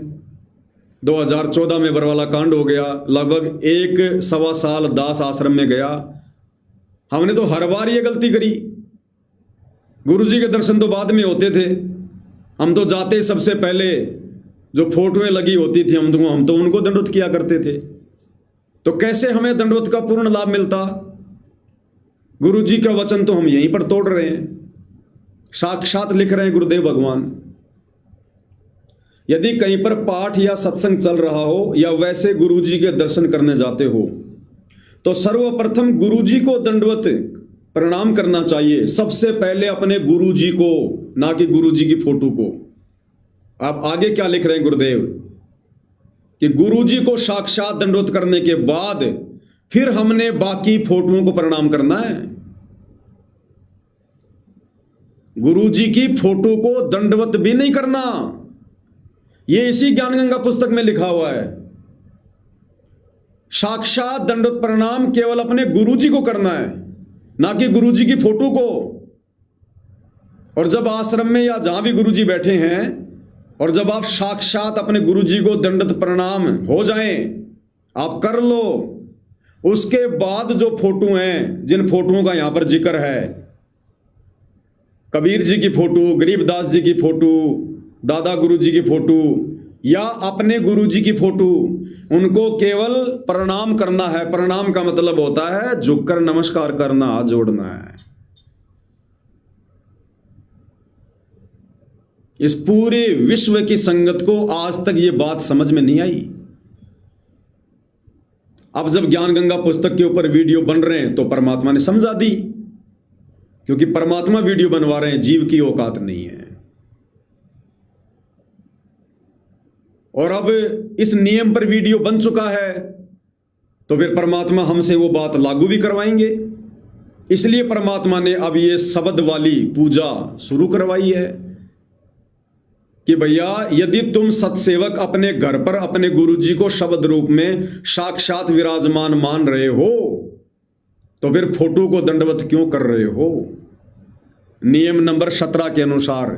2014 में बरवाला कांड हो गया, लगभग 1-1.25 साल दास आश्रम में गया। हमने तो हर बार ये गलती करी। गुरुजी के दर्शन तो बाद में होते थे, हम तो जाते सबसे पहले जो फोटोएं लगी होती थी हम तो उनको दंडवत किया करते थे। तो कैसे हमें दंडवत का पूर्ण लाभ मिलता? गुरुजी का वचन तो हम यहीं पर तोड़ रहे हैं, साक्षात लिख रहे हैं गुरुदेव भगवान। यदि कहीं पर पाठ या सत्संग चल रहा हो या वैसे गुरुजी के दर्शन करने जाते हो तो सर्वप्रथम गुरुजी को दंडवत प्रणाम करना चाहिए। सबसे पहले अपने गुरुजी को, ना कि गुरुजी की फोटो को। आप आगे क्या लिख रहे हैं गुरुदेव कि गुरुजी को साक्षात दंडवत करने के बाद फिर हमने बाकी फोटोओं को प्रणाम करना है। गुरुजी की फोटो को दंडवत भी नहीं करना, ये इसी ज्ञानगंगा पुस्तक में लिखा हुआ है। साक्षात दंडवत प्रणाम केवल अपने गुरुजी को करना है, ना कि गुरुजी की फोटो को। और जब आश्रम में या जहां भी गुरुजी बैठे हैं और जब आप साक्षात अपने गुरुजी को दंडवत प्रणाम हो जाएं, आप कर लो, उसके बाद जो फोटो हैं, जिन फोटोओं का यहां पर जिक्र है, कबीर जी की फोटो, गरीबदास जी की फोटो, दादा गुरुजी की फोटो या अपने गुरुजी की फोटो, उनको केवल प्रणाम करना है। प्रणाम का मतलब होता है झुककर नमस्कार करना, हाथ जोड़ना है। इस पूरे विश्व की संगत को आज तक ये बात समझ में नहीं आई। अब जब ज्ञानगंगा पुस्तक के ऊपर वीडियो बन रहे हैं तो परमात्मा ने समझा दी, क्योंकि परमात्मा वीडियो बनवा रहे हैं, जीव की औकात नहीं है। और अब इस नियम पर वीडियो बन चुका है तो फिर परमात्मा हमसे वो बात लागू भी करवाएंगे। इसलिए परमात्मा ने अब ये शब्द वाली पूजा शुरू करवाई है कि भैया यदि तुम सत्सेवक अपने घर पर अपने गुरुजी को शब्द रूप में साक्षात विराजमान मान रहे हो तो फिर फोटो को दंडवत क्यों कर रहे हो? नियम नंबर 17 के अनुसार,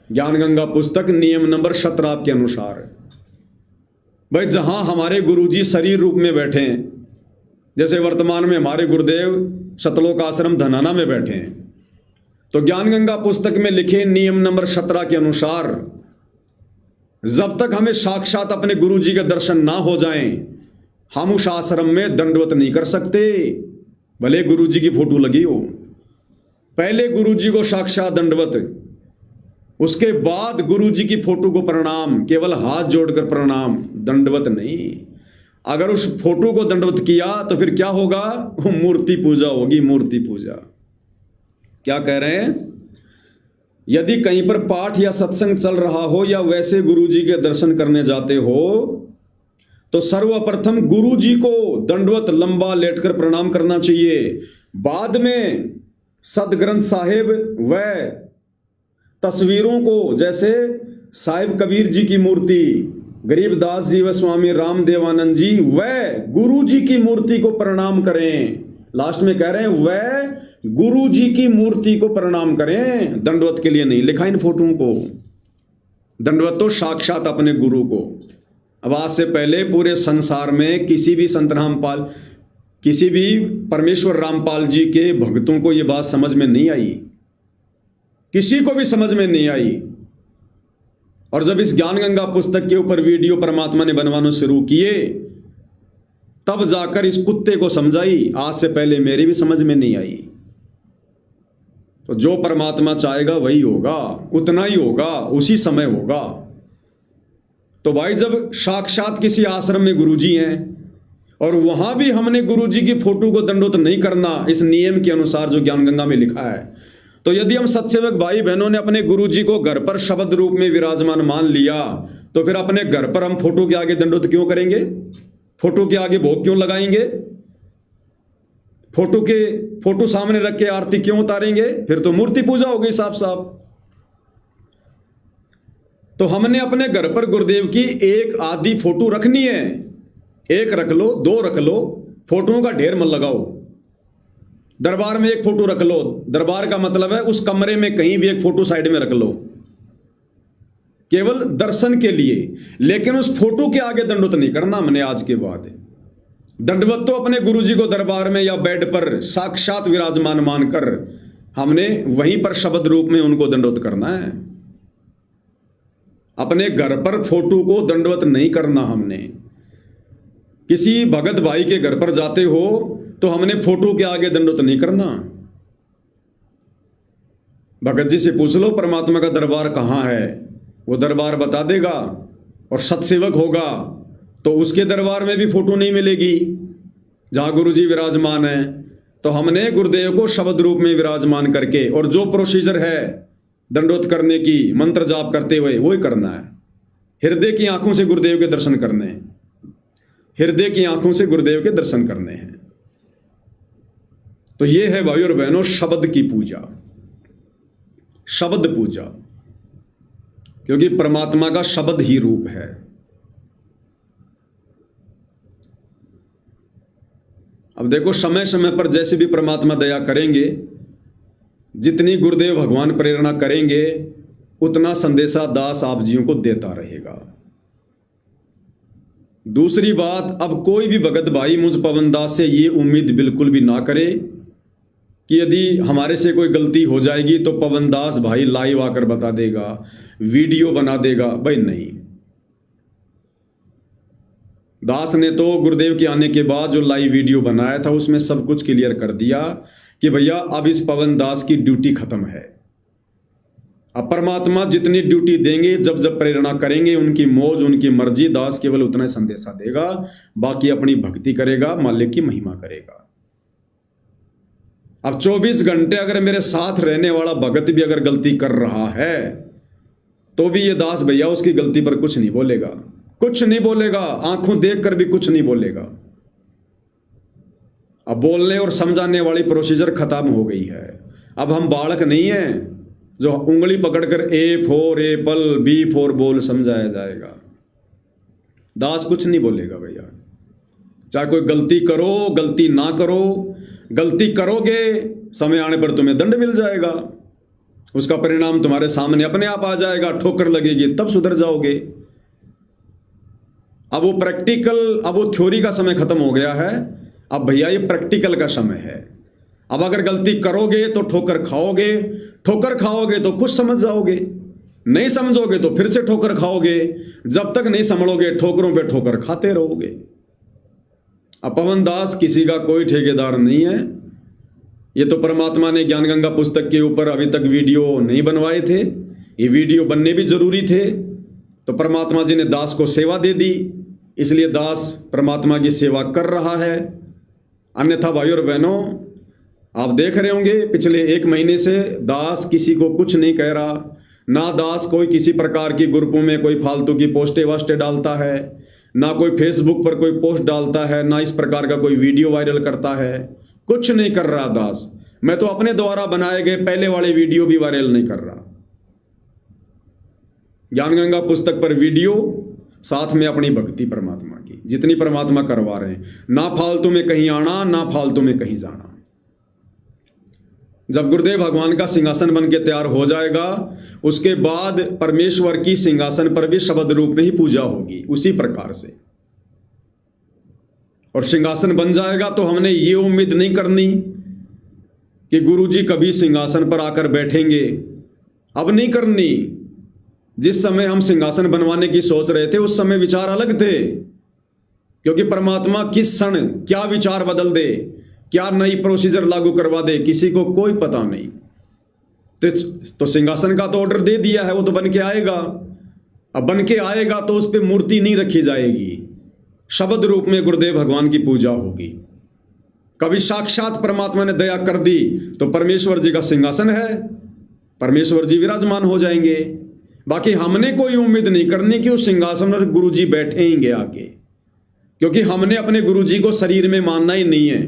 ज्ञानगंगा पुस्तक नियम नंबर 17 के अनुसार, भाई जहां हमारे गुरुजी शरीर रूप में बैठे हैं, जैसे वर्तमान में हमारे गुरुदेव सतलोक आश्रम धनाना में बैठे हैं, तो ज्ञानगंगा पुस्तक में लिखे नियम नंबर 17 के अनुसार जब तक हमें साक्षात अपने गुरुजी के दर्शन ना हो जाएं, हम उस आश्रम में दंडवत नहीं कर सकते, भले गुरुजी की फोटो लगी हो। पहले गुरुजी को साक्षात दंडवत, उसके बाद गुरुजी की फोटो को प्रणाम, केवल हाथ जोड़कर प्रणाम, दंडवत नहीं। अगर उस फोटो को दंडवत किया तो फिर क्या होगा? वो मूर्ति पूजा होगी, मूर्ति पूजा। क्या कह रहे हैं? यदि कहीं पर पाठ या सत्संग चल रहा हो या वैसे गुरुजी के दर्शन करने जाते हो तो सर्वप्रथम गुरुजी को दंडवत लंबा लेटकर प्रणाम करना चाहिए। बाद में सदग्रंथ साहिब व तस्वीरों को, जैसे साहिब कबीर जी की मूर्ति, गरीबदास जी व स्वामी रामदेवानंद जी व गुरु जी की मूर्ति को प्रणाम करें। लास्ट में कह रहे हैं व गुरु जी की मूर्ति को प्रणाम करें, दंडवत के लिए नहीं लिखा इन फोटों को। दंडवत तो साक्षात अपने गुरु को। अब आज से पहले पूरे संसार में किसी भी संत रामपाल, किसी भी परमेश्वर रामपाल जी के भक्तों को यह बात समझ में नहीं आई, किसी को भी समझ में नहीं आई। और जब इस ज्ञान गंगा पुस्तक के ऊपर वीडियो परमात्मा ने बनवाना शुरू किए तब जाकर इस कुत्ते को समझाई। आज से पहले मेरी भी समझ में नहीं आई। तो जो परमात्मा चाहेगा वही होगा, उतना ही होगा, उसी समय होगा। तो भाई जब साक्षात किसी आश्रम में गुरुजी हैं और वहां भी हमने गुरुजी की फोटो को दंडवत नहीं करना इस नियम के अनुसार जो ज्ञान गंगा में लिखा है, तो यदि हम सत्सेवक भाई बहनों ने अपने गुरुजी को घर पर शब्द रूप में विराजमान मान लिया तो फिर अपने घर पर हम फोटो के आगे दंडवत क्यों करेंगे? फोटो के आगे भोग क्यों लगाएंगे? फोटो सामने रख के आरती क्यों उतारेंगे? फिर तो मूर्ति पूजा हो गई साफ साफ। तो हमने अपने घर पर गुरुदेव की एक आधी फोटो रखनी है। एक रख लो, दो रख लो, फोटोओं का ढेर मत लगाओ। दरबार में एक फोटो रख लो, दरबार का मतलब है उस कमरे में कहीं भी एक फोटो साइड में रख लो, केवल दर्शन के लिए। लेकिन उस फोटो के आगे दंडवत नहीं करना हमने आज के बाद। दंडवत तो अपने गुरुजी को दरबार में या बेड पर साक्षात विराजमान मानकर हमने वहीं पर शब्द रूप में उनको दंडवत करना है। अपने घर पर फोटो को दंडवत नहीं करना हमने। किसी भगत भाई के घर पर जाते हो तो हमने फोटो के आगे दंडवत नहीं करना। भगत जी से पूछ लो परमात्मा का दरबार कहाँ है, वो दरबार बता देगा। और सत्सेवक होगा तो उसके दरबार में भी फोटो नहीं मिलेगी जहां गुरुजी विराजमान है। तो हमने गुरुदेव को शब्द रूप में विराजमान करके और जो प्रोसीजर है दंडवत करने की मंत्र जाप करते हुए वो ही करना है। हृदय की आंखों से गुरुदेव के दर्शन करने हैं, हृदय की आंखों से गुरुदेव के दर्शन करने हैं। तो ये है भाई और बहनों शब्द की पूजा, शब्द पूजा, क्योंकि परमात्मा का शब्द ही रूप है। अब देखो समय समय पर जैसे भी परमात्मा दया करेंगे, जितनी गुरुदेव भगवान प्रेरणा करेंगे उतना संदेशा दास आप जियों को देता रहेगा। दूसरी बात, अब कोई भी भगत भाई मुझ पवन दास से ये उम्मीद बिल्कुल भी ना करे कि यदि हमारे से कोई गलती हो जाएगी तो पवन दास भाई लाइव आकर बता देगा, वीडियो बना देगा। भाई नहीं, दास ने तो गुरुदेव के आने के बाद जो लाइव वीडियो बनाया था उसमें सब कुछ क्लियर कर दिया कि भैया अब इस पवन दास की ड्यूटी खत्म है। अब परमात्मा जितनी ड्यूटी देंगे, जब जब प्रेरणा करेंगे, उनकी मौज उनकी मर्जी, दास केवल उतना ही संदेशा देगा, बाकी अपनी भक्ति करेगा, मालिक की महिमा करेगा। अब 24 घंटे अगर मेरे साथ रहने वाला भगत भी अगर गलती कर रहा है तो भी ये दास भैया उसकी गलती पर कुछ नहीं बोलेगा, कुछ नहीं बोलेगा, आंखों देखकर भी कुछ नहीं बोलेगा। अब बोलने और समझाने वाली प्रोसीजर खत्म हो गई है। अब हम बालक नहीं हैं जो उंगली पकड़कर A for apple, B for ball समझाया जाएगा। दास कुछ नहीं बोलेगा भैया, चाहे कोई गलती करो गलती ना करो। गलती करोगे समय आने पर तुम्हें दंड मिल जाएगा, उसका परिणाम तुम्हारे सामने अपने आप आ जाएगा, ठोकर लगेगी तब सुधर जाओगे। अब वो प्रैक्टिकल, अब वो थ्योरी का समय खत्म हो गया है, अब भैया ये प्रैक्टिकल का समय है। अब अगर गलती करोगे तो ठोकर खाओगे, ठोकर खाओगे तो कुछ समझ जाओगे, नहीं समझोगे तो फिर से ठोकर खाओगे, जब तक नहीं संभलोगे ठोकरों पे ठोकर खाते रहोगे। अब पवन दास किसी का कोई ठेकेदार नहीं है। ये तो परमात्मा ने ज्ञान गंगा पुस्तक के ऊपर अभी तक वीडियो नहीं बनवाए थे, ये वीडियो बनने भी जरूरी थे। तो परमात्मा जी ने दास को सेवा दे दी इसलिए दास परमात्मा की सेवा कर रहा है। अन्यथा भाई और बहनों, आप देख रहे होंगे पिछले 1 महीने से दास किसी को कुछ नहीं कह रहा। ना दास कोई किसी प्रकार की ग्रुपों में कोई फालतू की पोस्टें वास्टें डालता है, ना कोई फेसबुक पर कोई पोस्ट डालता है, ना इस प्रकार का कोई वीडियो वायरल करता है। कुछ नहीं कर रहा दास। मैं तो अपने द्वारा बनाए गए पहले वाले वीडियो भी वायरल नहीं कर रहा। ज्ञान गंगा पुस्तक पर वीडियो, साथ में अपनी भक्ति परमात्मा की जितनी परमात्मा करवा रहे हैं। ना फालतू में कहीं आना, ना फालतू में कहीं जाना। जब गुरुदेव भगवान का सिंहासन बन के तैयार हो जाएगा, उसके बाद परमेश्वर की सिंहासन पर भी शब्द रूप में ही पूजा होगी उसी प्रकार से। और सिंहासन बन जाएगा तो हमने ये उम्मीद नहीं करनी कि गुरुजी कभी सिंहासन पर आकर बैठेंगे। अब नहीं करनी। जिस समय हम सिंहासन बनवाने की सोच रहे थे उस समय विचार अलग थे, क्योंकि परमात्मा किस क्षण क्या विचार बदल दे, क्या नई प्रोसीजर लागू करवा दे, किसी को कोई पता नहीं। तो सिंहासन का तो ऑर्डर दे दिया है, वो तो बन के आएगा। अब बन के आएगा तो उस पर मूर्ति नहीं रखी जाएगी, शब्द रूप में गुरुदेव भगवान की पूजा होगी। कभी साक्षात परमात्मा ने दया कर दी तो परमेश्वर जी का सिंहासन है, परमेश्वर जी विराजमान हो जाएंगे। बाकी हमने कोई उम्मीद नहीं करनी कि उस सिंहासन पर गुरु जी बैठेंगे आके, क्योंकि हमने अपने गुरु जी को शरीर में मानना ही नहीं है।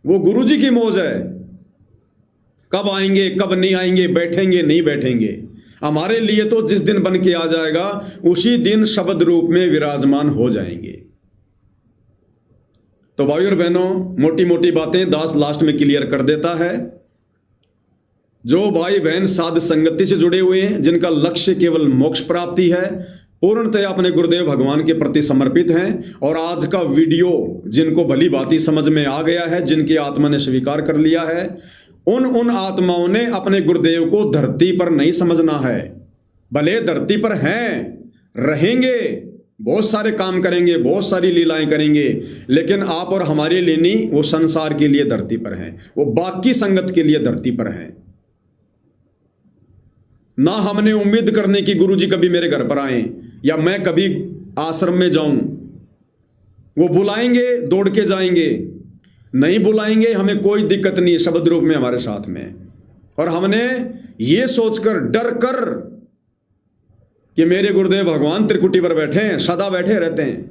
वो गुरु जी की मौज है, कब आएंगे कब नहीं आएंगे, बैठेंगे नहीं बैठेंगे। हमारे लिए तो जिस दिन बन के आ जाएगा उसी दिन शब्द रूप में विराजमान हो जाएंगे। तो भाइयों और बहनों, मोटी मोटी बातें दास लास्ट में क्लियर कर देता है। जो भाई बहन साध संगति से जुड़े हुए हैं, जिनका लक्ष्य केवल मोक्ष प्राप्ति है, पूर्णतः अपने गुरुदेव भगवान के प्रति समर्पित हैं, और आज का वीडियो जिनको भली भांति समझ में आ गया है, जिनकी आत्मा ने स्वीकार कर लिया है, उन आत्माओं ने अपने गुरुदेव को धरती पर नहीं समझना है। भले धरती पर हैं, रहेंगे, बहुत सारे काम करेंगे, बहुत सारी लीलाएं करेंगे, लेकिन आप और हमारे लिए नहीं, वो संसार के लिए धरती पर हैं, वो बाकी संगत के लिए धरती पर हैं। ना हमने उम्मीद करने की गुरुजी कभी मेरे घर पर आए या मैं कभी आश्रम में जाऊं। वो बुलाएंगे दौड़ के जाएंगे, नहीं बुलाएंगे हमें कोई दिक्कत नहीं, शब्द रूप में हमारे साथ में। और हमने ये सोचकर डर कर कि मेरे गुरुदेव भगवान त्रिकुटी पर बैठे हैं, सदा बैठे रहते हैं,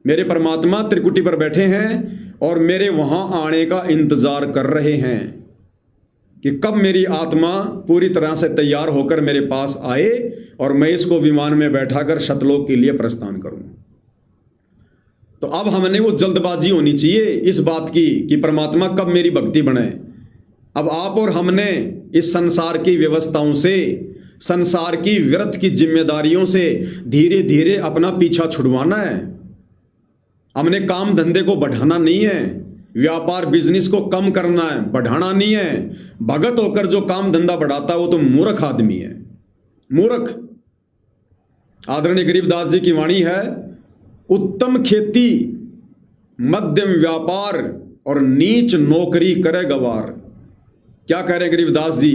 मेरे परमात्मा त्रिकुटी पर बैठे हैं और मेरे वहां आने का इंतजार कर रहे हैं कि कब मेरी आत्मा पूरी तरह से तैयार होकर मेरे पास आए और मैं इसको विमान में बैठाकर सतलोक के लिए प्रस्थान करूं। तो अब हमने वो जल्दबाजी होनी चाहिए इस बात की कि परमात्मा कब मेरी भक्ति बने। अब आप और हमने इस संसार की व्यवस्थाओं से, संसार की व्यर्थ की जिम्मेदारियों से धीरे धीरे अपना पीछा छुड़वाना है। हमने काम धंधे को बढ़ाना नहीं है, व्यापार बिजनेस को कम करना है, बढ़ाना नहीं है। भगत होकर जो काम धंधा बढ़ाता है वो तो मूर्ख आदमी है, मूर्ख। आदरणीय गरीबदास जी की वाणी है, उत्तम खेती, मध्यम व्यापार और नीच नौकरी करे गवार। क्या कह रहे हैं गरीबदास जी?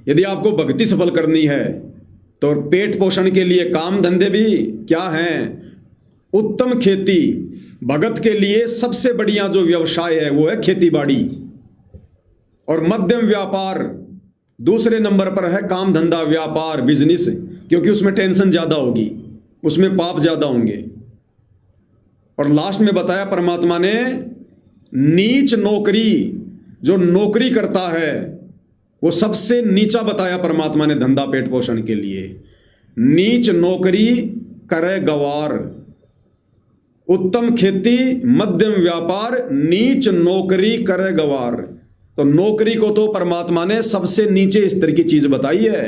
यदि आपको भक्ति सफल करनी है तो पेट पोषण के लिए काम धंधे भी क्या हैं? उत्तम खेती। भगत के लिए सबसे बढ़िया जो व्यवसाय है वो है खेती बाड़ी, और मध्यम व्यापार दूसरे नंबर पर है, काम धंधा व्यापार बिजनेस, क्योंकि उसमें टेंशन ज्यादा होगी, उसमें पाप ज्यादा होंगे। और लास्ट में बताया परमात्मा ने, नीच नौकरी, जो नौकरी करता है वो सबसे नीचा बताया परमात्मा ने धंधा पेट पोषण के लिए। नीच नौकरी करे गवार, उत्तम खेती, मध्यम व्यापार, नीच नौकरी करे गवार। तो नौकरी को तो परमात्मा ने सबसे नीचे स्तर की चीज बताई है।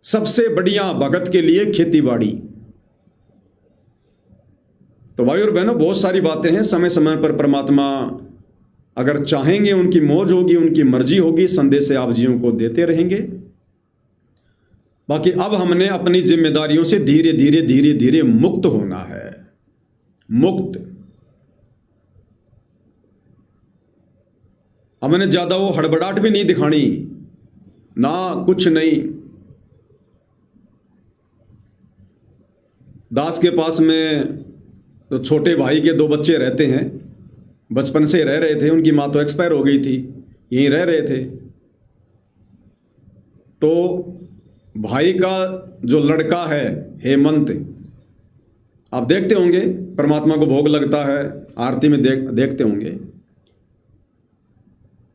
सबसे बढ़िया भगत के लिए खेती बाड़ी। तो भाई और बहनों, बहुत सारी बातें हैं, समय समय पर परमात्मा अगर चाहेंगे, उनकी मौज होगी, उनकी मर्जी होगी, संदेश आप जीवों को देते रहेंगे। बाकी अब हमने अपनी जिम्मेदारियों से धीरे धीरे धीरे धीरे मुक्त होना है, मुक्त। हमने ज्यादा वो हड़बड़ाहट भी नहीं दिखानी, ना कुछ नहीं। दास के पास में तो छोटे भाई के 2 बच्चे रहते हैं, बचपन से रह रहे थे, उनकी माँ तो एक्सपायर हो गई थी, यहीं रह रहे थे। तो भाई का जो लड़का है हेमंत, आप देखते होंगे परमात्मा को भोग लगता है, आरती में देखते होंगे।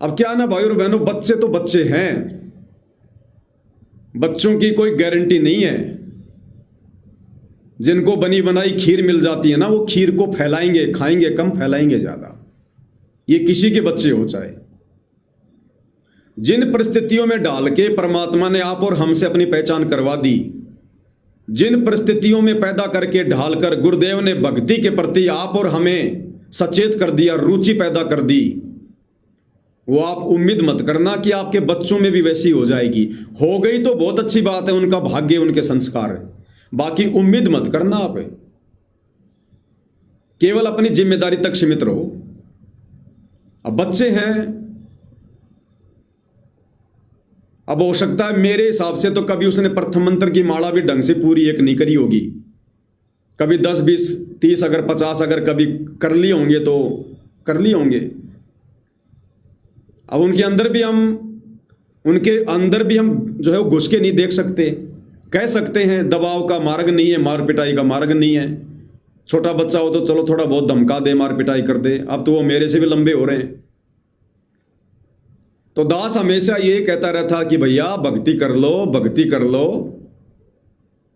अब क्या ना भाई और बहनों, बच्चे तो बच्चे हैं, बच्चों की कोई गारंटी नहीं है। जिनको बनी बनाई खीर मिल जाती है ना, वो खीर को फैलाएंगे, खाएंगे कम, फैलाएंगे ज्यादा। ये किसी के बच्चे हो चाहे। जिन परिस्थितियों में डाल के परमात्मा ने आप और हमसे अपनी पहचान करवा दी, जिन परिस्थितियों में पैदा करके ढालकर गुरुदेव ने भक्ति के प्रति आप और हमें सचेत कर दिया, रुचि पैदा कर दी, वो आप उम्मीद मत करना कि आपके बच्चों में भी वैसी हो जाएगी। हो गई तो बहुत अच्छी बात है, उनका भाग्य, उनके संस्कार है, बाकी उम्मीद मत करना। आप केवल अपनी जिम्मेदारी तक सीमित रहो। अब बच्चे हैं, अब हो सकता है मेरे हिसाब से तो कभी उसने प्रथम मंत्र की माला भी ढंग से पूरी एक नहीं करी होगी, कभी 10, 20, 30, अगर 50 अगर कभी कर लिए होंगे तो कर लिए होंगे। अब उनके अंदर भी हम जो है घुस के नहीं देख सकते। कह सकते हैं दबाव का मार्ग नहीं है, मार पिटाई का मार्ग नहीं है। छोटा बच्चा हो तो चलो थोड़ा बहुत धमका दे, मार पिटाई कर दे, अब तो वो मेरे से भी लंबे हो रहे हैं। तो दास हमेशा ये कहता रहता कि भैया भक्ति कर लो, भक्ति कर लो,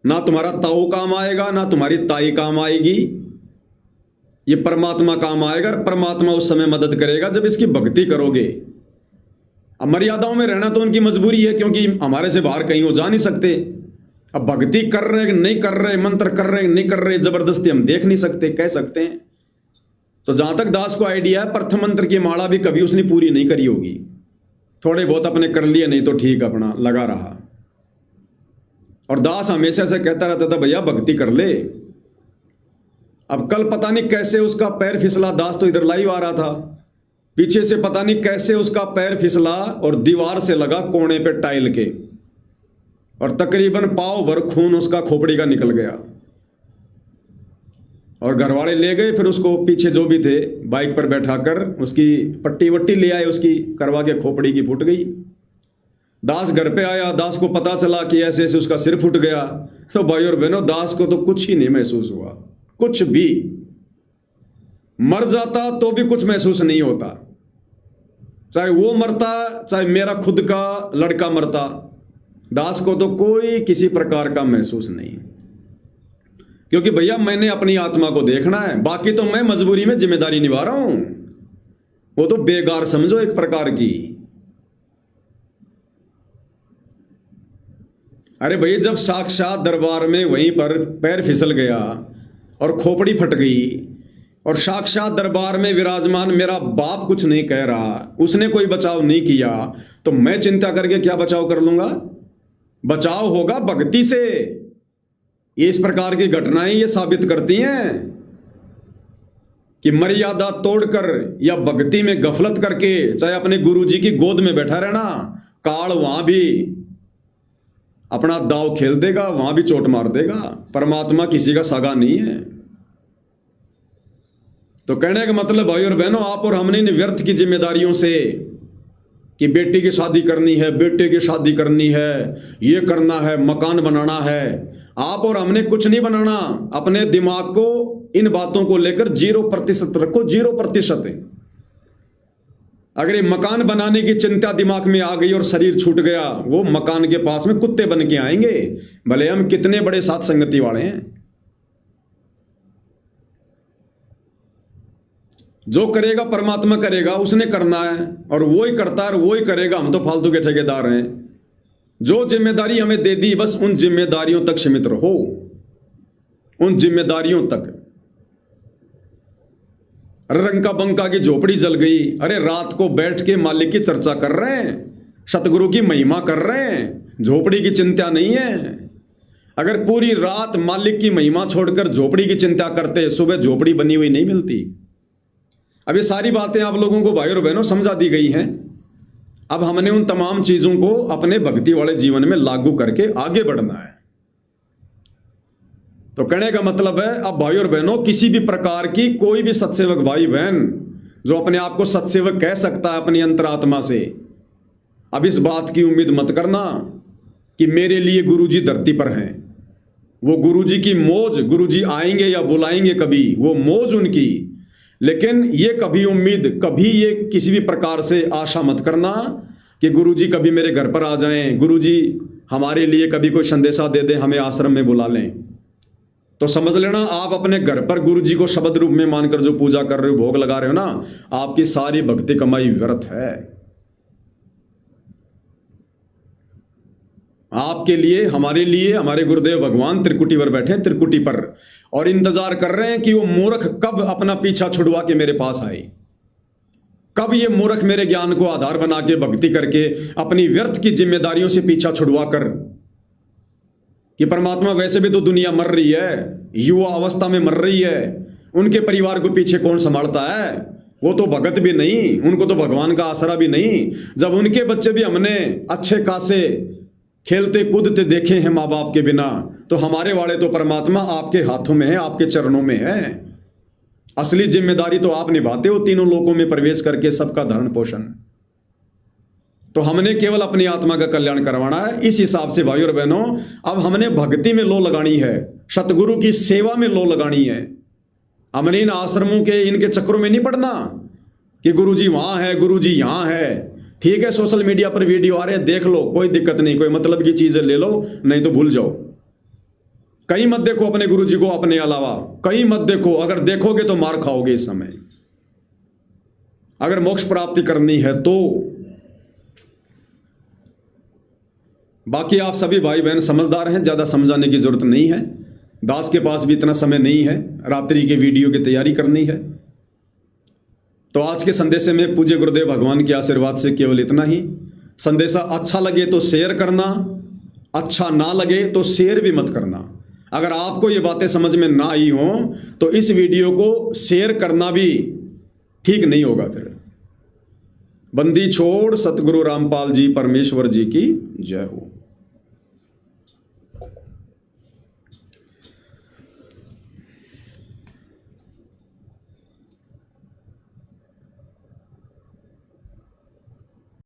ना तुम्हारा ताऊ काम आएगा ना तुम्हारी ताई काम आएगी, ये परमात्मा काम आएगा। परमात्मा उस समय मदद करेगा जब इसकी भक्ति करोगे। अब मर्यादाओं में रहना तो उनकी मजबूरी है, क्योंकि हमारे से बाहर कहीं वो जा नहीं सकते। अब भक्ति कर रहे नहीं कर रहे, मंत्र कर रहे नहीं कर रहे, जबरदस्ती हम देख नहीं सकते, कह सकते हैं। तो जहां तक दास को आइडिया है, प्रथम मंत्र की माला भी कभी उसने पूरी नहीं करी होगी, थोड़े बहुत अपने कर लिए, नहीं तो ठीक अपना लगा रहा। और दास हमेशा से कहता रहता था भैया भक्ति कर ले। अब कल पता नहीं कैसे उसका पैर फिसला, दास तो इधर लाइव आ रहा था, पीछे से पता नहीं कैसे उसका पैर फिसला और दीवार से लगा कोने पे टाइल के, और तकरीबन पाव भर खून उसका खोपड़ी का निकल गया। और घरवाले ले गए, फिर उसको पीछे जो भी थे बाइक पर बैठाकर उसकी पट्टी वट्टी ले आए, उसकी करवा के, खोपड़ी की फूट गई। दास घर पे आया, दास को पता चला कि ऐसे ऐसे उसका सिर फूट गया। तो भाई और बहनों, दास को तो कुछ ही नहीं महसूस हुआ, कुछ भी। मर जाता तो भी कुछ महसूस नहीं होता, चाहे वो मरता चाहे मेरा खुद का लड़का मरता, दास को तो कोई किसी प्रकार का महसूस नहीं। क्योंकि भैया मैंने अपनी आत्मा को देखना है, बाकी तो मैं मजबूरी में जिम्मेदारी निभा रहा हूं, वो तो बेगार समझो एक प्रकार की। अरे भैया जब साक्षात दरबार में वहीं पर पैर फिसल गया और खोपड़ी फट गई, और साक्षात दरबार में विराजमान मेरा बाप कुछ नहीं कह रहा, उसने कोई बचाव नहीं किया, तो मैं चिंता करके क्या बचाव कर लूंगा? बचाव होगा भक्ति से। ये इस प्रकार की घटनाएं ये साबित करती हैं कि मर्यादा तोड़कर या भक्ति में गफलत करके, चाहे अपने गुरुजी की गोद में बैठा रहना, काल वहां भी अपना दाव खेल देगा, वहां भी चोट मार देगा। परमात्मा किसी का सगा नहीं है। तो कहने का मतलब भाई और बहनों, आप और हमने इन व्यर्थ की जिम्मेदारियों से कि बेटी की शादी करनी है, बेटे की शादी करनी है, ये करना है, मकान बनाना है, आप और हमने कुछ नहीं बनाना। अपने दिमाग को इन बातों को लेकर 0% रखो, 0%। अगर ये मकान बनाने की चिंता दिमाग में आ गई और शरीर छूट गया, वो मकान के पास में कुत्ते बन के आएंगे, भले हम कितने बड़े साथ संगति वाले हैं। जो करेगा परमात्मा करेगा, उसने करना है और वो ही करता है और वो ही करेगा, हम तो फालतू के ठेकेदार हैं। जो जिम्मेदारी हमें दे दी, बस उन जिम्मेदारियों तक सीमित रहो, उन जिम्मेदारियों तक। रंका बंका की झोपड़ी जल गई, अरे रात को बैठ के मालिक की चर्चा कर रहे हैं, सतगुरु की महिमा कर रहे हैं, झोपड़ी की चिंता नहीं है। अगर पूरी रात मालिक की महिमा छोड़कर झोपड़ी की चिंता करते, सुबह झोपड़ी बनी हुई नहीं मिलती। अब ये सारी बातें आप लोगों को भाई और बहनों समझा दी गई हैं। अब हमने उन तमाम चीजों को अपने भक्ति वाले जीवन में लागू करके आगे बढ़ना है। तो कहने का मतलब है, अब भाई और बहनों, किसी भी प्रकार की कोई भी सत्सेवक भाई बहन जो अपने आप को सत्सेवक कह सकता है अपनी अंतरात्मा से, अब इस बात की उम्मीद मत करना कि मेरे लिए गुरुजी धरती पर हैं। वो गुरुजी की मौज, गुरुजी आएंगे या बुलाएंगे कभी, वो मौज उनकी। लेकिन ये कभी उम्मीद, कभी ये किसी भी प्रकार से आशा मत करना कि गुरुजी कभी मेरे घर पर आ जाएं, गुरुजी हमारे लिए कभी कोई संदेशा दे दें, हमें आश्रम में बुला लें। तो समझ लेना, आप अपने घर पर गुरुजी को शब्द रूप में मानकर जो पूजा कर रहे हो, भोग लगा रहे हो ना, आपकी सारी भक्ति कमाई व्यर्थ है। आपके लिए, हमारे लिए, हमारे गुरुदेव भगवान त्रिकुटी पर बैठे, त्रिकुटी पर, और इंतजार कर रहे हैं कि वो मूर्ख कब अपना पीछा छुड़वा के मेरे पास आए, कब ये मूर्ख मेरे ज्ञान को आधार बना के भक्ति करके अपनी व्यर्थ की जिम्मेदारियों से पीछा छुड़वा कर, कि परमात्मा वैसे भी तो दुनिया मर रही है, युवा अवस्था में मर रही है, उनके परिवार को पीछे कौन संभालता है, वो तो भगत भी नहीं, उनको तो भगवान का आसरा भी नहीं। जब उनके बच्चे भी हमने अच्छे खासे खेलते कूदते देखे हैं माँ बाप के बिना, तो हमारे वाले तो परमात्मा आपके हाथों में है, आपके चरणों में है। असली जिम्मेदारी तो आप निभाते हो, तीनों लोकों में प्रवेश करके सबका धरण पोषण। तो हमने केवल अपनी आत्मा का कल्याण करवाना है। इस हिसाब से भाई और बहनों, अब हमने भक्ति में लो लगानी है, सतगुरु की सेवा में लो लगानी है। हमने इन आश्रमों के, इनके चक्रों में नहीं पड़ना कि गुरुजी वहां है, गुरुजी यहां है। ठीक है, सोशल मीडिया पर वीडियो आ रहे हैं, देख लो, कोई दिक्कत नहीं, कोई मतलब की चीजें ले लो, नहीं तो भूल जाओ। कहीं मत देखो अपने गुरुजी को अपने अलावा, कहीं मत देखो। अगर देखोगे तो मार खाओगे इस समय। अगर मोक्ष प्राप्ति करनी है तो बाकी आप सभी भाई बहन समझदार हैं, ज्यादा समझाने की जरूरत नहीं है। दास के पास भी इतना समय नहीं है, रात्रि के वीडियो की तैयारी करनी है। तो आज के संदेश में पूज्य गुरुदेव भगवान के आशीर्वाद से केवल इतना ही। संदेशा अच्छा लगे तो शेयर करना, अच्छा ना लगे तो शेयर भी मत करना। अगर आपको ये बातें समझ में ना आई हो तो इस वीडियो को शेयर करना भी ठीक नहीं होगा। फिर बंदी छोड़ सतगुरु रामपाल जी परमेश्वर जी की जय हो।